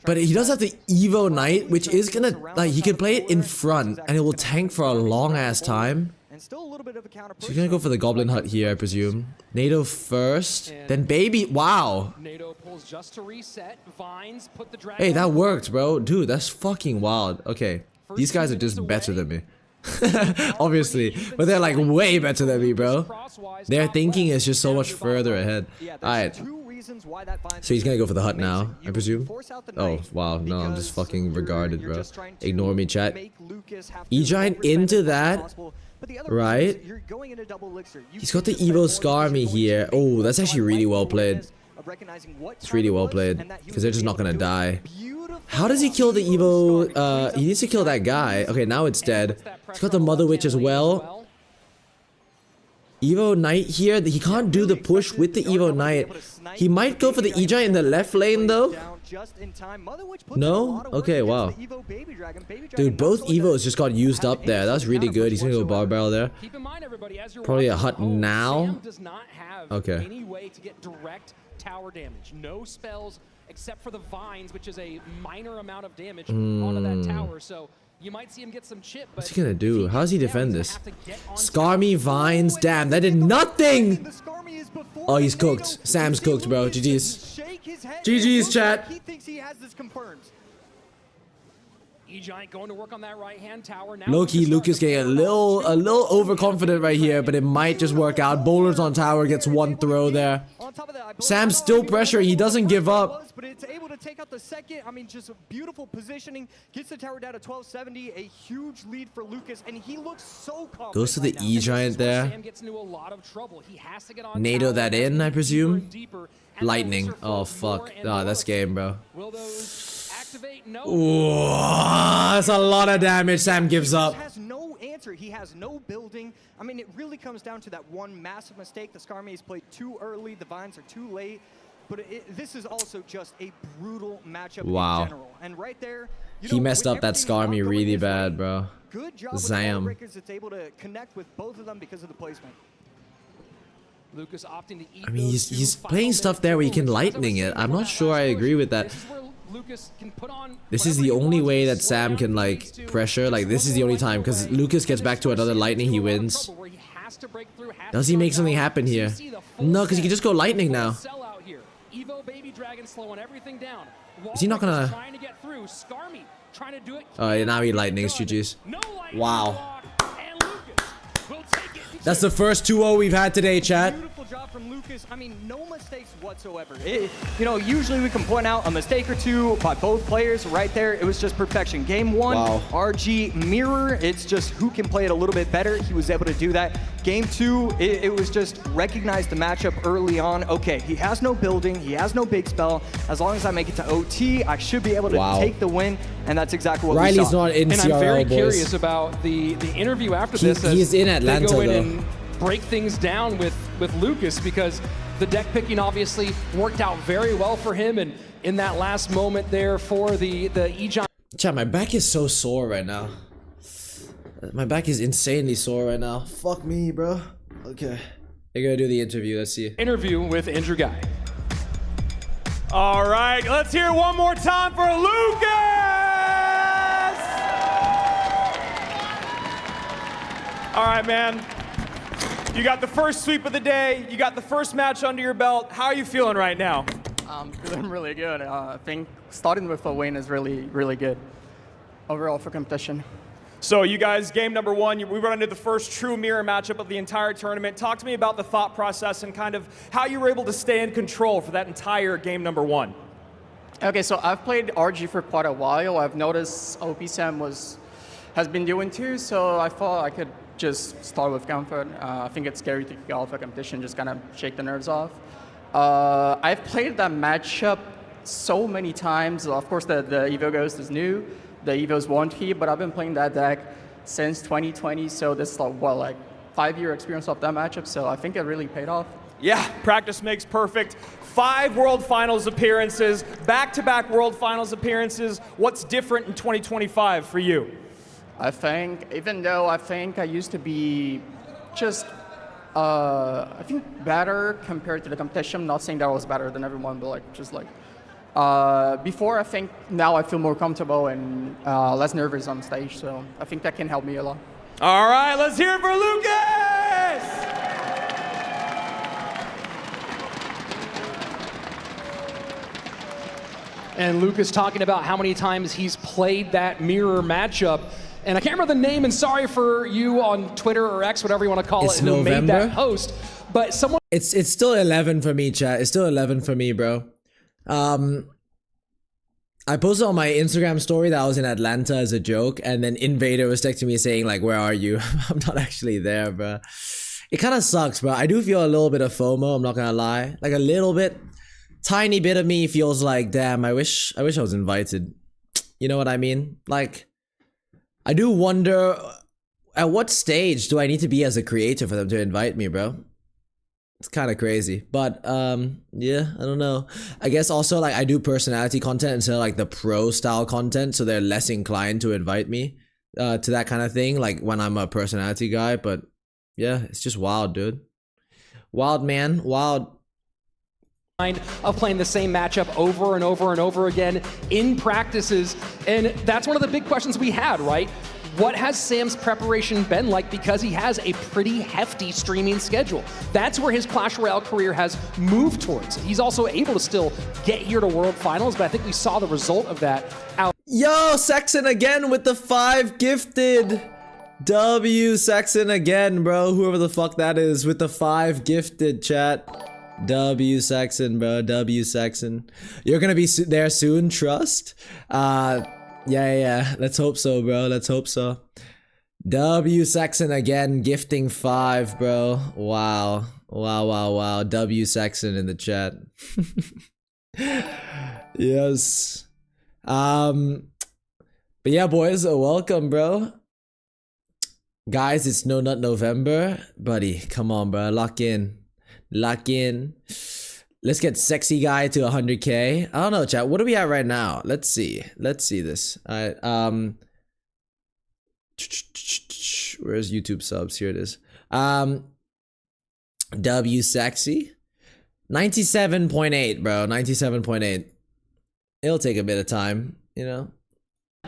But he does have the Evo Knight, which is gonna, like, he can play it in front, and it will tank for a long-ass time. So he's gonna go for the Goblin Hut here, I presume. NATO first, then Baby. Wow. Hey, that worked, bro. Dude, that's fucking wild. Okay, these guys are just better than me. Obviously, but they're like way better than me, bro. Their thinking is just so much further ahead. Alright. So he's gonna go for the hut now, I presume. Oh, wow. No, I'm just fucking regarded, bro. Ignore me, chat. E-Giant into that. Right? He's got the Evo Scar Me here. Oh, that's actually really well played. It's really well played. Because they're just not gonna die. How does he kill the Evo? He needs to kill that guy. Okay, now it's dead. He's got the Mother Witch as well. Evo Knight here. He can't do the push with the Evo Knight. He might go for the E-Giant in the left lane though. No? Okay, wow. Dude, both Evos just got used up there. That was really good. He's gonna go Bar Barrel there. Probably a hut now. Okay. Tower damage. No spells except for the vines, which is a minor amount of damage onto that tower. So you might see him get some chip. But what's he gonna do? How does he defend this? Scar Me, vines. Damn, that did nothing. Oh, he's cooked. Sam's cooked, bro. GG's. GG's, chat. E-Giant going to work on that right-hand tower. Now Low-key, Lucas getting a little overconfident right here, but it might just work out. Bowlers on tower, gets one throw there. Sam's still pressuring, he doesn't give up. But it's able to take out the second. I mean, just a beautiful positioning. Gets the tower down to 1270, a huge lead for Lucas, and he looks so confident. Goes to the E-Giant there. Sam gets into a lot of trouble. He has to get on NATO tower, that in, I presume. deeper, Lightning. Oh, fuck. Nah, that's game, bro. Will those activate? No. Ooh, that's a lot of damage. Sam gives up. He has no answer. He has no building. I mean, it really comes down to that one massive mistake. The Skarmies played too early. The Vines are too late. But this is also just a brutal matchup in general. And right there, he messed up that Skarmy really bad, bro. Good job Zam. with Rickers. It's able to connect with both of them because of the placement. Lucas opting to eat. I mean, he's playing stuff there where he can lightning it. I'm not sure I agree with that. This is the only way that Sam can, like, pressure. Like, this is the only time, because Lucas gets back to another lightning, he wins. Does he make something happen here? No, because he can just go lightning now. Is he not gonna... Oh, now he lightnings, GG's. Wow. That's the first 2-0 we've had today, chat. Beautiful job from Lucas. I mean, no mistakes whatsoever. You know, usually we can point out a mistake or two by both players. Right there, it was just perfection. Game one, RG mirror. It's just who can play it a little bit better. He was able to do that. Game two, it was just recognize the matchup early on. Okay, he has no building. He has no big spell. As long as I make it to OT, I should be able to take the win. And that's exactly what we saw. Riley's not in CRL, And I'm very boys. curious about the interview after this. He's in Atlanta, they go in though. and break things down with Lucas, because the deck picking obviously worked out very well for him, and in that last moment there for the E-Giant. Chat, my back is so sore right now. My back is insanely sore right now. Fuck me, bro. Okay. They're gonna do the interview, let's see. Interview with Andrew Guy. All right, let's hear it one more time for Lucas! All right, man. You got the first sweep of the day. You got the first match under your belt. How are you feeling right now? I'm feeling really good. I think starting with a win is really, really good overall for competition. So you guys, game number one, we run into the first true mirror matchup of the entire tournament. Talk to me about the thought process and kind of how you were able to stay in control for that entire game number one. Okay, so I've played RG for quite a while. I've noticed OP Sam has been doing too, so I thought I could just start with comfort. I think it's scary to kick off a competition, just kind of shake the nerves off. I've played that matchup so many times. Of course, the Evo Ghost is new. The Evo's warranty, but I've been playing that deck since 2020, so this is like 5-year experience of that matchup, so I think it really paid off. Yeah, practice makes perfect. 5 World Finals appearances, back-to-back World Finals appearances. What's different in 2025 for you? I think, even though I think I used to be just, I think better compared to the competition. I'm not saying that I was better than everyone, but like, just like, before, I think now I feel more comfortable and less nervous on stage, so I think that can help me a lot. All right, let's hear it for Lucas! And Lucas talking about how many times he's played that mirror matchup. And I can't remember the name, and sorry for you on Twitter or X, whatever you want to call it, who made that post. But someone... It's still 11 for me, chat. It's still 11 for me, bro. I posted on my Instagram story that I was in Atlanta as a joke, and then Invader was texting me saying like, where are you? I'm not actually there, bro. It kind of sucks, bro. I do feel a little bit of FOMO, I'm not gonna lie. Like a little bit. Tiny bit of me feels like, damn, I wish I was invited. You know what I mean? Like, I do wonder, at what stage do I need to be as a creator for them to invite me, bro? It's kind of crazy, but yeah, I don't know. I guess also like I do personality content instead of like the pro style content, so they're less inclined to invite me to that kind of thing, like when I'm a personality guy. But yeah, it's just wild, dude. Wild, man, wild. Of playing the same matchup over and over and over again in practices, and that's one of the big questions we had, right? What has Sam's preparation been like, because he has a pretty hefty streaming schedule? That's where his Clash Royale career has moved towards. He's also able to still get here to World Finals, but I think we saw the result of that out. Yo, SAXON again with the 5 gifted. W SAXON again, bro. Whoever the fuck that is with the 5 gifted, chat. W SAXON, bro. W SAXON. You're gonna be there soon, trust? Yeah. Let's hope so, bro. Let's hope so. W SAXON again, gifting 5, bro. Wow. W SAXON in the chat. Yes. But yeah, boys, welcome, bro. Guys, it's No Nut November. Buddy, come on, bro. Lock in. Let's get sexy guy to 100k. I don't know, chat. What are we at right now? Let's see this. Alright, where's YouTube subs? Here it is. W sexy 97.8, bro. 97.8. It'll take a bit of time, you know.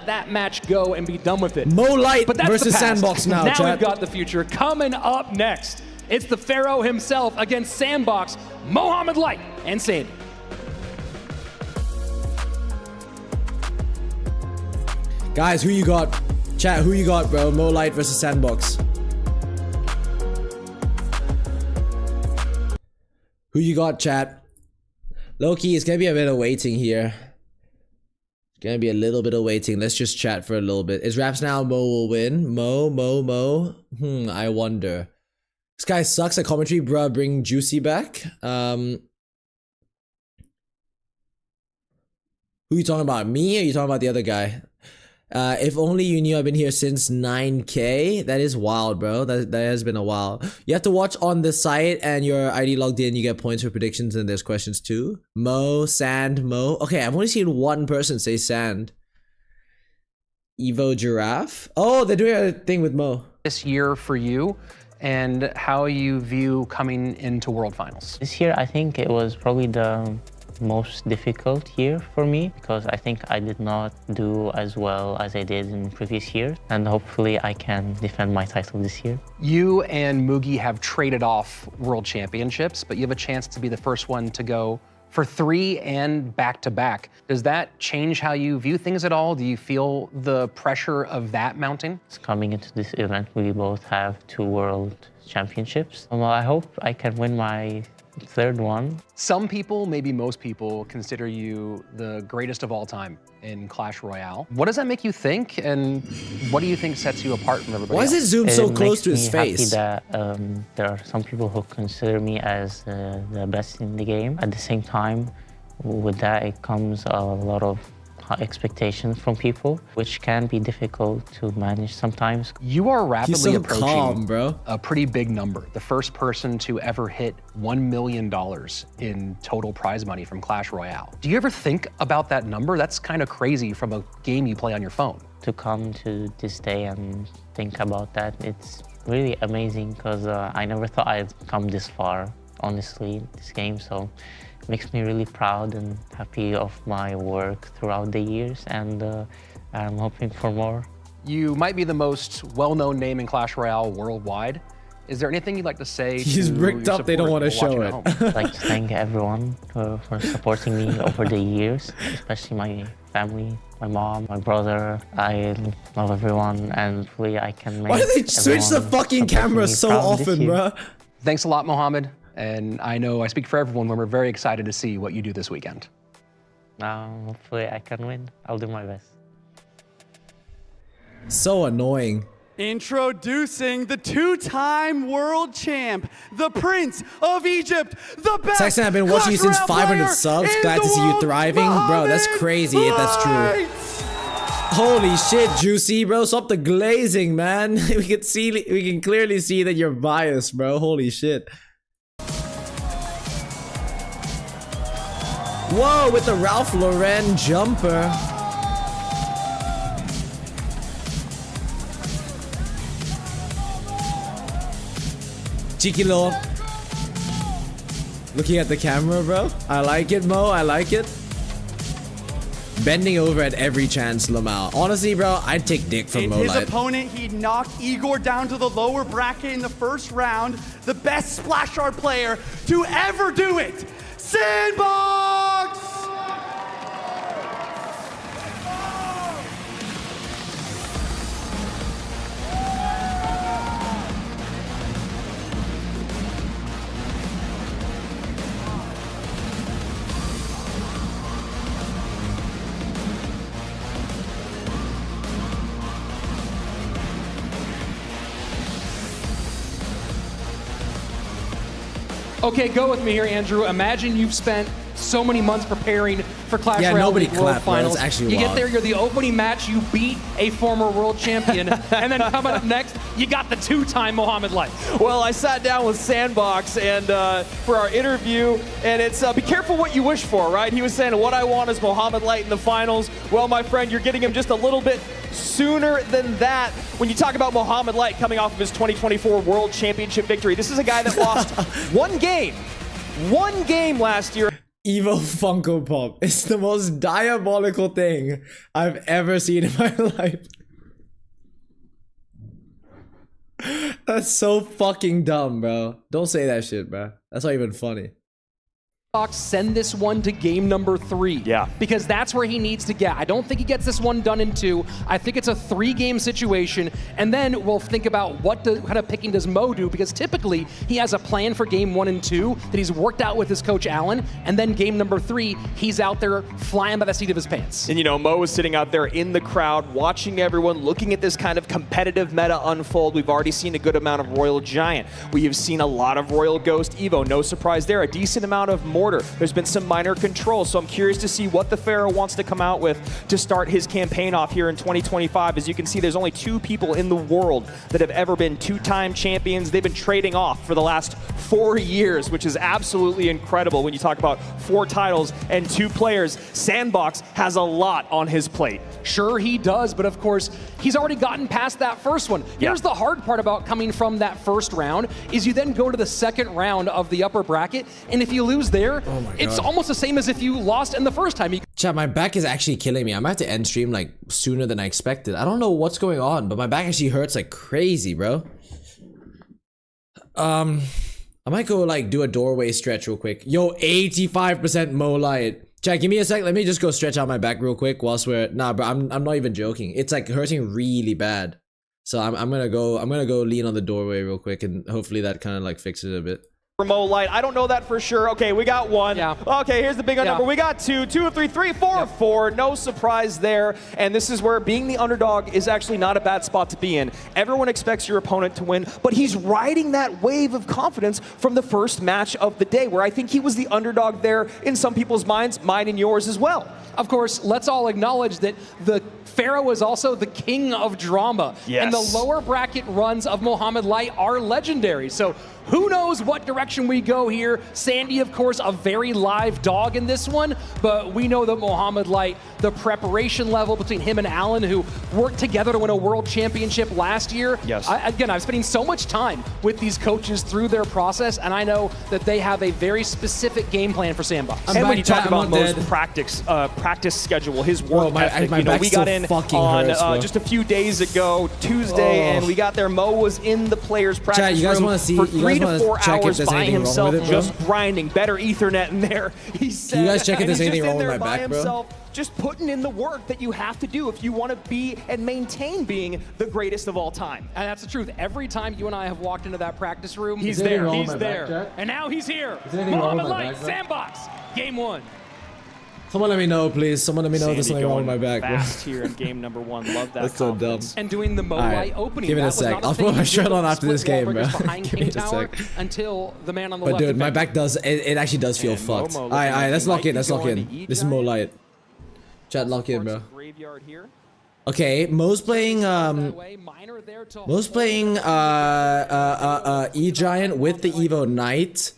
That match go and be done with it. Mo Light but that's versus the past. Sandbox now, Now chat. we've got the future. Coming up next, it's the Pharaoh himself against Sandbox, Mohamed Light, and Sandy. Guys, who you got? Chat, who you got, bro? Mo Light versus Sandbox. Who you got, chat? Low-key, it's gonna be a bit of waiting here. Gonna be a little bit of waiting. Let's just chat for a little bit. Is Raps now Mo will win? Mo? I wonder. This guy sucks at commentary, bruh. Bring Juicy back. Who you talking about? Me or you talking about the other guy? If only you knew I've been here since 9k. That is wild, bro. That has been a while. You have to watch on the site and your ID logged in. You get points for predictions and there's questions too. Mo, Sand, Mo. Okay, I've only seen one person say Sand. Evo Giraffe. Oh, they're doing a thing with Mo. This year for you and how you view coming into World Finals. This year, I think it was probably the most difficult year for me because I think I did not do as well as I did in previous years, and hopefully I can defend my title this year. You and Mugi have traded off world championships, but you have a chance to be the first one to go for 3 and back-to-back. Does that change how you view things at all? Do you feel the pressure of that mounting? Coming into this event, we both have 2 world championships. Well, I hope I can win my 3rd one. Some people, maybe most people, consider you the greatest of all time in Clash Royale. What does that make you think, and what do you think sets you apart from everybody else? Why is it zoomed so close to his face? It makes me happy that there are some people who consider me as the best in the game. At the same time, with that, it comes a lot of expectations from people, which can be difficult to manage sometimes. You are rapidly approaching calm, bro. A pretty big number. The first person to ever hit $1 million in total prize money from Clash Royale. Do you ever think about that number? That's kind of crazy from a game you play on your phone. To come to this day and think about that, it's really amazing because I never thought I'd come this far, honestly, this game. So it makes me really proud and happy of my work throughout the years, and I'm hoping for more. You might be the most well-known name in Clash Royale worldwide. Is there anything you'd like to say? He's bricked up, they don't want to show it. I'd like to thank everyone for supporting me over the years, especially my family, my mom, my brother. I love everyone, and hopefully I can make. Why do they switch the fucking camera so often, bro? Thanks a lot, Mohamed. And I know I speak for everyone when we're very excited to see what you do this weekend. Hopefully I can win. I'll do my best. So annoying. Introducing the 2-time world champ, the Prince of Egypt, the best. SAXON, I've been watching you since 500 subs. Glad to see you thriving. Bro, that's crazy if that's true. Holy shit, Juicy, bro. Stop the glazing, man. We can clearly see that you're biased, bro. Holy shit. Whoa, with the Ralph Lauren jumper. Cheeky little. Looking at the camera, bro. I like it, Mo. I like it. Bending over at every chance, Lamau. Honestly, bro, I'd take dick from Mo Light. His opponent, he knocked Eigor down to the lower bracket in the first round. The best splash art player to ever do it. Sandbox! Okay, go with me here, Andrew. Imagine you've spent so many months preparing for Clash Royale nobody World clapped, bro. Finals. It's actually you get wild. there, you're the opening match, you beat a former world champion, and then coming up next, you got the two-time Mohamed Light. Well, I sat down with Sandbox and for our interview, and it's be careful what you wish for, right? He was saying, what I want is Mohamed Light in the finals. Well, my friend, you're getting him just a little bit sooner than that. When you talk about Mohamed Light coming off of his 2024 World Championship victory, this is a guy that lost one game last year. Evo Funko Pop. It's the most diabolical thing I've ever seen in my life. That's so fucking dumb, bro. Don't say that shit, bro. That's not even funny. Send this one to game number 3. Yeah. Because that's where he needs to get. I don't think he gets this one done in 2. I think it's a 3-game situation. And then we'll think about what kind of picking does Mo do, because typically he has a plan for game 1 and 2 that he's worked out with his coach Alan. And then game number 3, he's out there flying by the seat of his pants. And you know, Mo is sitting out there in the crowd, watching everyone, looking at this kind of competitive meta unfold. We've already seen a good amount of Royal Giant. We have seen a lot of Royal Ghost Evo. No surprise there. A decent amount of Mortar. There's been some minor controls, so I'm curious to see what the Pharaoh wants to come out with to start his campaign off here in 2025. As you can see, there's only 2 people in the world that have ever been 2-time champions. They've been trading off for the last 4 years, which is absolutely incredible when you talk about 4 titles and 2 players. Sandbox has a lot on his plate. Sure he does, but of course, he's already gotten past that first one. Here's the hard part about coming from that first round, is you then go to the second round of the upper bracket, and if you lose there, it's almost the same as if you lost in the first time. Chat, my back is actually killing me. I'm gonna have to end stream like sooner than I expected. I don't know what's going on, but my back actually hurts like crazy, bro. I might go like do a doorway stretch real quick. Yo, 85% Mo Light. Chat, give me a sec. Let me just go stretch out my back real quick whilst we're bro, I'm not even joking. It's like hurting really bad. So I'm gonna go lean on the doorway real quick, and hopefully that kind of like fixes it a bit. Mo Light, I don't know that for sure. Okay, we got 1. Yeah. Okay, here's the big number. We got 2, 2 of 3, 3, 4 of 4. No surprise there. And this is where being the underdog is actually not a bad spot to be in. Everyone expects your opponent to win, but he's riding that wave of confidence from the first match of the day, where I think he was the underdog there in some people's minds, mine and yours as well. Of course, let's all acknowledge that the Pharaoh is also the king of drama. Yes. And the lower bracket runs of Mohamed Light are legendary. So who knows what direction we go here. Sandy, of course, a very live dog in this one, but we know that Mohamed Light, the preparation level between him and Alan, who worked together to win a world championship last year. Yes. Again, I'm spending so much time with these coaches through their process, and I know that they have a very specific game plan for Sandbox. And when you talk about Mo's practice schedule, his work ethic, my you know, we got in on hurts, just a few days ago, Tuesday, and we got there. Mo was in the players' practice Chat, you guys room wanna see, for you 3 guys to wanna 4 check if hours there's by anything wrong himself, with it, bro? just grinding. Better Ethernet in there, he said. Can you guys check if there's And anything he's just wrong in with there my by back, bro? himself, just putting in the work that you have to do if you want to be and maintain being the greatest of all time. And that's the truth. Every time you and I have walked into that practice room, He's there. He's there. And now he's here. Mohamed Light, Sandbox, game 1. Someone let me know, please. Someone let me know if there's something wrong with my back, bro. Fast here in game number 1. Love that. That's so dumb. And doing the Mo Light opening. Give it that a was sec. not I'll thing put my you shirt did on with after this split game, wall bro. breakers behind Give King me a Tower sec. until the man on the But left. dude, my defended. back does, it actually does feel fucked. Alright, let's lock in, let's lock in. This is Mo Light. Chat, lock in, bro. Okay, Mo's playing E-Giant with the Evo Knight.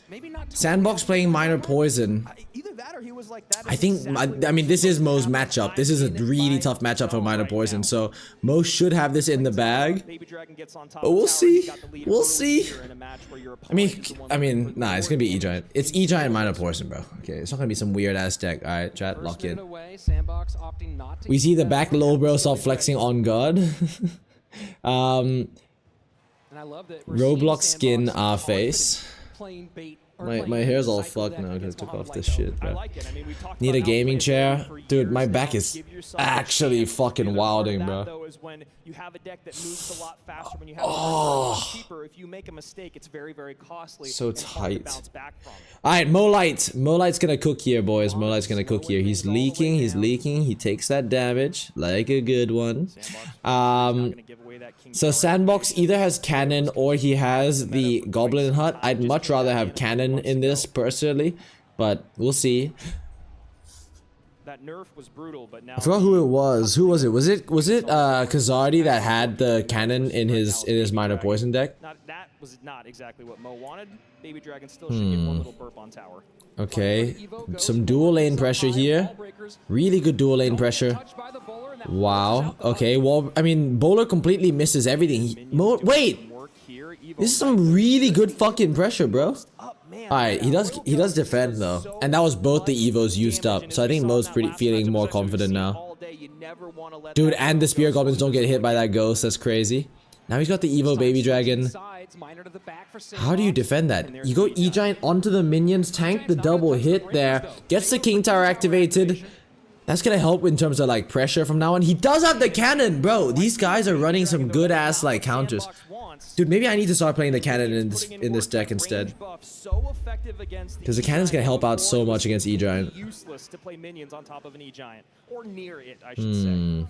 Sandbox playing Minor Poison. I think, I mean, this is Mo's matchup. This is a really tough matchup for Minor Poison, so Mo should have this in the bag. But we'll see. We'll see. I mean, nah, it's gonna be E-Giant. It's E-Giant Minor Poison, bro. Okay, it's not gonna be some weird ass deck. Alright, chat, lock in. We see the back low, bro. Stop flexing on God. Roblox skin our face. My hair's all fucked now because I took off this shit, bro. Need a gaming chair? Dude, my back is actually fucking wilding, bro. Oh, so tight. Alright, Mo Light. Mo Light's gonna cook here, boys. Mo Light's gonna cook here. He's leaking, he takes that damage like a good one. So Sandbox either has cannon or he has the Goblin Hut. I'd much rather have cannon cannon in this personally, but we'll see. That nerf was brutal, but now I forgot who it was. Who was it? Was it Kazardi that had the cannon in his minor poison deck? That was not exactly what Mo wanted. Baby Dragon still should get one little burp on tower. Okay, some dual lane pressure here. Really good dual lane pressure. Wow. Okay. Well, I mean, Bowler completely misses everything. Wait. This is some really good fucking pressure, bro. Alright, he does defend though. And that was both the Evos used up. So I think Mo's feeling more confident now. Dude, and the Spear Goblins don't get hit by that ghost. That's crazy. Now he's got the Evo Baby Dragon. How do you defend that? You go E-Giant onto the minions, tank the double hit there, gets the King Tower activated. That's gonna help in terms of like pressure from now on. He does have the cannon, bro. These guys are running some good ass like counters. Dude, maybe I need to start playing the cannon in this deck instead. Because the cannon's gonna help out so much against E-Giant. Useless to play minions on top of an E-Giant. Or near it, I should say.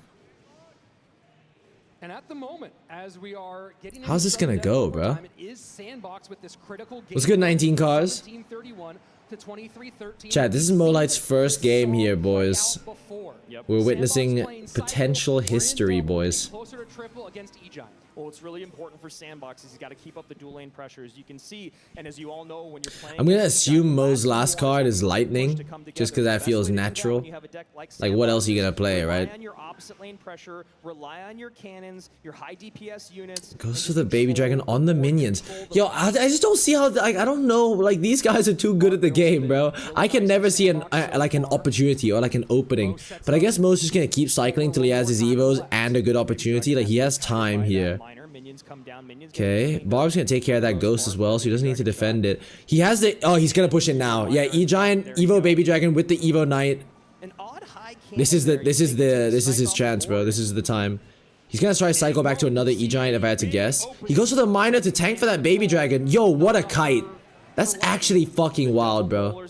And at the moment, as we are getting how's this gonna go, bro? Sandbox with this critical game. What's good, 19 cars? Chat, this is Mo Light's first game here, boys. We're witnessing potential history, boys. Well, it's really important for Sandbox is he's got to keep up the dual lane pressure, as you can see, and as you all know, when you're playing. I'm gonna assume Mo's last card is Lightning, just because that feels natural. Like, what else are you gonna play, right? Rely on your opposite lane pressure, rely on your cannons, your high DPS units. Goes to the Baby Dragon on the minions. Yo, I just don't see how. Like, I don't know. Like, these guys are too good at the game, bro. I can never see an opportunity or like an opening. But I guess Mo's just gonna keep cycling till he has his Evos and a good opportunity. Like, he has time here. Okay, Barb's gonna take care of that ghost as well, so he doesn't need to defend it. He has the. Oh, he's gonna push it now. Yeah, E-Giant, Evo Baby Dragon with the Evo Knight. This is his chance, bro. This is the time. He's gonna try to cycle back to another E-Giant if I had to guess. He goes for the Miner to tank for that Baby Dragon. Yo, what a kite. That's actually fucking wild, bro.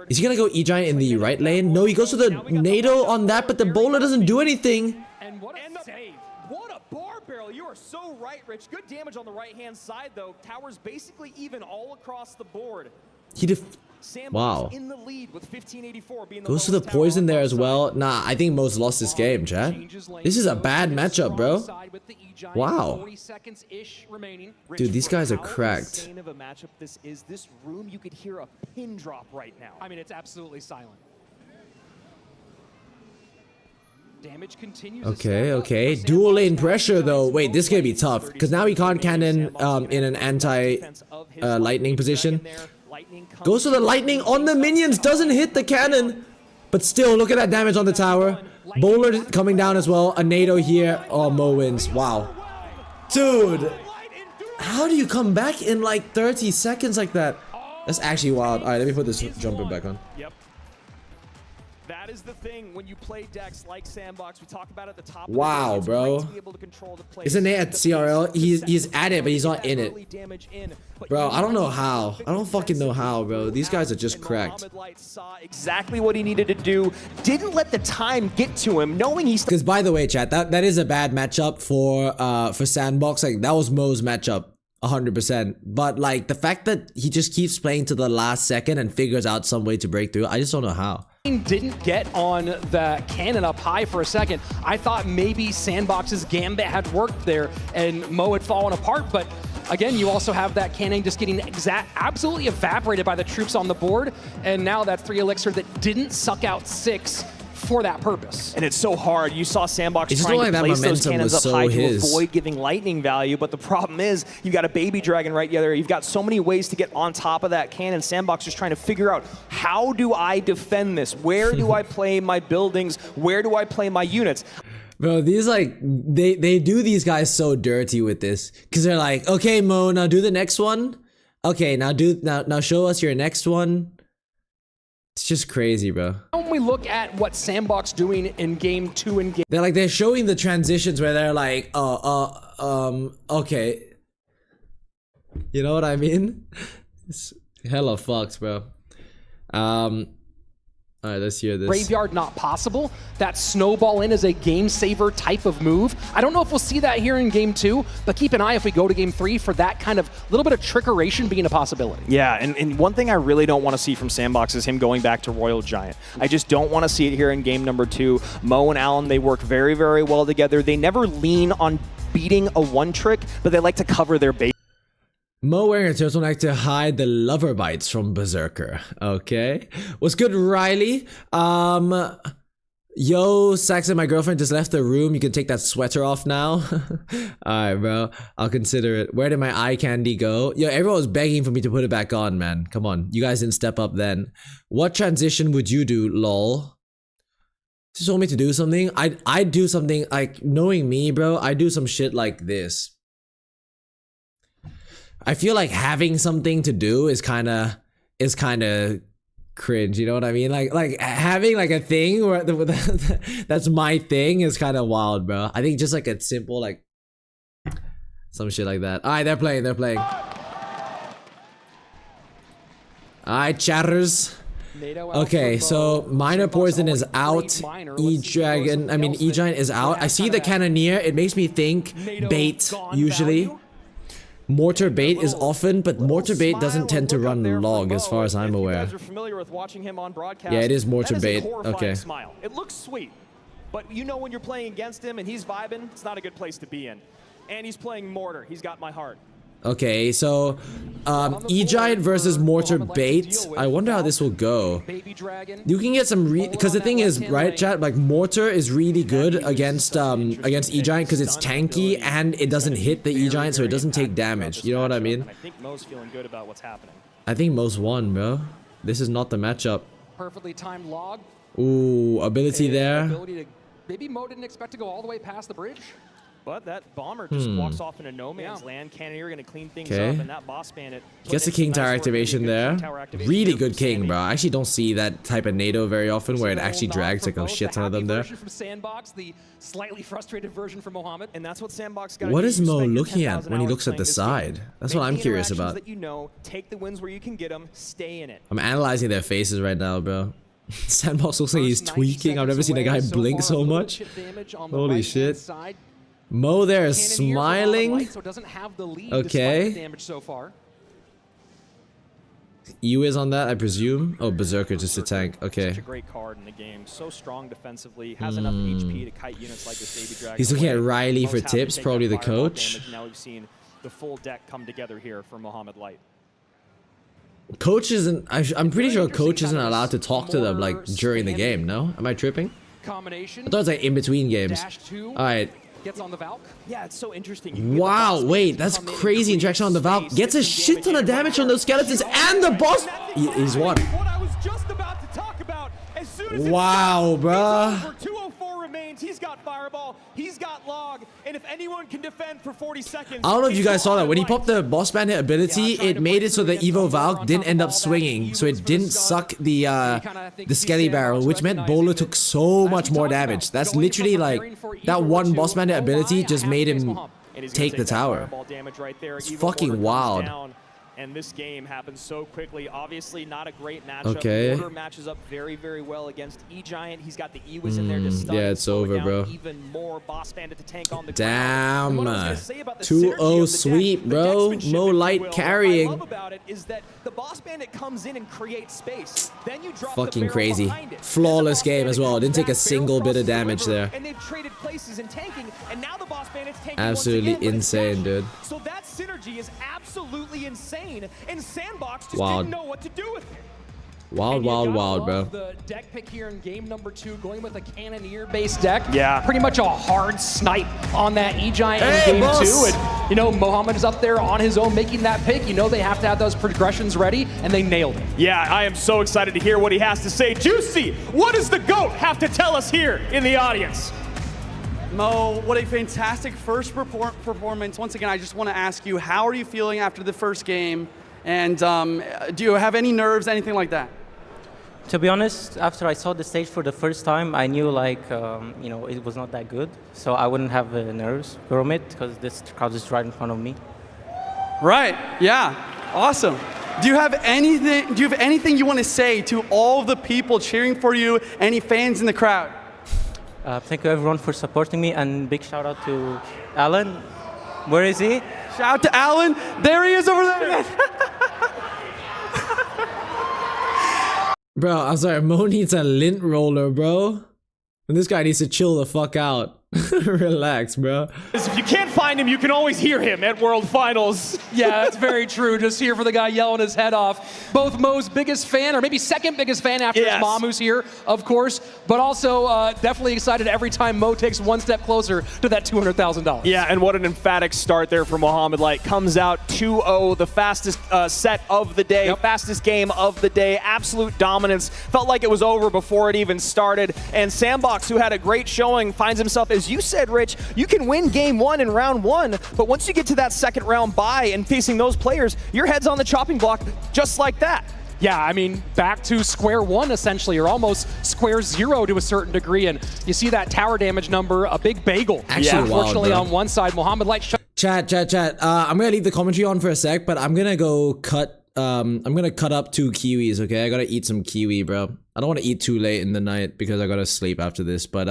Is he gonna go E-Giant in the right lane? No, he goes for the NATO on that, but the Bowler doesn't do anything. And what a save. What a bar barrel. You are so right, Rich. Good damage on the right-hand side, though. Tower's basically even all across the board. Wow. In the lead with 1584 being the goes to the poison there as well. Nah, I think Mo's lost this game, chat. This is a bad matchup, bro. Wow. Dude, these guys are cracked. Of a matchup this is. This room, you could hear a pin drop right now. I mean, it's absolutely silent. Damage continues. Okay. Dual lane pressure though. Wait, this is gonna be tough because now he can't cannon in an anti lightning position. Goes to the lightning on the minions, doesn't hit the cannon, but still look at that damage on the tower. Bowler coming down as well. A NATO here. Oh, Mo wins. Wow, dude. How do you come back in like 30 seconds like that? That's actually wild. All right, let me put this jumper back on. Yep. That is the thing when you play decks like Sandbox. We talk about at the top. Wow, bro. Isn't it at CRL? He's at it, but he's not in it. Bro, I don't know how. I don't fucking know how, bro. These guys are just cracked. Mohamed Light saw exactly what he needed to do. Didn't let the time get to him, knowing he's. Because by the way, chat, that is a bad matchup for Sandbox. Like that was Mo's matchup. 100%. But like the fact that he just keeps playing to the last second and figures out some way to break through, I just don't know how. Didn't get on the cannon up high for a second. I thought maybe Sandbox's gambit had worked there and Mo had fallen apart, but again, you also have that cannon just getting absolutely evaporated by the troops on the board, and now that 3 elixir that didn't suck out 6 for that purpose. And it's so hard. You saw Sandbox trying to place those cannons up high to avoid giving lightning value, but the problem is you got a Baby Dragon right there. You've got so many ways to get on top of that cannon. Sandbox just trying to figure out, how do I defend this? Where do I play my buildings? Where do I play my units? Bro, these like, they do these guys so dirty with this. Because they're like, okay, Mo, now do the next one. Okay, now show us your next one. It's just crazy, bro. When we look at what Sandbox doing in game 2 and game... They're showing the transitions where they're like, okay. You know what I mean? It's hella fucks, bro. All right, let's hear this. Graveyard not possible. That snowball in is a game saver type of move. I don't know if we'll see that here in game 2, but keep an eye if we go to game 3 for that kind of little bit of trickeration being a possibility. Yeah, and one thing I really don't want to see from Sandbox is him going back to Royal Giant. I just don't want to see it here in game number 2. Mo and Alan, they work very, very well together. They never lean on beating a one trick, but they like to cover their base. Mo wearing a turtleneck to hide the lover bites from Berserker. Okay. What's good, Riley? Yo, Saxon, my girlfriend just left the room. You can take that sweater off now. Alright, bro. I'll consider it. Where did my eye candy go? Yo, everyone was begging for me to put it back on, man. Come on. You guys didn't step up then. What transition would you do, lol? Just told me to do something. I'd do something like, knowing me, bro, I do some shit like this. I feel like having something to do is kind of cringe, you know what I mean? Like having like a thing where that's my thing is kind of wild, bro. I think just like a simple like some shit like that. All right, they're playing. All right, chatters. Okay, so Minor Poison is out. E-Giant is out. I see the Cannoneer. It makes me think bait usually. Mortar bait is often, but mortar bait doesn't tend to run log as far as I'm aware. Yeah, it is mortar bait. Okay. Smile. It looks sweet, but you know when you're playing against him and he's vibing, it's not a good place to be in. And he's playing Mortar. He's got my heart. Okay, so E-Giant versus Mortar Bait. I wonder how this will go. You can get some because the thing is, right, chat, like Mortar is really good against E-Giant because it's tanky and it doesn't hit the E-Giant, so it doesn't take damage. You know what I mean? I think Mo's feeling good about what's happening. I think Mo's won, bro. This is not the matchup. Perfectly timed log. Ooh, ability there. Maybe Mo didn't expect to go all the way past the bridge. But that bomber just walks off into no man's land. Cannoneer gonna clean things up, and that boss bandit gets a King Tower activation there. Really good King, bro. I actually don't see that type of NATO very often where it actually drags like a shit ton of them there. From Sandbox, the slightly frustrated version from Mohamed, and that's what Sandbox got. What is Mo looking at when he looks at the side? That's what I'm curious about. That you know, take the wins where you can get them, stay in it. I'm analyzing their faces right now, bro. Sandbox looks like he's tweaking. I've never seen a guy blink so much. Holy shit. Mo there is smiling. Okay. EU is on that, I presume. Oh, Berserker just a tank. Okay. Such a great card in the game. So strong defensively. Has enough HP to kite units like this Baby Dragon. He's looking at Riley for tips, probably the coach. Now we've seen the full deck come together here for Mohamed Light. Coach isn't. I'm pretty sure coach isn't allowed to talk to them like during the game. No, am I tripping? I thought it was like in between games. All right. Gets on the Valk. Yeah, it's so interesting. Wow, wait, that's crazy interaction on the Valk. Gets a shit ton of damage on those skeletons and the boss. He's won. Wow, bruh. 204 remains. He's got Fireball. He's got Log. And if anyone can defend for 40 seconds. I don't know if you guys saw that. When he popped the boss bandit ability, it made it so the Evo Valk didn't end up swinging. So it didn't suck the Skelly Barrel, which meant Bowler took so much more damage. That's literally like, that one boss bandit ability just made him take the tower. It's fucking wild. And this game happens so quickly. Obviously, not a great matchup. Okay. Mortar matches up very, very well against E-Giant. He's got the E-Wiz in there to stun. Yeah, it's over, bro. Even more boss bandit to tank on the damn. 2-0 sweep, bro. Mo Light carrying. What I love about it is that the boss bandit comes in and creates space. Then you drop fucking the crazy. Flawless game as well. Didn't take a single bit of damage there. And they've traded places in tanking, and now the boss bandit's tanking absolutely once again, insane, dude. So that synergy is absolutely insane. And Sandbox just didn't know what to do with it. Wild, bro. The deck pick here in game number 2, going with a Cannoneer-based deck. Yeah. Pretty much a hard snipe on that E-Giant in game 2. And, you know, Mohamed is up there on his own making that pick. You know they have to have those progressions ready, and they nailed it. Yeah, I am so excited to hear what he has to say. Juicy, what does the GOAT have to tell us here in the audience? Mo, what a fantastic first performance. Once again, I just want to ask you, how are you feeling after the first game? And do you have any nerves, anything like that? To be honest, after I saw the stage for the first time, I knew like, you know, it was not that good. So I wouldn't have nerves from it because this crowd is right in front of me. Right, yeah, awesome. Do you have anything you want to say to all the people cheering for you, any fans in the crowd? Thank you everyone for supporting me, and big shout out to Alan. Where is he? Shout out to Alan. There he is over there. Bro, I'm sorry, Mo needs a lint roller, bro. And this guy needs to chill the fuck out. Relax, bro. If you can't find him, you can always hear him at World Finals. Yeah, that's very true. Just here for the guy yelling his head off. Both Mo's biggest fan, or maybe second biggest fan after his mom, who's here, of course, but also definitely excited every time Mo takes one step closer to that $200,000. Yeah, and what an emphatic start there for Mohamed Light. Comes out 2-0, the fastest set of the day, fastest game of the day, absolute dominance. Felt like it was over before it even started. And Sandbox, who had a great showing, finds himself, as you said, Rich, you can win game one in round one, but once you get to that second round bye and facing those players, your head's on the chopping block just like that. Yeah, I mean, back to square one, essentially, or almost square zero to a certain degree. And you see that tower damage number, a big bagel. Actually, unfortunately, wild, on one side, Mohamed Light. Chat. I'm gonna leave the commentary on for a sec, but I'm gonna go cut. I'm gonna cut up 2 kiwis. Okay, I gotta eat some kiwi, bro. I don't want to eat too late in the night because I gotta sleep after this. But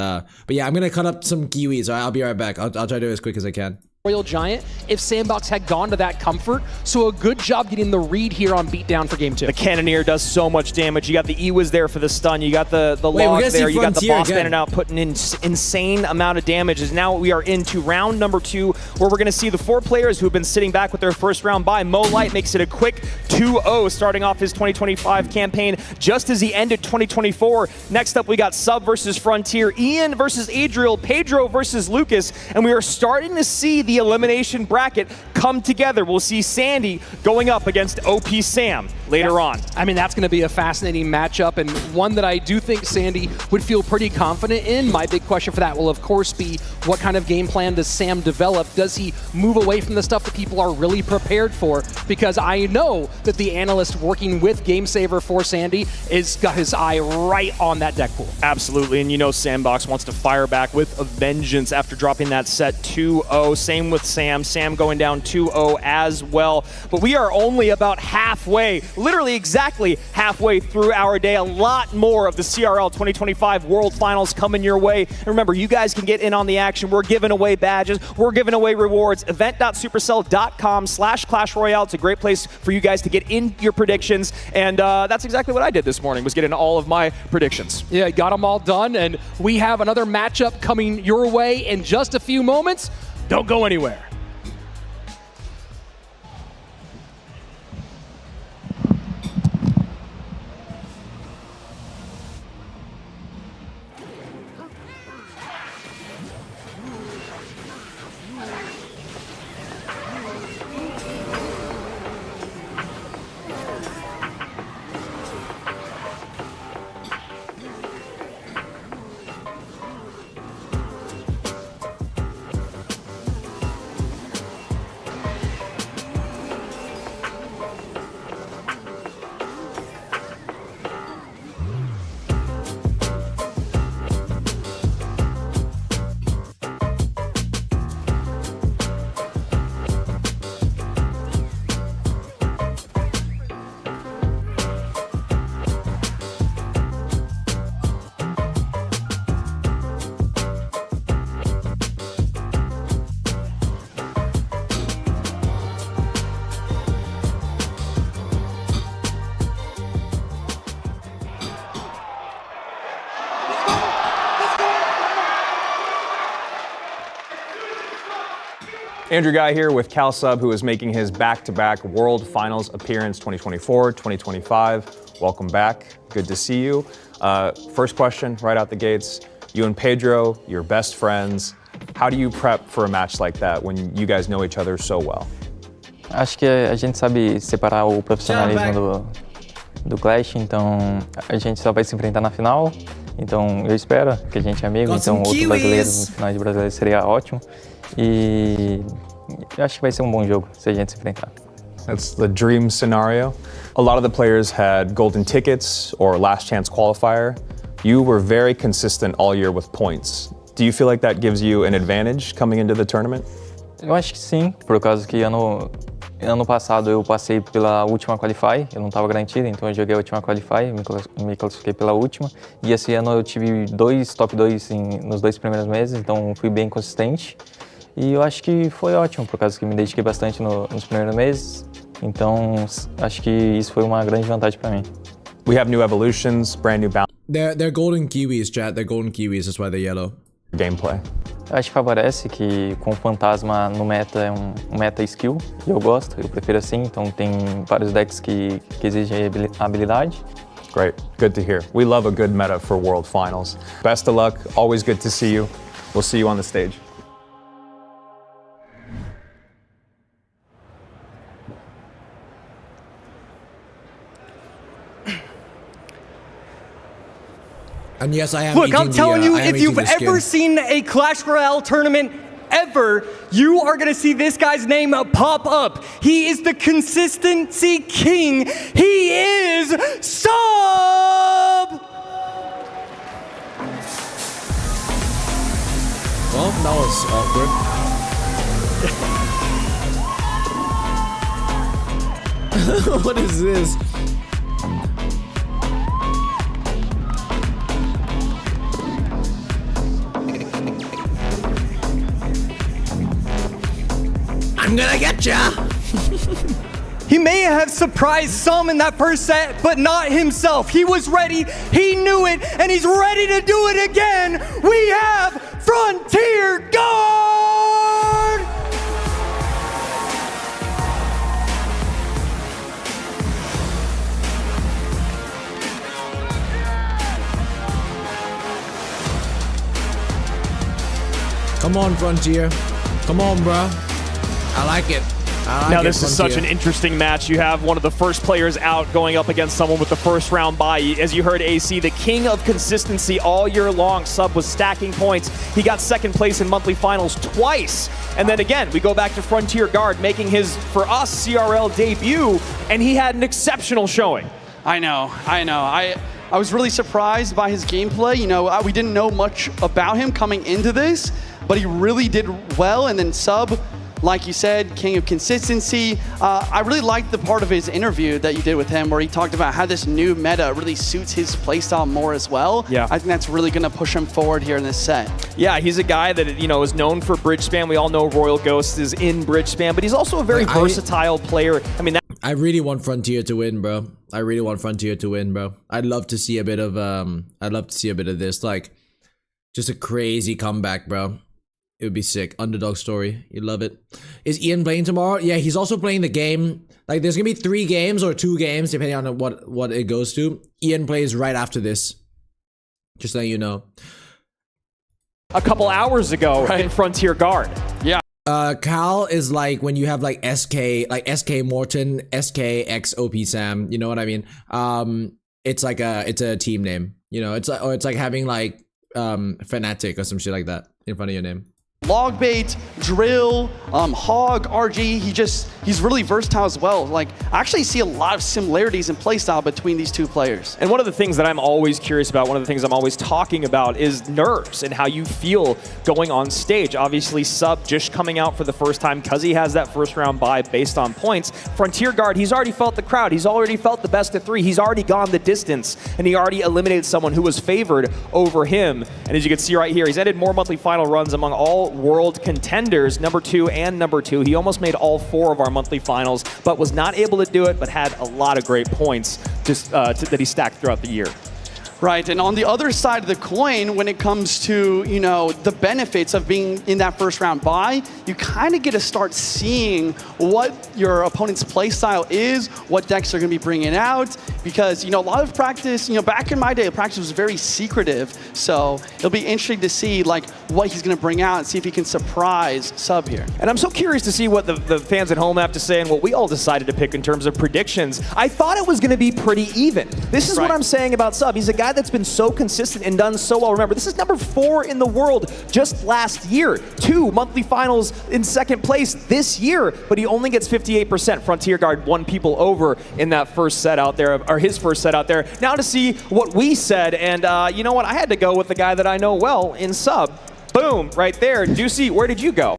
yeah, I'm gonna cut up some kiwis. All right, I'll be right back. I'll try to do it as quick as I can. Royal Giant if Sandbox had gone to that comfort. So a good job getting the read here on beatdown for game 2. The Cannoneer does so much damage. You got the Ewas there for the stun. You got the log there. You got the boss bandit out putting in insane amount of damage. As now we are into round number 2, where we're going to see the 4 players who have been sitting back with their first round bye. Mo Light makes it a quick 2-0, starting off his 2025 campaign just as he ended 2024. Next up, we got Sub versus Frontier, Ian versus Adriel, Pedro versus Lucas, and we are starting to see the elimination bracket come together. We'll see Sandy going up against OP Sam later on. I mean, that's going to be a fascinating matchup, and one that I do think Sandy would feel pretty confident in. My big question for that will, of course, be what kind of game plan does Sam develop? Does he move away from the stuff that people are really prepared for? Because I know that the analyst working with GameSaver for Sandy is got his eye right on that deck pool. Absolutely, and you know Sandbox wants to fire back with a vengeance after dropping that set 2-0. Same with Sam. Sam going down 2-0 as well. But we are only about halfway, literally exactly halfway through our day. A lot more of the CRL 2025 World Finals coming your way. And remember, you guys can get in on the action. We're giving away badges. We're giving away rewards. Event.supercell.com/Clash Royale. It's a great place for you guys to get in your predictions. And that's exactly what I did this morning, was get in all of my predictions. Yeah, got them all done. And we have another matchup coming your way in just a few moments. Don't go anywhere. Andrew Guy here with Cal Sub, who is making his back-to-back World Finals appearance 2024, 2025. Welcome back. Good to see you. First question right out the gates. You and Pedro, you're best friends. How do you prep for a match like that when you guys know each other so well? Acho que a gente sabe separar o profissionalismo do Clash, então a gente só vai se enfrentar na final. Então eu espero que a gente é amigo, então outro brasileiro no final de brasileiro seria ótimo. E eu acho que vai ser bom jogo se a gente se enfrentar. That's the dream scenario. A lot of the players had golden tickets or last chance qualifier. You were very consistent all year with points. Do you feel like that gives you an advantage coming into the tournament? Eu acho que sim, por causa que ano Ano passado eu passei pela última Qualify, eu não estava garantido, então eu joguei a última Qualify, me classifiquei pela última. E esse ano eu tive top 2 nos 2 primeiros meses, então fui bem consistente. E eu acho que foi ótimo, por causa que me dediquei bastante nos primeiros meses. Então acho que isso foi uma grande vantagem para mim. We have new evolutions, brand new balance. They're golden kiwis, chat. They're golden kiwis, that's why they're yellow. Gameplay. Acho que favorece que com o fantasma no meta é um meta skill, e eu gosto, eu prefiro assim, então tem vários decks que exigem habilidade. Great, good to hear. We love a good meta for World Finals. Best of luck, always good to see you. We'll see you on the stage. And yes, I am. Look, I'm telling you, if you've ever seen a Clash Royale tournament ever, you are gonna see this guy's name pop up. He is the consistency king. He is Sub! Well, that was awkward. What is this? I'm gonna get ya! He may have surprised some in that first set, but not himself. He was ready, he knew it, and he's ready to do it again. We have Frontier Guard! Come on, Frontier. Come on, bro. I like it. Now this is such an interesting match. You have one of the first players out going up against someone with the first round bye. As you heard AC, the king of consistency all year long. Sub was stacking points. He got second place in monthly finals twice. And then again, we go back to Frontier Guard making his, for us, CRL debut, and he had an exceptional showing. I know. I was really surprised by his gameplay. You know, we didn't know much about him coming into this, but he really did well. And then Sub, like you said, king of consistency. I really liked the part of his interview that you did with him where he talked about how this new meta really suits his playstyle more as well. Yeah. I think that's really going to push him forward here in this set. Yeah, he's a guy that, you know, is known for bridge spam. We all know Royal Ghost is in bridge spam, but he's also a very versatile player. I mean, I really want Frontier to win, bro. I really want Frontier to win, bro. I'd love to see a bit of this, like, just a crazy comeback, bro. It would be sick. Underdog story. You love it. Is Ian playing tomorrow? Yeah, he's also playing the game. Like, there's gonna be 3 games or 2 games, depending on what it goes to. Ian plays right after this. Just letting you know. A couple hours ago in Frontier Guard. Yeah. Cal is like when you have like SK Morton, SK X OP Sam. You know what I mean? It's like it's a team name. You know, it's like having like Fnatic or some shit like that in front of your name. Logbait, Drill, Hog, RG, he's really versatile as well. Like, I actually see a lot of similarities in playstyle between these two players. And one of the things that I'm always curious about, one of the things I'm always talking about is nerves and how you feel going on stage. Obviously, Sub just coming out for the first time because he has that first round bye based on points. Frontier Guard, he's already felt the crowd. He's already felt the best of 3. He's already gone the distance, and he already eliminated someone who was favored over him. And as you can see right here, he's ended more monthly final runs among all world contenders, number 2 and number 2. He almost made all 4 of our monthly finals, but was not able to do it, but had a lot of great points just that he stacked throughout the year. Right, and on the other side of the coin, when it comes to, you know, the benefits of being in that first round bye, you kind of get to start seeing what your opponent's play style is, what decks are going to be bringing out, because, you know, a lot of practice, you know, back in my day, practice was very secretive, so it'll be interesting to see, like, what he's going to bring out and see if he can surprise Sub here. And I'm so curious to see what the fans at home have to say and what we all decided to pick in terms of predictions. I thought it was going to be pretty even. This is what I'm saying about Sub. He's a guy that's been so consistent and done so well. Remember, this is number 4 in the world just last year. 2 monthly finals in second place this year, but he only gets 58%. Frontier Guard won people over in that first set out there, or his first set out there. Now to see what we said, and you know what? I had to go with the guy that I know well in Sub. Boom, right there. Juicy, where did you go?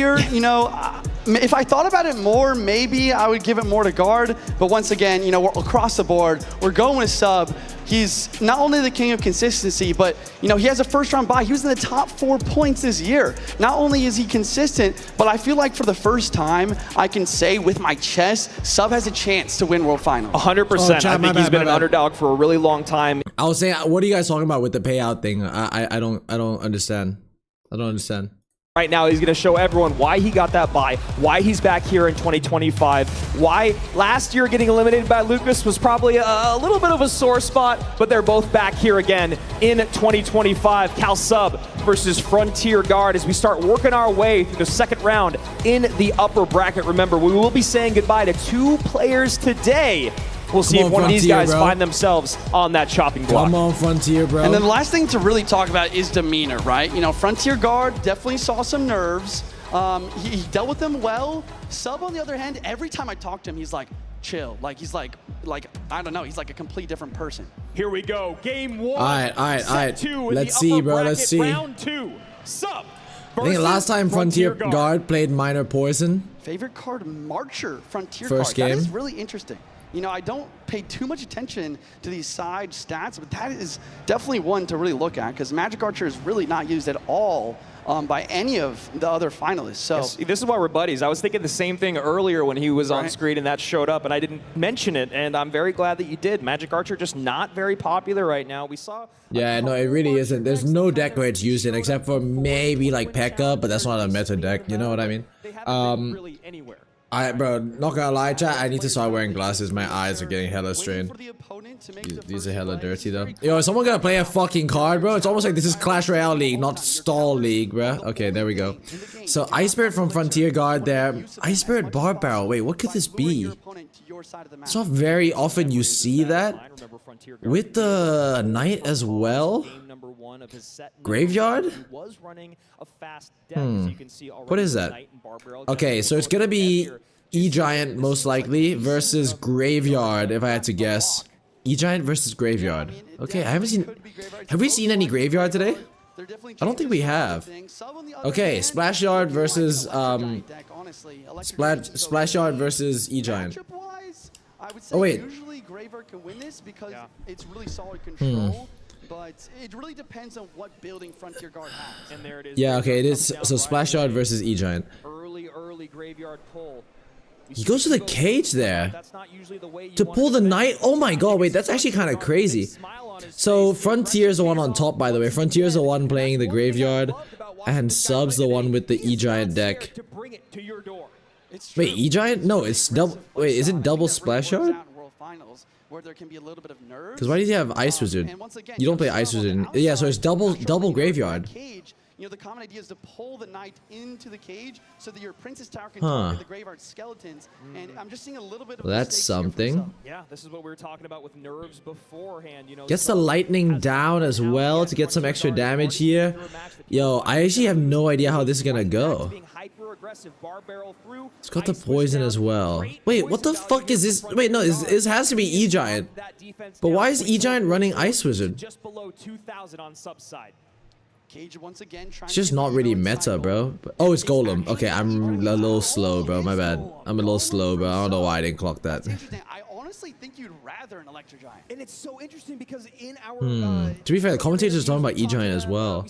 earlier, you know, if I thought about it more, maybe I would give it more to guard. But once again, you know, we're across the board. We're going with sub. He's not only the king of consistency, but, you know, he has a first-round bye. He was in the top 4 points this year. Not only is he consistent, but I feel like for the first time, I can say with my chest, sub has a chance to win World Finals. 100%. I think he's been an underdog for a really long time. I was saying, what are you guys talking about with the payout thing? I don't understand. I don't understand. Right now, he's going to show everyone why he got that bye, why he's back here in 2025, why last year getting eliminated by Lucas was probably a little bit of a sore spot, but they're both back here again in 2025. Cal Sub versus Frontier Guard as we start working our way through the second round in the upper bracket. Remember, we will be saying goodbye to 2 players today. We'll see if one of these guys find themselves on that chopping block. Come on, Frontier, bro. And then the last thing to really talk about is demeanor, right? You know, Frontier Guard definitely saw some nerves. He dealt with them well. Sub, on the other hand, every time I talk to him, he's like, chill. Like, he's like, I don't know, he's like a complete different person. Here we go. Game 1. All right. Two in Let's the see, upper bro. bracket, Let's see. Round 2. Sub. I think last time Frontier Guard played Minor Poison. Favorite card, Marcher, Frontier First Guard. game. That is really interesting. You know, I don't pay too much attention to these side stats, but that is definitely one to really look at because Magic Archer is really not used at all by any of the other finalists. So yes, this is why we're buddies. I was thinking the same thing earlier when he was on screen and that showed up, and I didn't mention it, and I'm very glad that you did. Magic Archer just not very popular right now. We saw... Yeah, no, it really isn't. There's no deck where it's used in except for maybe like P.E.K.K.A, but that's not a meta deck. You know what I mean? Really anywhere. Bro, not gonna lie, chat, I need to start wearing glasses. My eyes are getting hella strained. These are hella dirty, though. Yo, is someone gonna play a fucking card, bro? It's almost like this is Clash Royale League, not Stall League, bro. Okay, there we go. So, Ice Spirit from Frontier Guard there. Ice Spirit Barb Barrel. Wait, what could this be? It's not very often you see that. With the Knight as well? Graveyard? What is that? Okay, so it's gonna be E-Giant most likely versus Graveyard, if I had to guess. E-Giant versus Graveyard. Okay, I haven't seen... Have we seen any Graveyard today? I don't think we have. Okay, Splash Yard versus... Splash Yard versus E-Giant. Oh, wait. Usually Graveyard can win this because it's really solid control. But it really depends on what building Frontier Guard has. And there it is. Yeah, okay, it is. So Splash Yard versus E-Giant. Early Graveyard pull. He goes to the cage there. To pull the Knight? Oh my god, wait, that's actually kind of crazy. So Frontier's the one on top, by the way. Frontier's the one playing the Graveyard. And Sub's the one with the E-Giant deck. Wait, E-Giant? No, it's double... Wait, is it double Splash Yard? Because why does he have Ice Wizard? You don't play Ice Wizard. Yeah, so it's double Graveyard. You know, the common idea is to pull the Knight into the cage so that your Princess Tower can target the Graveyard skeletons. And I'm just seeing a little bit of that's something. Yeah, this is what we were talking about with nerves beforehand. You know, gets the lightning down as well to get some extra damage here. Yo, I actually have no idea how this is gonna go. It's got the poison as well. Wait, what the fuck is this? Wait, no, this has to be E-Giant. But why is E-Giant running Ice Wizard? Just below 2,000 on sub side. It's just not really meta, bro. Oh, it's Golem. Okay, I'm a little slow, bro. My bad. I'm a little slow, bro. I don't know why I didn't clock that. I honestly think you'd rather an Electro Giant. And it's so interesting because in our... To be fair, the commentators are talking about E-Giant as well.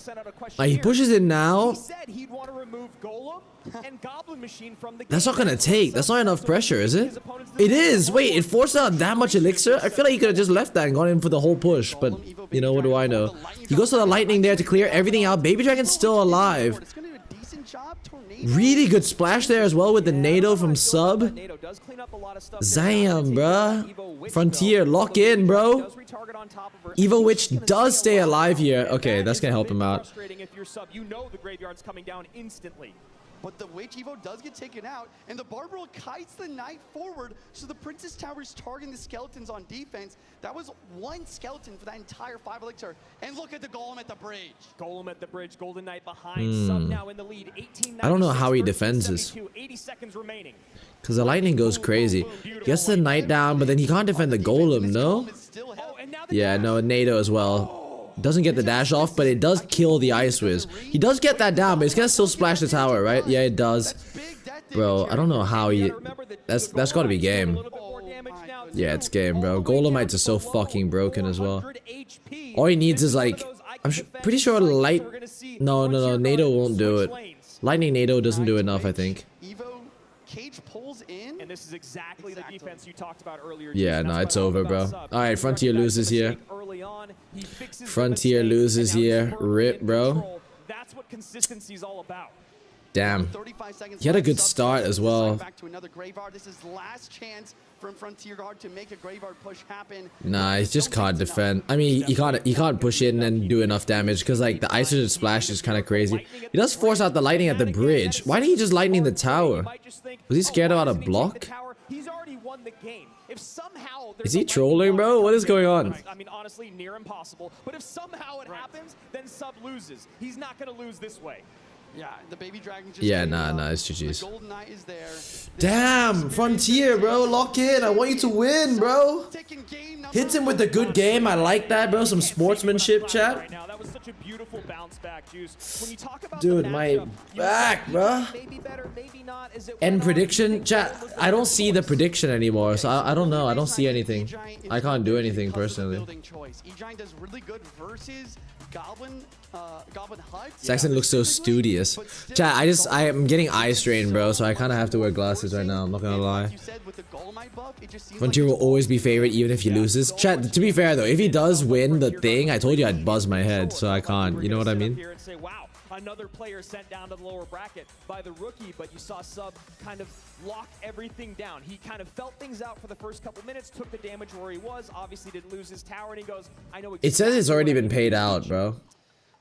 Like, he pushes it now. He said he'd want to remove Golem and Goblin Machine from the game. That's not gonna take. That's not enough pressure, is it? It is. Wait, it forced out that much elixir? I feel like he could have just left that and gone in for the whole push. But, you know, what do I know? He goes to the lightning there to clear everything out. Baby Dragon's still alive. Really good splash there as well with the NATO from Sub. Zam, bruh. Frontier, lock in, bro. Evo Witch does stay alive here. Okay, that's gonna help him out. You know the Graveyard's coming down instantly. But the Witch Evo does get taken out, and the Barbarell kites the Knight forward, so the Princess Tower is targeting the skeletons on defense. That was one skeleton for that entire 5 elixir. And look at the Golem at the bridge. Golem at the bridge, Golden Knight behind, Sub now in the lead. 18, I don't know how he defends this. 80 seconds remaining. Because the lightning goes crazy. Gets the Knight down, but then he can't defend the Golem, no? Yeah, no, NATO as well. Doesn't get the dash off, but it does kill the Ice Wiz. He does get that down, but it's gonna still splash the tower, right? Yeah, it does. Bro, I don't know how he... That's gotta be game. Yeah, it's game, bro. Golemites are so fucking broken as well. All he needs is like... I'm pretty sure light... No, NATO won't do it. Lightning NATO doesn't do enough, I think. Cage pulls in. And this is exactly the defense you talked about earlier. Yeah, no, it's over, bro. Alright, Frontier loses here. Frontier loses here. Rip, bro. That's what consistency is all about. Damn. He had a good start as well. Back to another Graveyard. This is last chance from Frontier Guard to make a Graveyard push happen. Nah, he just can't defend. I mean, he can't push in and do enough damage because like the Ice Wizard splash is kind of crazy. He does force out the lightning at the bridge. Why didn't he just lightning the tower? Was he scared about a block? He's already won the game. If somehow Is he trolling, bro? What is going on? I mean, honestly, near impossible. But if somehow it happens, then Sub loses. He's not going to lose this way. Yeah, the baby dragon just nah, it's GG's. The Golden Knight is there. Damn, Frontier, bro, lock in. I want you to win, bro. Hits him with a good game. I like that, bro. Some sportsmanship, chat. That was such a beautiful bounce back, Juice. When you talk about Dude, my back, bro. End prediction, chat. I don't see the prediction anymore, so I don't know. I don't see anything. I can't do anything personally. E-Giant does really good versus Goblin Hut. Saxon looks so studious. Chat, I am getting eye strain, bro, so I kind of have to wear glasses right now. I'm not gonna lie. Frontier will always be favorite even if he loses. Chat, to be fair though, if he does win the thing, I told you I'd buzz my head, so I can't. You know what I mean? Another player sent down to the lower bracket by the rookie, but you saw Sub kind of lock everything down. He kind of felt things out for the first couple minutes, took the damage where he was, obviously didn't lose his tower, and he goes, I know it says it's already been paid out, bro.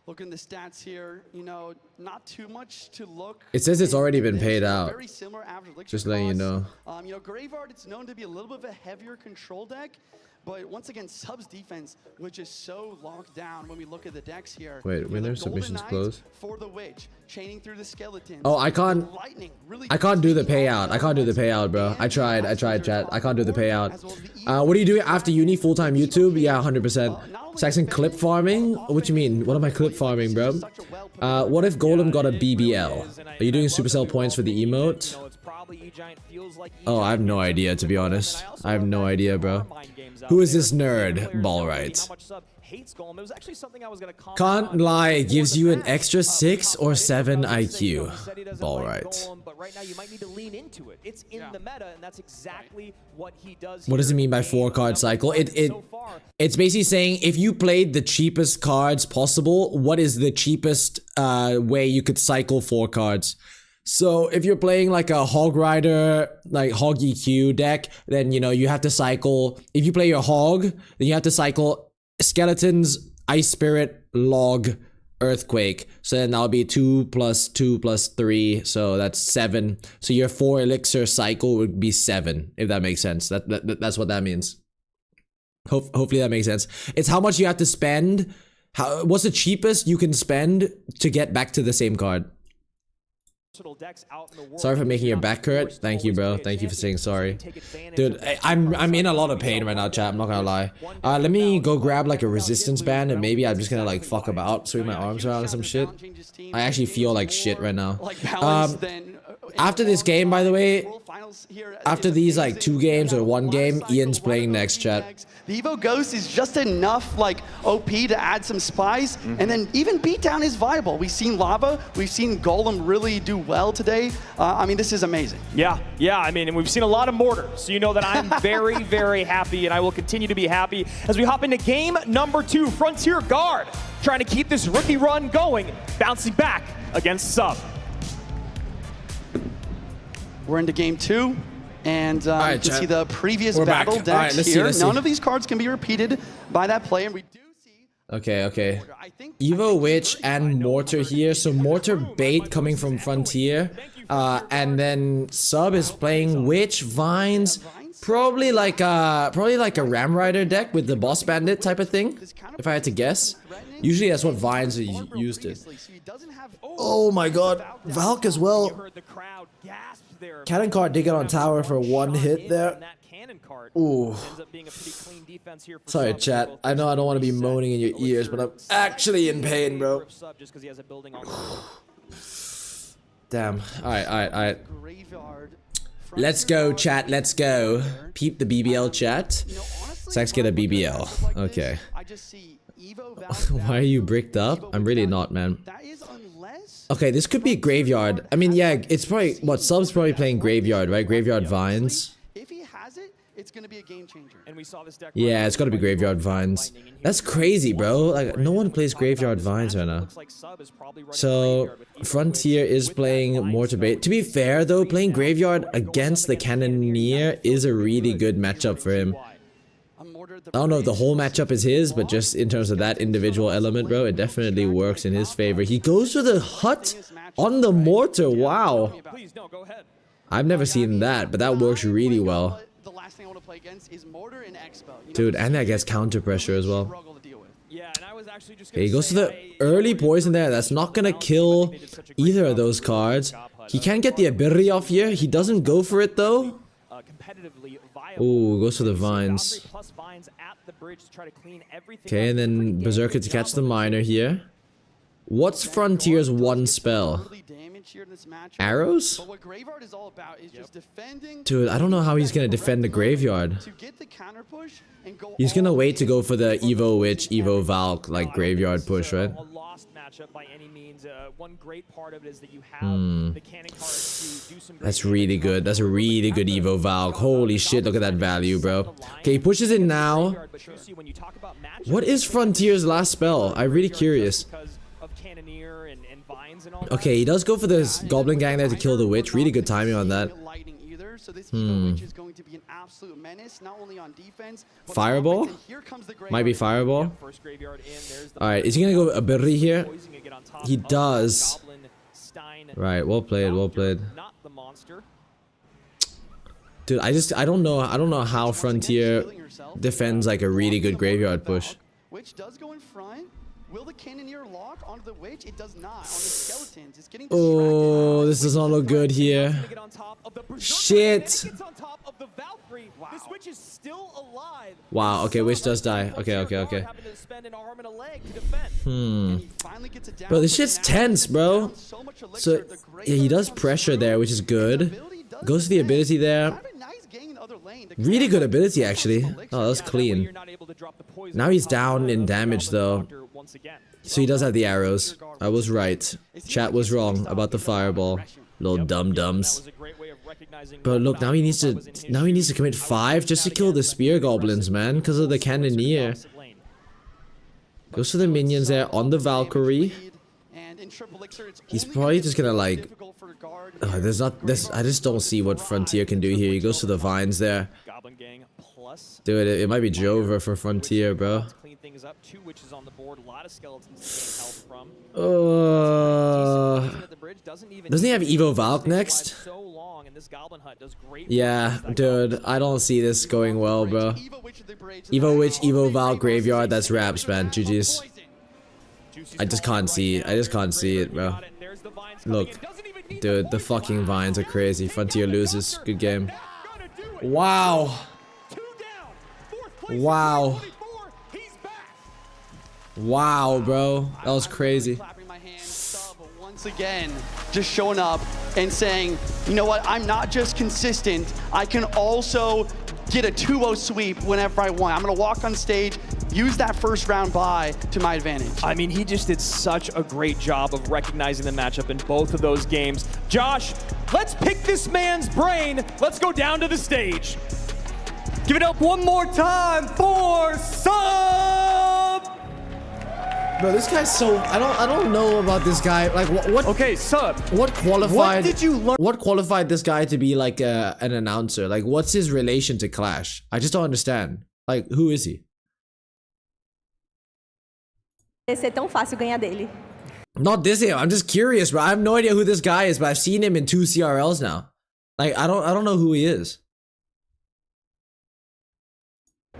Look in the stats here, you know, not too much to look. It says it's already been paid out. Very similar average elixir Just letting you know. You know, Graveyard, it's known to be a little bit of a heavier control deck. But once again, Sub's defense was just so locked down when we look at the decks here. Wait, when their submissions close? For the Witch, chaining through the skeletons. Oh, I can't do the payout. I can't do the payout, bro. I tried, chat. I can't do the payout. What are you doing after uni? Full-time YouTube? Yeah, 100%. Saxon clip farming? What you mean? What am I clip farming, bro? What if Golem got a BBL? Are you doing Supercell points for the emote? Oh, I have no idea, to be honest. I have no idea, bro. Who is this nerd? Ball right. Can't lie, it gives you an extra 6 or 7 IQ. Ball right. But right now you might need to lean into it. It's in the meta, and that's exactly what he does. What does it mean by 4-card cycle? It's basically saying if you played the cheapest cards possible, what is the cheapest way you could cycle 4 cards? So if you're playing like a Hog Rider, like Hog EQ deck, then you know you have to cycle. If you play your Hog, then you have to cycle Skeletons, Ice Spirit, Log, Earthquake. So then that'll be 2 plus 2 plus 3, so that's 7. So your 4 elixir cycle would be 7, if that makes sense. That's what that means. Hopefully that makes sense. It's how much you have to spend. What's the cheapest you can spend to get back to the same card? Sorry for making your back hurt. Thank you, bro. Thank you for saying sorry. Dude, I'm in a lot of pain right now, chat. I'm not gonna lie. Let me go grab like a resistance band and maybe I'm just gonna like fuck about, swing my arms around and some shit. I actually feel like shit right now. After this game, by the way, after these like 2 games or 1 game, Ian's playing next, chat. The Evo Ghost is just enough like OP to add some spice, and then even beatdown is viable. We've seen Lava, we've seen Golem really do well today. I mean, this is amazing. Yeah, I mean, and we've seen a lot of Mortar, so you know that I'm very, very happy, and I will continue to be happy as we hop into game number 2. Frontier Guard trying to keep this rookie run going, bouncing back against Sub. We're into game 2. And you can see the previous We're battle back. decks Let's here. see. None of these cards can be repeated by that player. And we do see. Okay. Evo Witch and Mortar here. So Mortar bait coming from Frontier. And then Sub is playing Witch, Vines, Probably like a Ram Rider deck with the Boss Bandit type of thing, if I had to guess. Usually that's what Vines used it. Oh my god, Valk as well. Cannon card did get on tower for one hit there. Ooh. Sorry, chat. I know I don't want to be moaning in your ears, but I'm actually in pain, bro. Damn. Alright. Let's go, chat. Let's go. Peep the BBL chat. Sax get a BBL. Okay. Why are you bricked up? I'm really not, man. Okay, this could be a graveyard. I mean, yeah, it's probably what Sub's probably playing graveyard, right? Graveyard Vines. If he has it, it's gonna be a game changer. And we saw this deck. Yeah, it's gotta be graveyard Vines. That's crazy, bro. Like, no one plays graveyard Vines right now. So, Frontier is playing Mortar-Bait. To be fair, though, playing graveyard against the Cannoneer is a really good matchup for him. I don't know if the whole matchup is his, but just in terms of that individual element, bro, it definitely works in his favor. He goes for the hut on the mortar. Wow. I've never seen that, but that works really well. Dude, and that gets counter pressure as well. Okay, he goes to the early poison there. That's not gonna kill either of those cards. He can get the ability off here. He doesn't go for it though. Ooh, goes for the vines. Okay, and then Berserker to catch the miner here. What's Frontier's one spell? Arrows? Dude, I don't know how he's gonna defend the graveyard. He's gonna wait to go for the Evo Witch, Evo Valk, like graveyard push, right? That's really good. That's a really good Evo Valk. Holy shit, look at that value, bro. Okay, he pushes it now. What is Frontier's last spell? I'm really curious. Okay, he does go for this Goblin Gang there to kill the Witch. Really good timing on that. Fireball? Might be Fireball. Alright, is he gonna go ability here? He does. Right, well played, well played. Dude, I don't know how Frontier defends like a really good graveyard push. Which does go in front. Will the Cannoneer lock onto the Witch? It does not. On the Skeletons, it's getting oh, this does not look good here. Shit. Wow, okay, Witch does die. Okay. Bro, this shit's tense, bro. So, yeah, he does pressure there, which is good. Goes to the ability there. Really good ability, actually. Oh, that was clean. Now he's down in damage, though. So he does have the arrows. I was right. Chat was wrong about the fireball. Little dum-dums. But look, now he needs to commit 5 just to kill the spear goblins, man, because of the Cannoneer. Goes to the minions there on the Valkyrie. He's probably just gonna like... I just don't see what Frontier can do here. He goes to the vines there. Dude, it might be Jover for Frontier, bro. Doesn't he have Evo Valk next? Yeah, dude, I don't see this going well, bro. Evo Witch, Evo Valk, Graveyard, that's raps, man. GG's. I just can't see it, bro. Look. Dude, the fucking vines are crazy. Frontier loses. Good game. Wow. Wow. Wow, bro. That was crazy. Once again, just showing up and saying, you know what, I'm not just consistent, I can also get a 2-0 sweep whenever I want. I'm gonna walk on stage, use that first round bye to my advantage. I mean, he just did such a great job of recognizing the matchup in both of those games. Josh, let's pick this man's brain. Let's go down to the stage. Give it up one more time for Sub! Bro, this guy's so... I don't know about this guy. Like, what... Okay, Sub. What qualified... What did you learn? What qualified this guy to be, like, an announcer? Like, what's his relation to Clash? I just don't understand. Like, who is he? Esse é tão fácil ganhar dele. Not this him. I'm just curious, bro. I have no idea who this guy is, but I've seen him in 2 CRLs now. Like, I don't know who he is.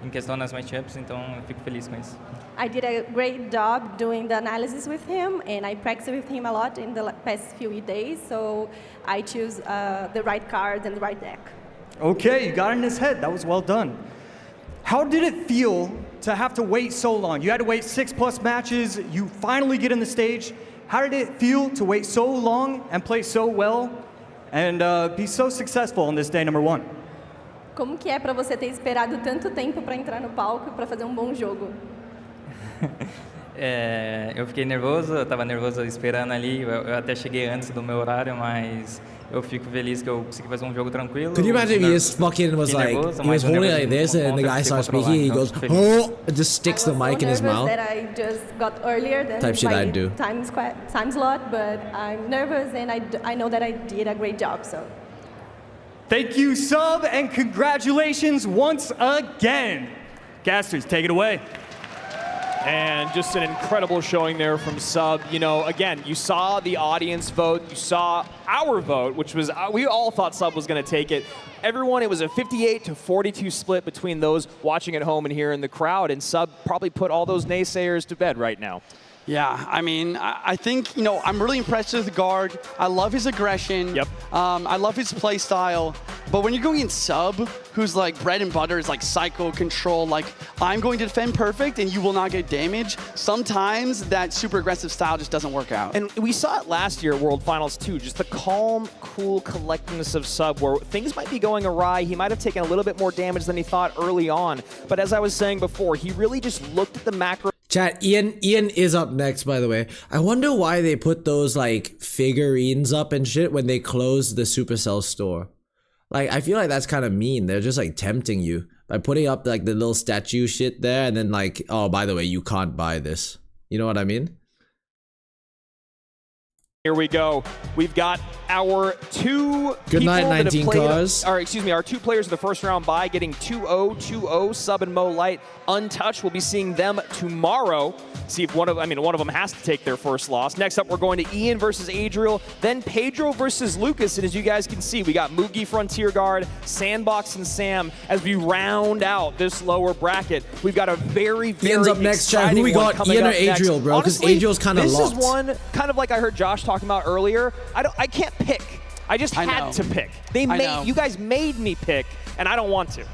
em questão das matchups, então eu fico feliz com isso. I did a great job doing the analysis with him, and I practiced with him a lot in the past few days, so I choose the right card and the right deck. Okay, you got it in his head. That was well done. How did it feel to have to wait so long? You had to wait 6+ matches. You finally get in the stage. How did it feel to wait so long and play so well and be so successful on this day number 1? Como que é para você ter esperado tanto tempo para entrar no palco e para fazer um bom jogo? Eu fiquei nervoso, eu estava nervoso esperando ali, eu até cheguei antes do meu horário, mas eu fico feliz que eu consegui fazer um jogo tranquilo. Could you imagine if he just fucking was like, he was holding it like this and the guy starts speaking, he goes, oh, it just sticks the mic in his mouth. That I just got earlier than Type shit my I'd do. time slot, but I'm nervous and I know that I did a great job, so. Thank you, Sub, and congratulations once again. Gasters, take it away. And just an incredible showing there from Sub. You know, again, you saw the audience vote, you saw our vote, which was, we all thought Sub was going to take it. Everyone, it was a 58-42 split between those watching at home and here in the crowd, and Sub probably put all those naysayers to bed right now. Yeah, I mean, I think, you know, I'm really impressed with the guard. I love his aggression. Yep. I love his play style. But when you're going in Sub, who's like bread and butter is like psycho control, like I'm going to defend perfect and you will not get damage, sometimes that super aggressive style just doesn't work out. And we saw it last year at World Finals too, just the calm, cool collectedness of Sub where things might be going awry. He might have taken a little bit more damage than he thought early on. But as I was saying before, he really just looked at the macro. Chat, Ian is up next, by the way. I wonder why they put those like figurines up and shit when they closed the Supercell store. Like, I feel like that's kind of mean. They're just like tempting you by putting up like the little statue shit there and then like, oh, by the way, you can't buy this. You know what I mean? Here we go. We've got our two Good night, people that 19 have played, cars. or excuse me, our two players of the first round bye getting 2-0, Sub and Mo Light untouched. We'll be seeing them tomorrow. See if one of them has to take their first loss. Next up, we're going to Ian versus Adriel, then Pedro versus Lucas. And as you guys can see, we got Mugi Frontier Guard, Sandbox, and Sam as we round out this lower bracket. We've got a very, very Ian's up next, chat. Who we got, Ian or Adriel, bro? Because Adriel's kind of locked. This is one, kind of like I heard Josh talking about earlier. I can't pick. I just had to pick. You guys made me pick, and I don't want to.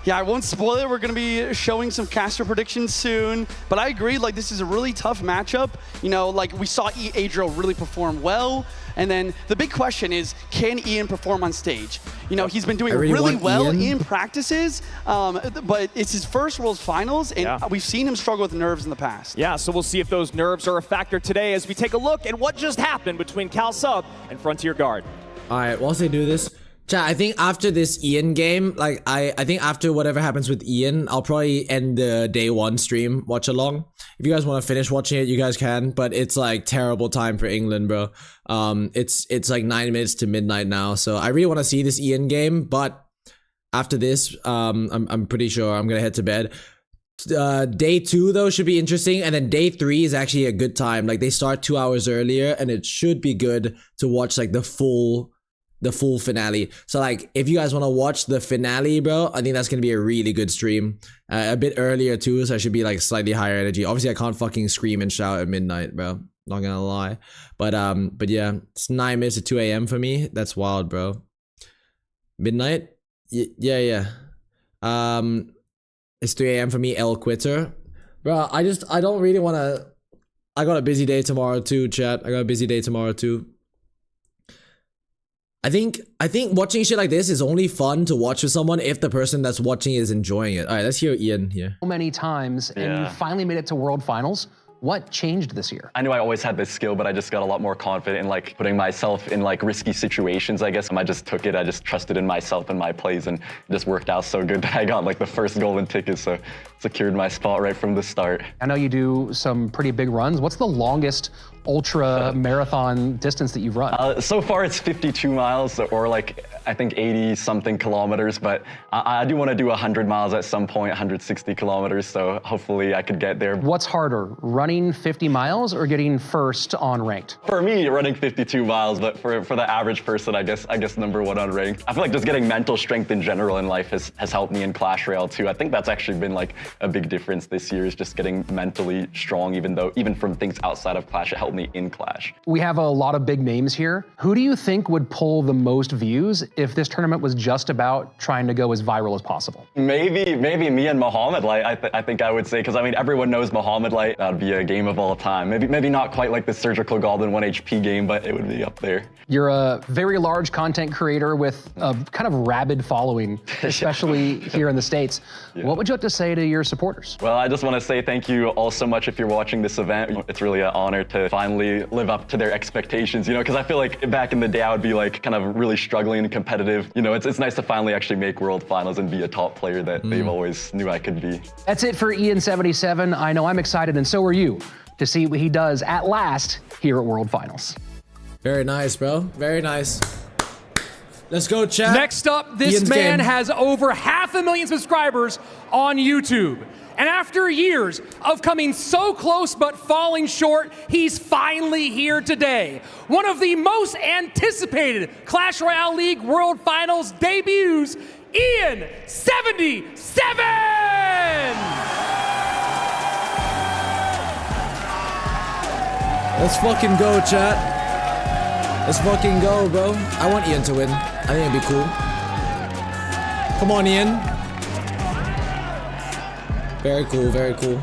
Yeah, I won't spoil it. We're going to be showing some caster predictions soon. But I agree, like, this is a really tough matchup. You know, like, we saw Adriel really perform well. And then the big question is, can Ian perform on stage? You know, he's been doing really well in practices, but it's his first World Finals, and we've seen him struggle with nerves in the past. Yeah, so we'll see if those nerves are a factor today as we take a look at what just happened between Cal Sub and Frontier Guard. All right, whilst they do this, chat, I think after this Ian game, like I think after whatever happens with Ian, I'll probably end the day 1 stream watch along. If you guys want to finish watching it, you guys can, but it's like terrible time for England, bro. It's like 9 minutes to midnight now, so I really want to see this Ian game, but after this, I'm pretty sure I'm gonna head to bed. Day 2 though should be interesting, and then day 3 is actually a good time. Like they start 2 hours earlier, and it should be good to watch like the full finale. So like if you guys want to watch the finale, bro, I think that's gonna be a really good stream. A bit earlier too, so I should be like slightly higher energy. Obviously I can't fucking scream and shout at midnight, bro, not gonna lie, but yeah, it's 9 minutes to 2 a.m. for me. That's wild, bro. Midnight. Yeah. It's 3 a.m. for me. El Quitter, bro. I don't really want to. I got a busy day tomorrow too, chat. I got a busy day tomorrow too. I think watching shit like this is only fun to watch with someone if the person that's watching is enjoying it. All right, let's hear Ian here. So many times, and you finally made it to World Finals. What changed this year? I knew I always had this skill, but I just got a lot more confident in like putting myself in like risky situations, I guess. I just took it, I just trusted in myself and my plays, and it just worked out so good that I got like the first golden ticket, so secured my spot right from the start. I know you do some pretty big runs. What's the longest ultra marathon distance that you've run? So far it's 52 miles, or like I think 80 something kilometers, but I do want to do 100 miles at some point, 160 kilometers, so hopefully I could get there. What's harder, running running 50 miles or getting first on ranked? For me, running 52 miles, but for the average person, I guess #1 on ranked. I feel like just getting mental strength in general in life has helped me in Clash Royale too. I think that's actually been like a big difference this year, is just getting mentally strong, even from things outside of Clash. It helped me in Clash. We have a lot of big names here. Who do you think would pull the most views if this tournament was just about trying to go as viral as possible? Maybe me and Mohamed Light, I think I would say, because I mean, everyone knows Mohamed Light. That'd be a game of all time. Maybe not quite like the Surgical Goblin 1 HP game, but it would be up there. You're a very large content creator with a kind of rabid following, especially here in the States. Yeah. What would you have to say to your supporters? Well, I just want to say thank you all so much if you're watching this event. It's really an honor to finally live up to their expectations, because I feel like back in the day I would be like kind of really struggling and competitive. It's nice to finally actually make World Finals and be a top player that they've always knew I could be. That's it for Ian77. I know I'm excited, and so are you, to see what he does at last here at World Finals. Very nice, bro. Very nice. Let's go, chat. Next up, this Ian's man game. has over 500,000 subscribers on YouTube. And after years of coming so close but falling short, he's finally here today. One of the most anticipated Clash Royale League World Finals debuts, Ian77! Let's fucking go, chat. Let's fucking go, bro. I want Ian to win. I think it'd be cool. Come on, Ian. Very cool, very cool.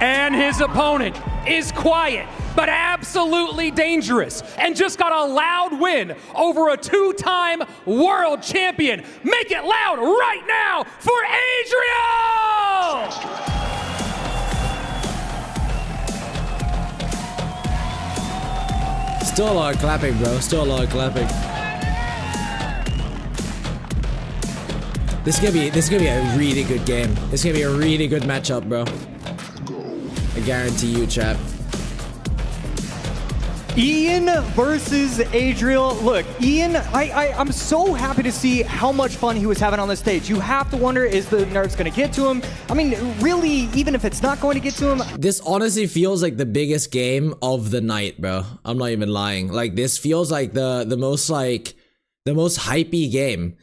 And his opponent is quiet, but absolutely dangerous, and just got a loud win over a 2-time world champion. Make it loud right now for Adriel! Still a lot of clapping, bro. Still a lot of clapping. This is gonna be a really good game. This is gonna be a really good matchup, bro. I guarantee you, chat. Ian versus Adriel. Look, Ian, I'm so happy to see how much fun he was having on the stage. You have to wonder, is the nerves going to get to him? I mean, really, even if it's not going to get to him. This honestly feels like the biggest game of the night, bro. I'm not even lying. Like, this feels like the most hypey game.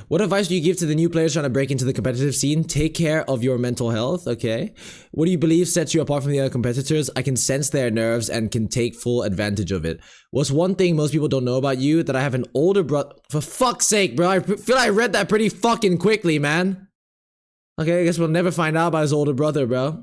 What advice do you give to the new players trying to break into the competitive scene? Take care of your mental health, okay? What do you believe sets you apart from the other competitors? I can sense their nerves and can take full advantage of it. What's one thing most people don't know about you? That I have an older brother. For fuck's sake, bro. I feel I read that pretty fucking quickly, man. Okay, I guess we'll never find out about his older brother, bro.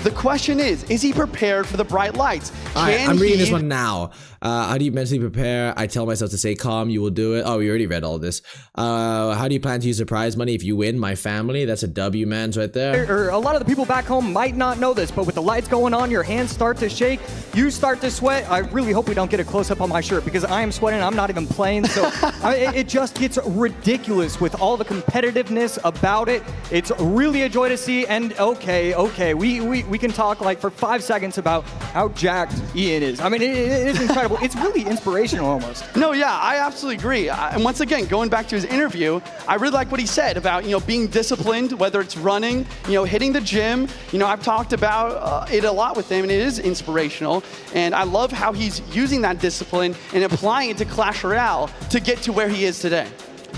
The question is he prepared for the bright lights? Alright, I'm reading this one now. How do you mentally prepare? I tell myself to stay calm, you will do it. Oh, we already read all this. How do you plan to use the prize money if you win? My family. That's a W, man's right there. A lot of the people back home might not know this, but with the lights going on, your hands start to shake, you start to sweat. I really hope we don't get a close-up on my shirt because I am sweating. I'm not even playing, so it just gets ridiculous with all the competitiveness about it. It's really a joy to see, and okay, we can talk like for 5 seconds about how jacked Ian is. I mean, it is incredible. It's really inspirational almost. No, yeah, I absolutely agree. And once again, going back to his interview, I really like what he said about, being disciplined, whether it's running, hitting the gym. I've talked about it a lot with him, and it is inspirational. And I love how he's using that discipline and applying it to Clash Royale to get to where he is today.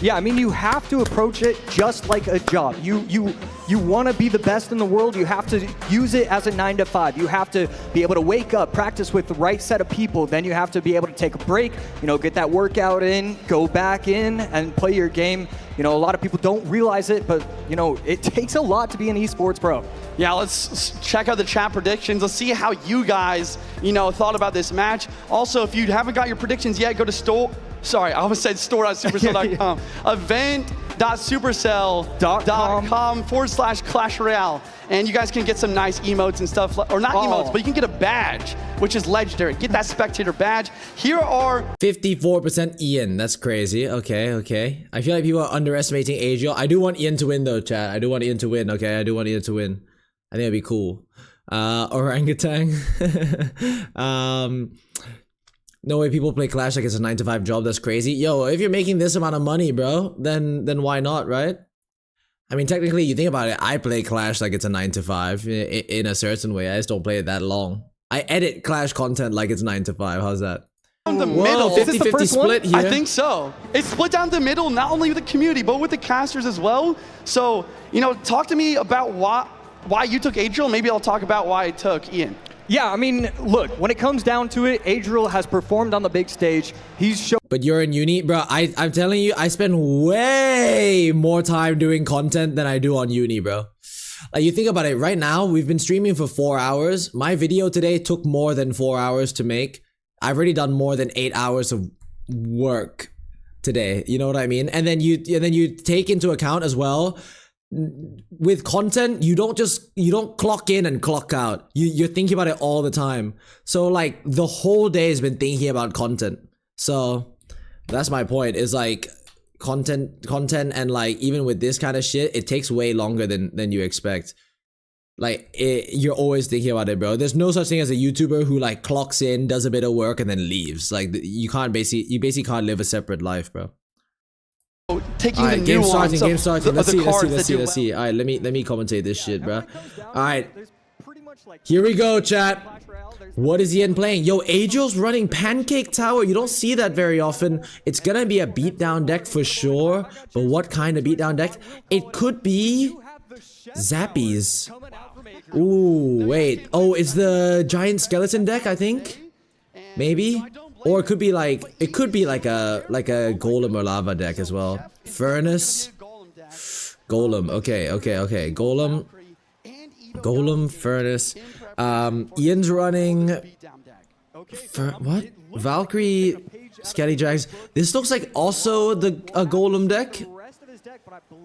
Yeah, I mean, you have to approach it just like a job. You want to be the best in the world, you have to use it as a 9 to 5. You have to be able to wake up, practice with the right set of people. Then you have to be able to take a break, get that workout in, go back in and play your game. A lot of people don't realize it, but, it takes a lot to be an esports pro. Yeah, let's check out the chat predictions. Let's see how you guys, thought about this match. Also, if you haven't got your predictions yet, go to Sorry, I almost said store.supercell.com. Event.supercell.com/Clash Royale. And you guys can get some nice emotes and stuff, or not emotes, but you can get a badge, which is legendary. Get that spectator badge. Here are 54% Ian. That's crazy. Okay. I feel like people are underestimating Adriel. I do want Ian to win though, chat. I do want Ian to win, okay? I do want Ian to win. I think it'd be cool. Orangutan. No way people play Clash like it's a 9-to-5 job. That's crazy. Yo, if you're making this amount of money, bro, then why not, right? I mean, technically, you think about it, I play Clash like it's a 9-to-5 in a certain way. I just don't play it that long. I edit Clash content like it's 9-to-5. How's that? Down the middle. 50-50 split here. I think so. It's split down the middle, not only with the community, but with the casters as well. So, you know, talk to me about why you took Adriel. Maybe I'll talk about why I took Ian. Yeah, I mean, look, when it comes down to it, Adriel has performed on the big stage. He's shown. But you're in uni, bro. I'm telling you, I spend way more time doing content than I do on uni, bro. Like, you think about it, right now, we've been streaming for 4 hours. My video today took more than 4 hours to make. I've already done more than 8 hours of work today. You know what I mean? And then you take into account as well, with content, you don't clock in and clock out. You're thinking about it all the time. So like the whole day has been thinking about content. So that's my point, is like content and like even with this kind of shit, it takes way longer than you expect. Like you're always thinking about it, bro. There's no such thing as a YouTuber who like clocks in, does a bit of work and then leaves. Like you basically can't live a separate life, bro. Taking all right, the game nuance starting. Let's of see. All right, let me commentate this shit, bro. All right, here we go, chat. What is Ian playing? Yo, Adriel's running Pancake Tower. You don't see that very often. It's gonna be a beatdown deck for sure, but what kind of beatdown deck? It could be Zappies. Ooh, wait. Oh, it's the giant skeleton deck, I think. Maybe. Or it could be like a golem or lava deck as well. Furnace. Golem. Okay. Golem, furnace. Ian's running what? Valkyrie, Skelly Drags. This looks like also a golem deck.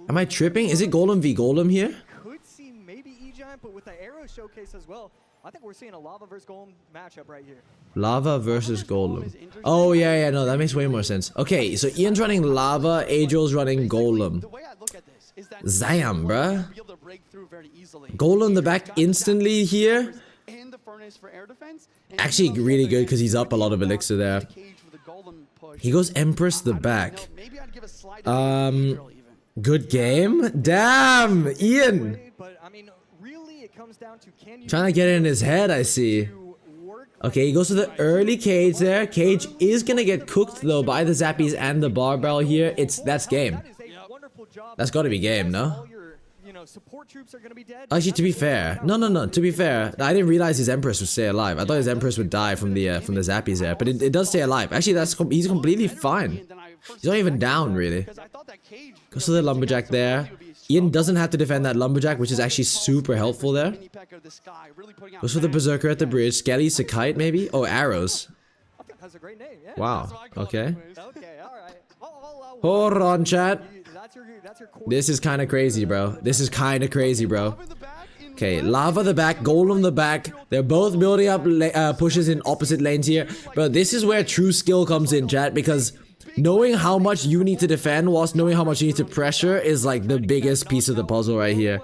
Am I tripping? Is it golem v golem here? Could see maybe E-Giant, but with the arrow showcase as well. I think we're seeing a lava versus golem matchup right here. Lava versus golem. Oh yeah, no, that makes way more sense. Okay, so Ian's running lava, Adriel's running golem. Zam, bruh. Golem the back instantly here. Actually really good because he's up a lot of elixir there. He goes Empress the back. Good game. Damn, Ian. Trying to get it in his head, I see. Okay, he goes to the early cage there. Cage is gonna get cooked though by the Zappies and the barbell here. That's game. That's gotta be game, no? Actually, to be fair, no. To be fair, I didn't realize his Empress would stay alive. I thought his Empress would die from the Zappies there, but it does stay alive. Actually, he's completely fine. He's not even down really. Goes to the lumberjack there. Ian doesn't have to defend that lumberjack, which is actually super helpful there. Goes for the berserker at the bridge. Skelly's a kite, maybe? Oh, arrows. Wow. Okay. Hold on, chat. This is kind of crazy, bro. Okay, lava the back, golem the back. They're both building up pushes in opposite lanes here. Bro, this is where true skill comes in, chat, because knowing how much you need to defend whilst knowing how much you need to pressure is like the biggest piece of the puzzle right here.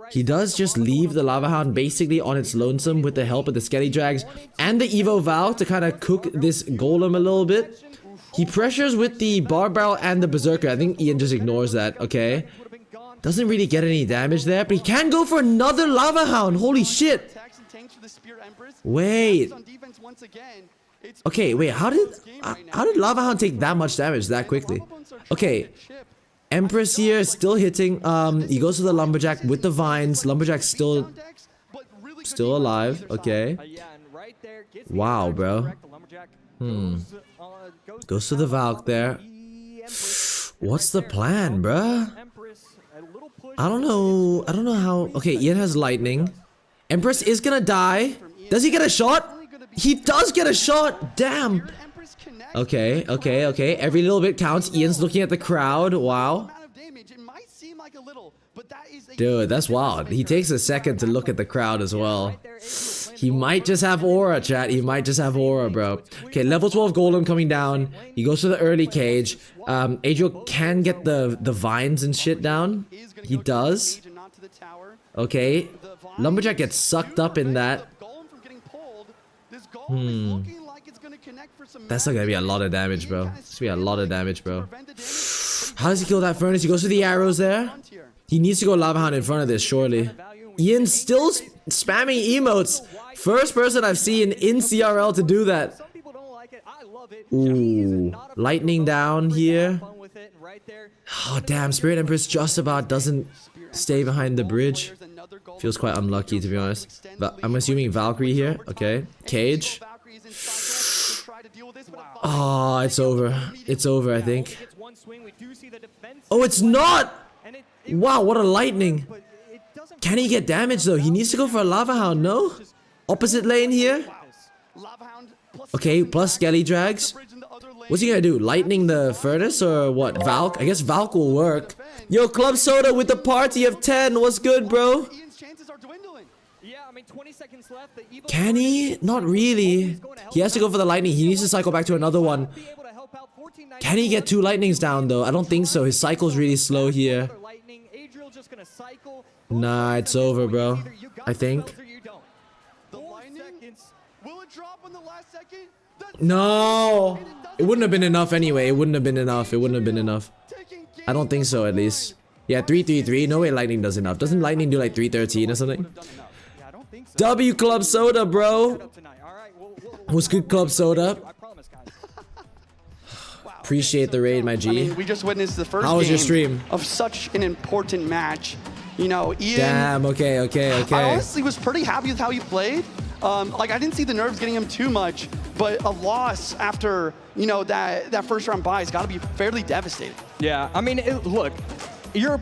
He does just leave the Lava Hound basically on its lonesome with the help of the Skelly Drags and the Evo Vow to kind of cook this golem a little bit. He pressures with the Barbell and the Berserker. I think Ian just ignores that, okay. Doesn't really get any damage there, but he can go for another Lava Hound. Holy shit. Wait. Okay, wait, how did Lava Hound take that much damage that quickly? Okay, Empress here still hitting. He goes to the Lumberjack with the vines. Lumberjack's still alive. Okay. Wow, bro. Goes to the Valk there. What's the plan, bruh? I don't know how. Okay, Ian has lightning. Empress is gonna die. Does he get a shot? He does get a shot! Damn! Okay. Every little bit counts. Ian's looking at the crowd. Wow. Dude, that's wild. He takes a second to look at the crowd as well. He might just have aura, chat. He might just have aura, bro. Okay, level 12 Golem coming down. He goes to the early cage. Adriel can get the vines and shit down. He does. Okay. Lumberjack gets sucked up in that. That's not gonna be a lot of damage, bro. It's gonna be a lot of damage, bro. How does he kill that furnace? He goes for the arrows there. He needs to go Lava Hound in front of this, surely. Ian's still spamming emotes. First person I've seen in CRL to do that. Ooh, lightning down here. Oh damn, Spirit Empress just about doesn't stay behind the bridge. Feels quite unlucky, to be honest. But I'm assuming Valkyrie here. Okay, Cage. Oh, it's over. It's over, I think. Oh, it's not! Wow, what a lightning. Can he get damage though? He needs to go for a Lava Hound, no? Opposite lane here. Okay, plus Skelly Drags. What's he gonna do? Lightning the furnace or what? Valk? I guess Valk will work. Yo, Club Soda with the party of 10. What's good, bro? Can he? Not really. He has to go for the lightning. He needs to cycle back to another one. Can he get 2 lightnings down though? I don't think so. His cycle's really slow here. Nah, it's over, bro. I think. No! It wouldn't have been enough anyway. It wouldn't have been enough. It wouldn't have been enough. I don't think so, at least. Yeah, 333. No way lightning does enough. Doesn't lightning do like 313 or something? W Club Soda, bro. What's good, Club Soda? Appreciate the raid, my G. I mean, we just witnessed the first How was your game stream? of such an important match. You know, Ian. Damn, okay. I honestly was pretty happy with how he played. Like, I didn't see the nerves getting him too much, but a loss after, you know, that first round bye has got to be fairly devastating. Yeah, I mean, look, you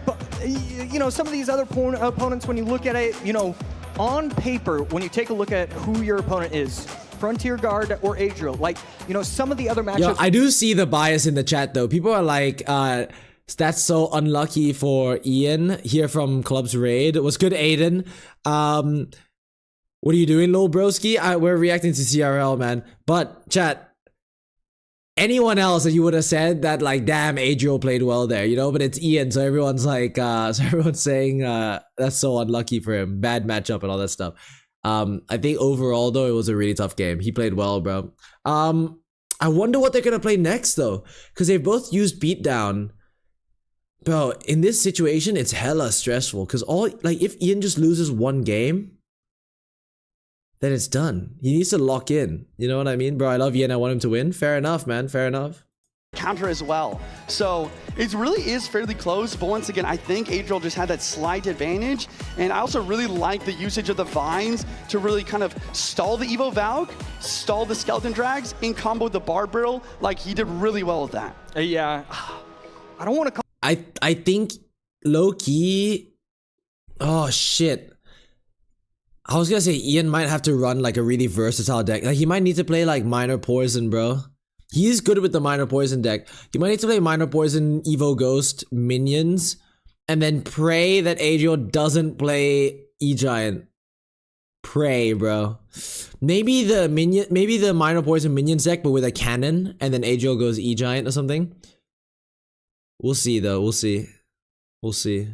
know, some of these other opponents, when you look at it, you know, on paper, when you take a look at who your opponent is, Frontier Guard or Adriel, like, you know, some of the other matchups. Yo, I do see the bias in the chat though. People are like, that's so unlucky for Ian here from Club's Raid. What's good, Aiden? What are you doing, Lil Broski? We're reacting to CRL, man. But chat, anyone else that you would have said that, like, damn, Adriel played well there, you know? But it's Ian, so everyone's like, so everyone's saying that's so unlucky for him. Bad matchup and all that stuff. I think overall though, it was a really tough game. He played well, bro. I wonder what they're gonna play next though, because they both used beatdown. Bro, in this situation, it's hella stressful. Because if Ian just loses one game, then it's done. He needs to lock in. You know what I mean? Bro, I love Ian. I want him to win. Fair enough, man. Fair enough. Counter as well. So it really is fairly close. But once again, I think Adriel just had that slight advantage. And I also really like the usage of the vines to really kind of stall the Evo Valk, stall the Skeleton Drags, and combo the Bard Barrel. Like, he did really well with that. Yeah. I don't want to... I think low-key... Oh, shit. I was gonna say Ian might have to run like a really versatile deck. Like, he might need to play like Minor Poison, bro. He's good with the Minor Poison deck. You might need to play Minor Poison, Evo Ghost, minions, and then pray that Adriel doesn't play E-Giant. Pray, bro. Maybe the Minor Poison minions deck, but with a cannon, and then Adriel goes E-Giant or something. We'll see though. We'll see. We'll see.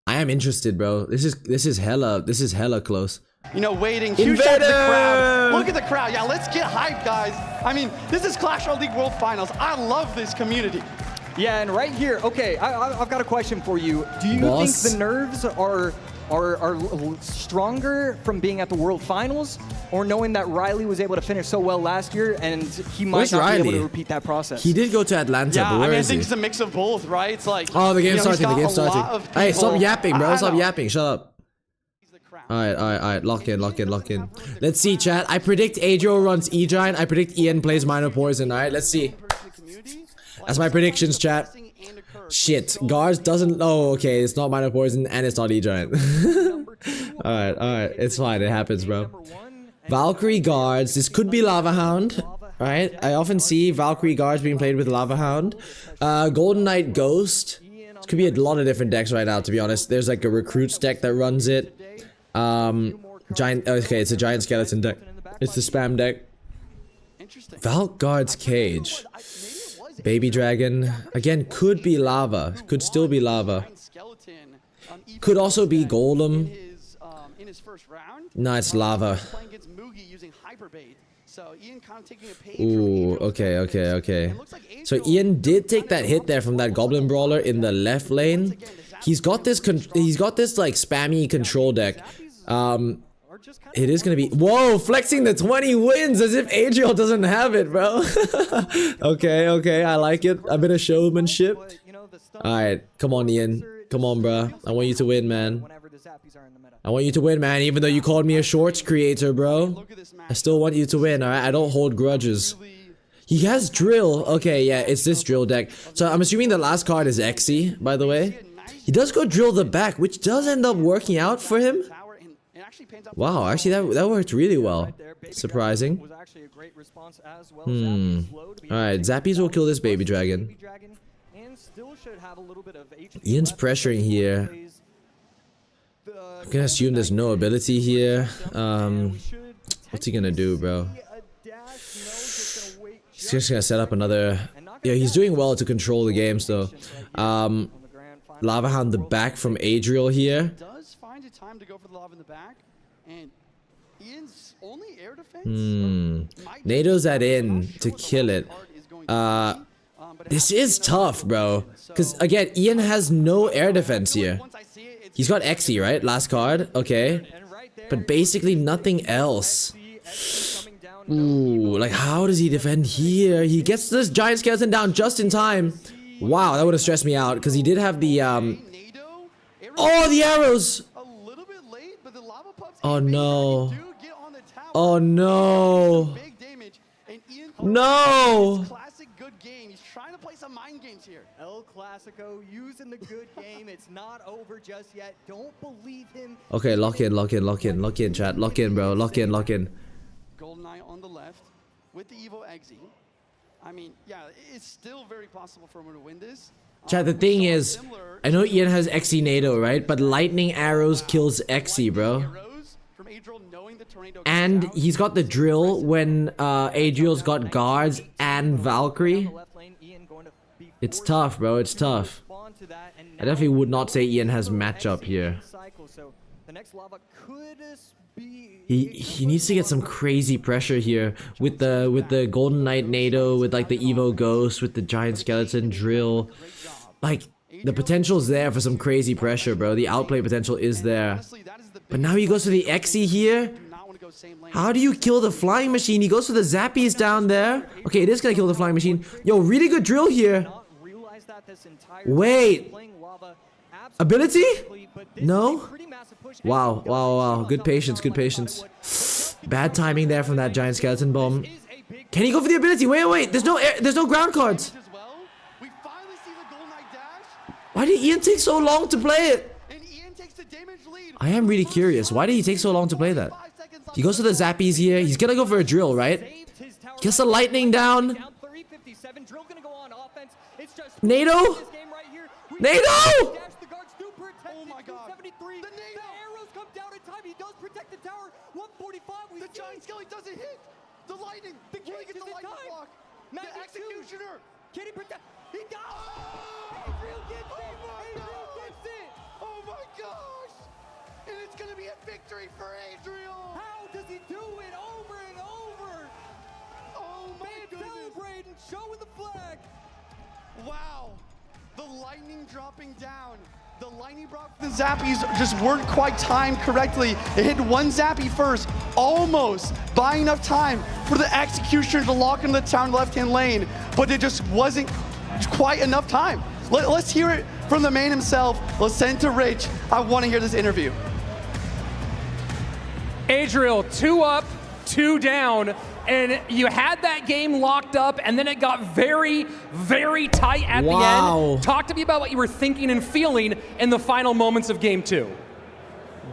I am interested, bro. This is hella close. You know, waiting. Huge shout to the crowd. Look at the crowd. Yeah, let's get hyped, guys. I mean, this is Clash Royale League World Finals. I love this community. Yeah, and right here, okay, I've got a question for you. Do you think the nerves are stronger from being at the World Finals, or knowing that Riley was able to finish so well last year and he might not be able to repeat that process? He did go to Atlanta, yeah, but where I is think he? it's a mix of both, right? It's like, oh, the game's starting. The game's people- starting. Hey, stop yapping, bro. Stop yapping. Shut up. All right. Lock in. Let's see, chat. I predict Adriel runs E-Giant. I predict Ian plays Minor Poison. All right, let's see. That's my predictions, chat. Shit, Guards doesn't. Oh, okay. It's not Minor Poison and it's not E-Giant. All right. It's fine. It happens, bro. Valkyrie Guards. This could be Lava Hound. Right? I often see Valkyrie Guards being played with Lava Hound. Golden Knight Ghost. This could be a lot of different decks right now, to be honest. There's like a Recruits deck that runs it. Giant. Okay, it's a Giant Skeleton deck. It's the spam deck. Valk Guards Cage. Baby Dragon. Again, could be Lava. Could still be Lava. Could also be Golem. No, it's Lava. So Ian kind of taking a page Ooh, okay. So Ian did take that hit there from that Goblin Brawler in the left lane. He's got this like spammy control deck. It is gonna be, whoa, flexing the 20 wins as if Adriel doesn't have it, bro. Okay, I like it. A bit of showmanship. Alright, come on, Ian. Come on, bro. I want you to win, man. I want you to win, man, even though you called me a shorts creator, bro. I still want you to win, alright? I don't hold grudges. He has drill. Okay, yeah, it's this drill deck. So I'm assuming the last card is Exy, by the way. He does go drill the back, which does end up working out for him. Wow, actually that worked really well. Surprising. Alright, Zappies will kill this baby dragon. Ian's pressuring here. I'm gonna assume there's no ability here. What's he gonna do, bro? He's just gonna set up another... Yeah, he's doing well to control the games, though. Lava Hound the back from Adriel here. Does find a time to go for the lava in the back, and Ian's only air defense. NATO's that in to kill it. This is tough, bro. Because, again, Ian has no air defense here. He's got Exy, right? Last card. Okay. But basically nothing else. Ooh, like how does he defend here? He gets this giant skeleton down just in time. Wow, that would have stressed me out because he did have the oh, the arrows. Oh no. Oh no. No. Classic good game. He's trying to play some mind games here. El Clasico using the good game. It's not over just yet. Don't believe him. Okay, lock in, chat. Lock in, bro. Lock in. GoldenEye on the left with the Evo Exy. I mean, yeah, it's still very possible for him to win this. Chat, the thing is, I know Ian has Exy NATO, right? But lightning arrows kills Exy, bro. And he's got the drill when Adriel's got guards and Valkyrie. It's tough, bro. It's tough. I definitely would not say Ian has matchup here. He needs to get some crazy pressure here with the Golden Knight NATO, with like the Evo Ghost, with the Giant Skeleton drill. Like the potential's there for some crazy pressure, bro. The outplay potential is there. But now he goes to the Exy here. How do you kill the flying machine? He goes for the Zappies down there. Okay, it is gonna kill the flying machine. Yo, really good drill here. Wait. Ability? No? Wow. Good patience. Bad timing there from that giant skeleton bomb. Can he go for the ability? Wait. There's no ground cards. Why did Ian take so long to play it? I am really curious. Why did he take so long to play that? He goes to the Zappies here. He's gonna go for a drill, right? Gets the lightning down. NATO? NATO! The giant skelly doesn't hit! The lightning! The king gets the lightning block! The executioner! Can he protect? He does! Adriel gets it! Oh my gosh! And it's gonna be a victory for Adriel! How does he do it over and over? Oh my goodness! Celebrating, showing the flag! Wow! The lightning dropping down. The lightning block. The Zappies just weren't quite timed correctly. It hit one Zappy first, almost buying enough time for the executioner to lock into the town left-hand lane, but it just wasn't quite enough time. Let's hear it from the man himself. Let's send it to Rich. I want to hear this interview. Adriel, 2 up, 2 down. And you had that game locked up, and then it got very, very tight at the end. Talk to me about what you were thinking and feeling in the final moments of Game 2.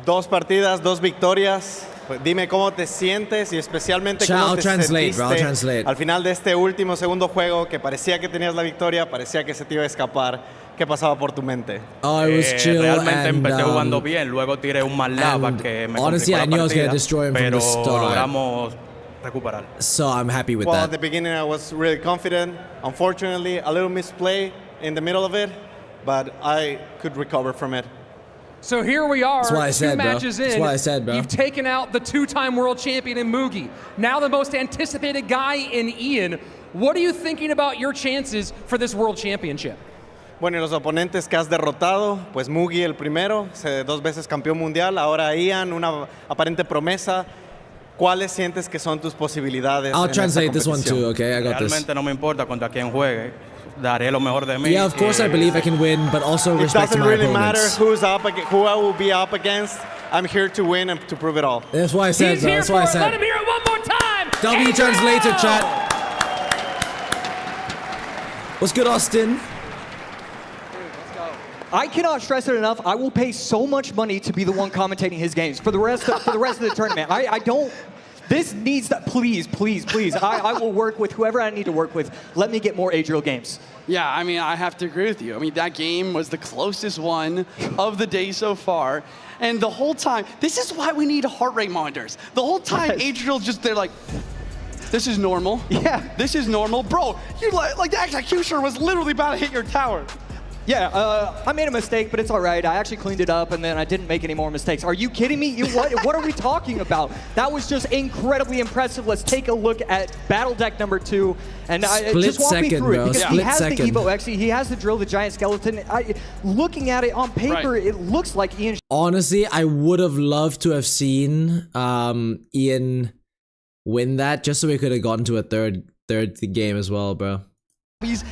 Dos partidas, dos victorias. Dime cómo te sientes y especialmente cómo te sentiste al final de este último segundo juego que parecía que tenías la victoria, parecía que se te iba a escapar. ¿Qué pasaba por tu mente? Oh, it was chill. Realmente and, empecé jugando bien, luego tiré un mal lava que me honestly, I knew I was going to destroy him from the start. Logramos recuperar. So I'm happy with that. Well, at the beginning I was really confident. Unfortunately, a little misplay in the middle of it, but I could recover from it. So here we are, That's what I said, two bro. matches That's in. what I said, bro. You've taken out the two-time world champion in Mugi. Now the most anticipated guy in Ian. What are you thinking about your chances for this world championship? Bueno, y los oponentes que has derrotado, pues Mugi el primero, 2 veces campeón mundial, ahora Ian, una aparente promesa. ¿Cuáles sientes que son tus posibilidades? I'll en esta translate this one competición? too, okay? I got this. Realmente no me importa contra quién juegue. Daré lo mejor de mí. Yeah, of course I believe I can win, but also It respect to doesn't my really matter opponents. who I will be up against. I'm here to win and to prove it all. That's why I said, He's bro. here That's why I for it. Let said. him hear it one more time. W translator, chat. What's good, Austin? I cannot stress it enough. I will pay so much money to be the one commentating his games for the rest of the tournament. I don't. This needs that. Please, please, please. I will work with whoever I need to work with. Let me get more Adriel games. Yeah, I mean, I have to agree with you. I mean, that game was the closest one of the day so far. And the whole time, this is why we need heart rate monitors. The whole time, Adriel's just there like, this is normal. Yeah. This is normal. Bro, you like the executioner was literally about to hit your tower. Yeah, I made a mistake, but it's all right. I actually cleaned it up, and then I didn't make any more mistakes. Are you kidding me? What are we talking about? That was just incredibly impressive. Let's take a look at battle deck number 2, and just walk me through it, because he has the Evo XE, he has the drill, the giant skeleton. Looking at it on paper, it looks like Ian. Honestly, I would have loved to have seen Ian win that, just so we could have gotten to a third game as well, bro.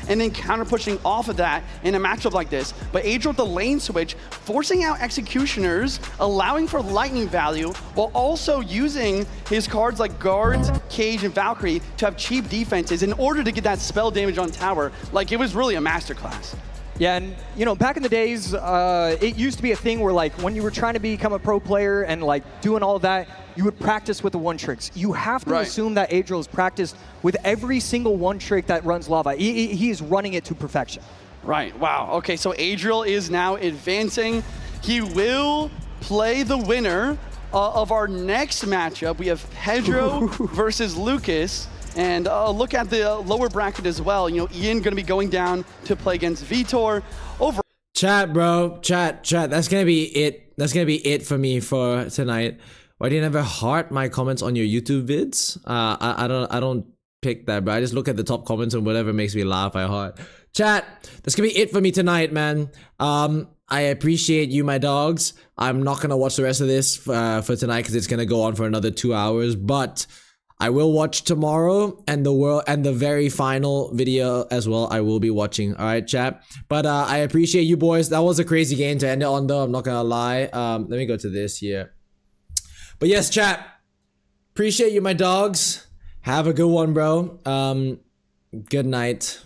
And then counter pushing off of that in a matchup like this. But Adriel with the lane switch, forcing out executioners, allowing for lightning value, while also using his cards like Guards, Cage, and Valkyrie to have cheap defenses in order to get that spell damage on tower. Like, it was really a masterclass. Yeah, and you know, back in the days, it used to be a thing where like when you were trying to become a pro player and like doing all of that, you would practice with the one tricks. You have to assume that Adriel has practiced with every single one trick that runs lava. He is running it to perfection. Right, wow. Okay, so Adriel is now advancing. He will play the winner of our next matchup. We have Pedro versus Lucas. And look at the lower bracket as well. You know, Ian going to be going down to play against Vitor. Over. Chat, bro. Chat. That's gonna be it. That's gonna be it for me for tonight. Why do you never heart my comments on your YouTube vids? I don't pick that, bro. I just look at the top comments and whatever makes me laugh, I heart. Chat. That's gonna be it for me tonight, man. I appreciate you, my dogs. I'm not gonna watch the rest of this for tonight because it's gonna go on for another 2 hours, but I will watch tomorrow and the very final video as well. I will be watching. All right, chat. But I appreciate you boys. That was a crazy game to end it on, though. I'm not gonna lie. Let me go to this here. But yes, chat. Appreciate you, my dogs. Have a good one, bro. Good night.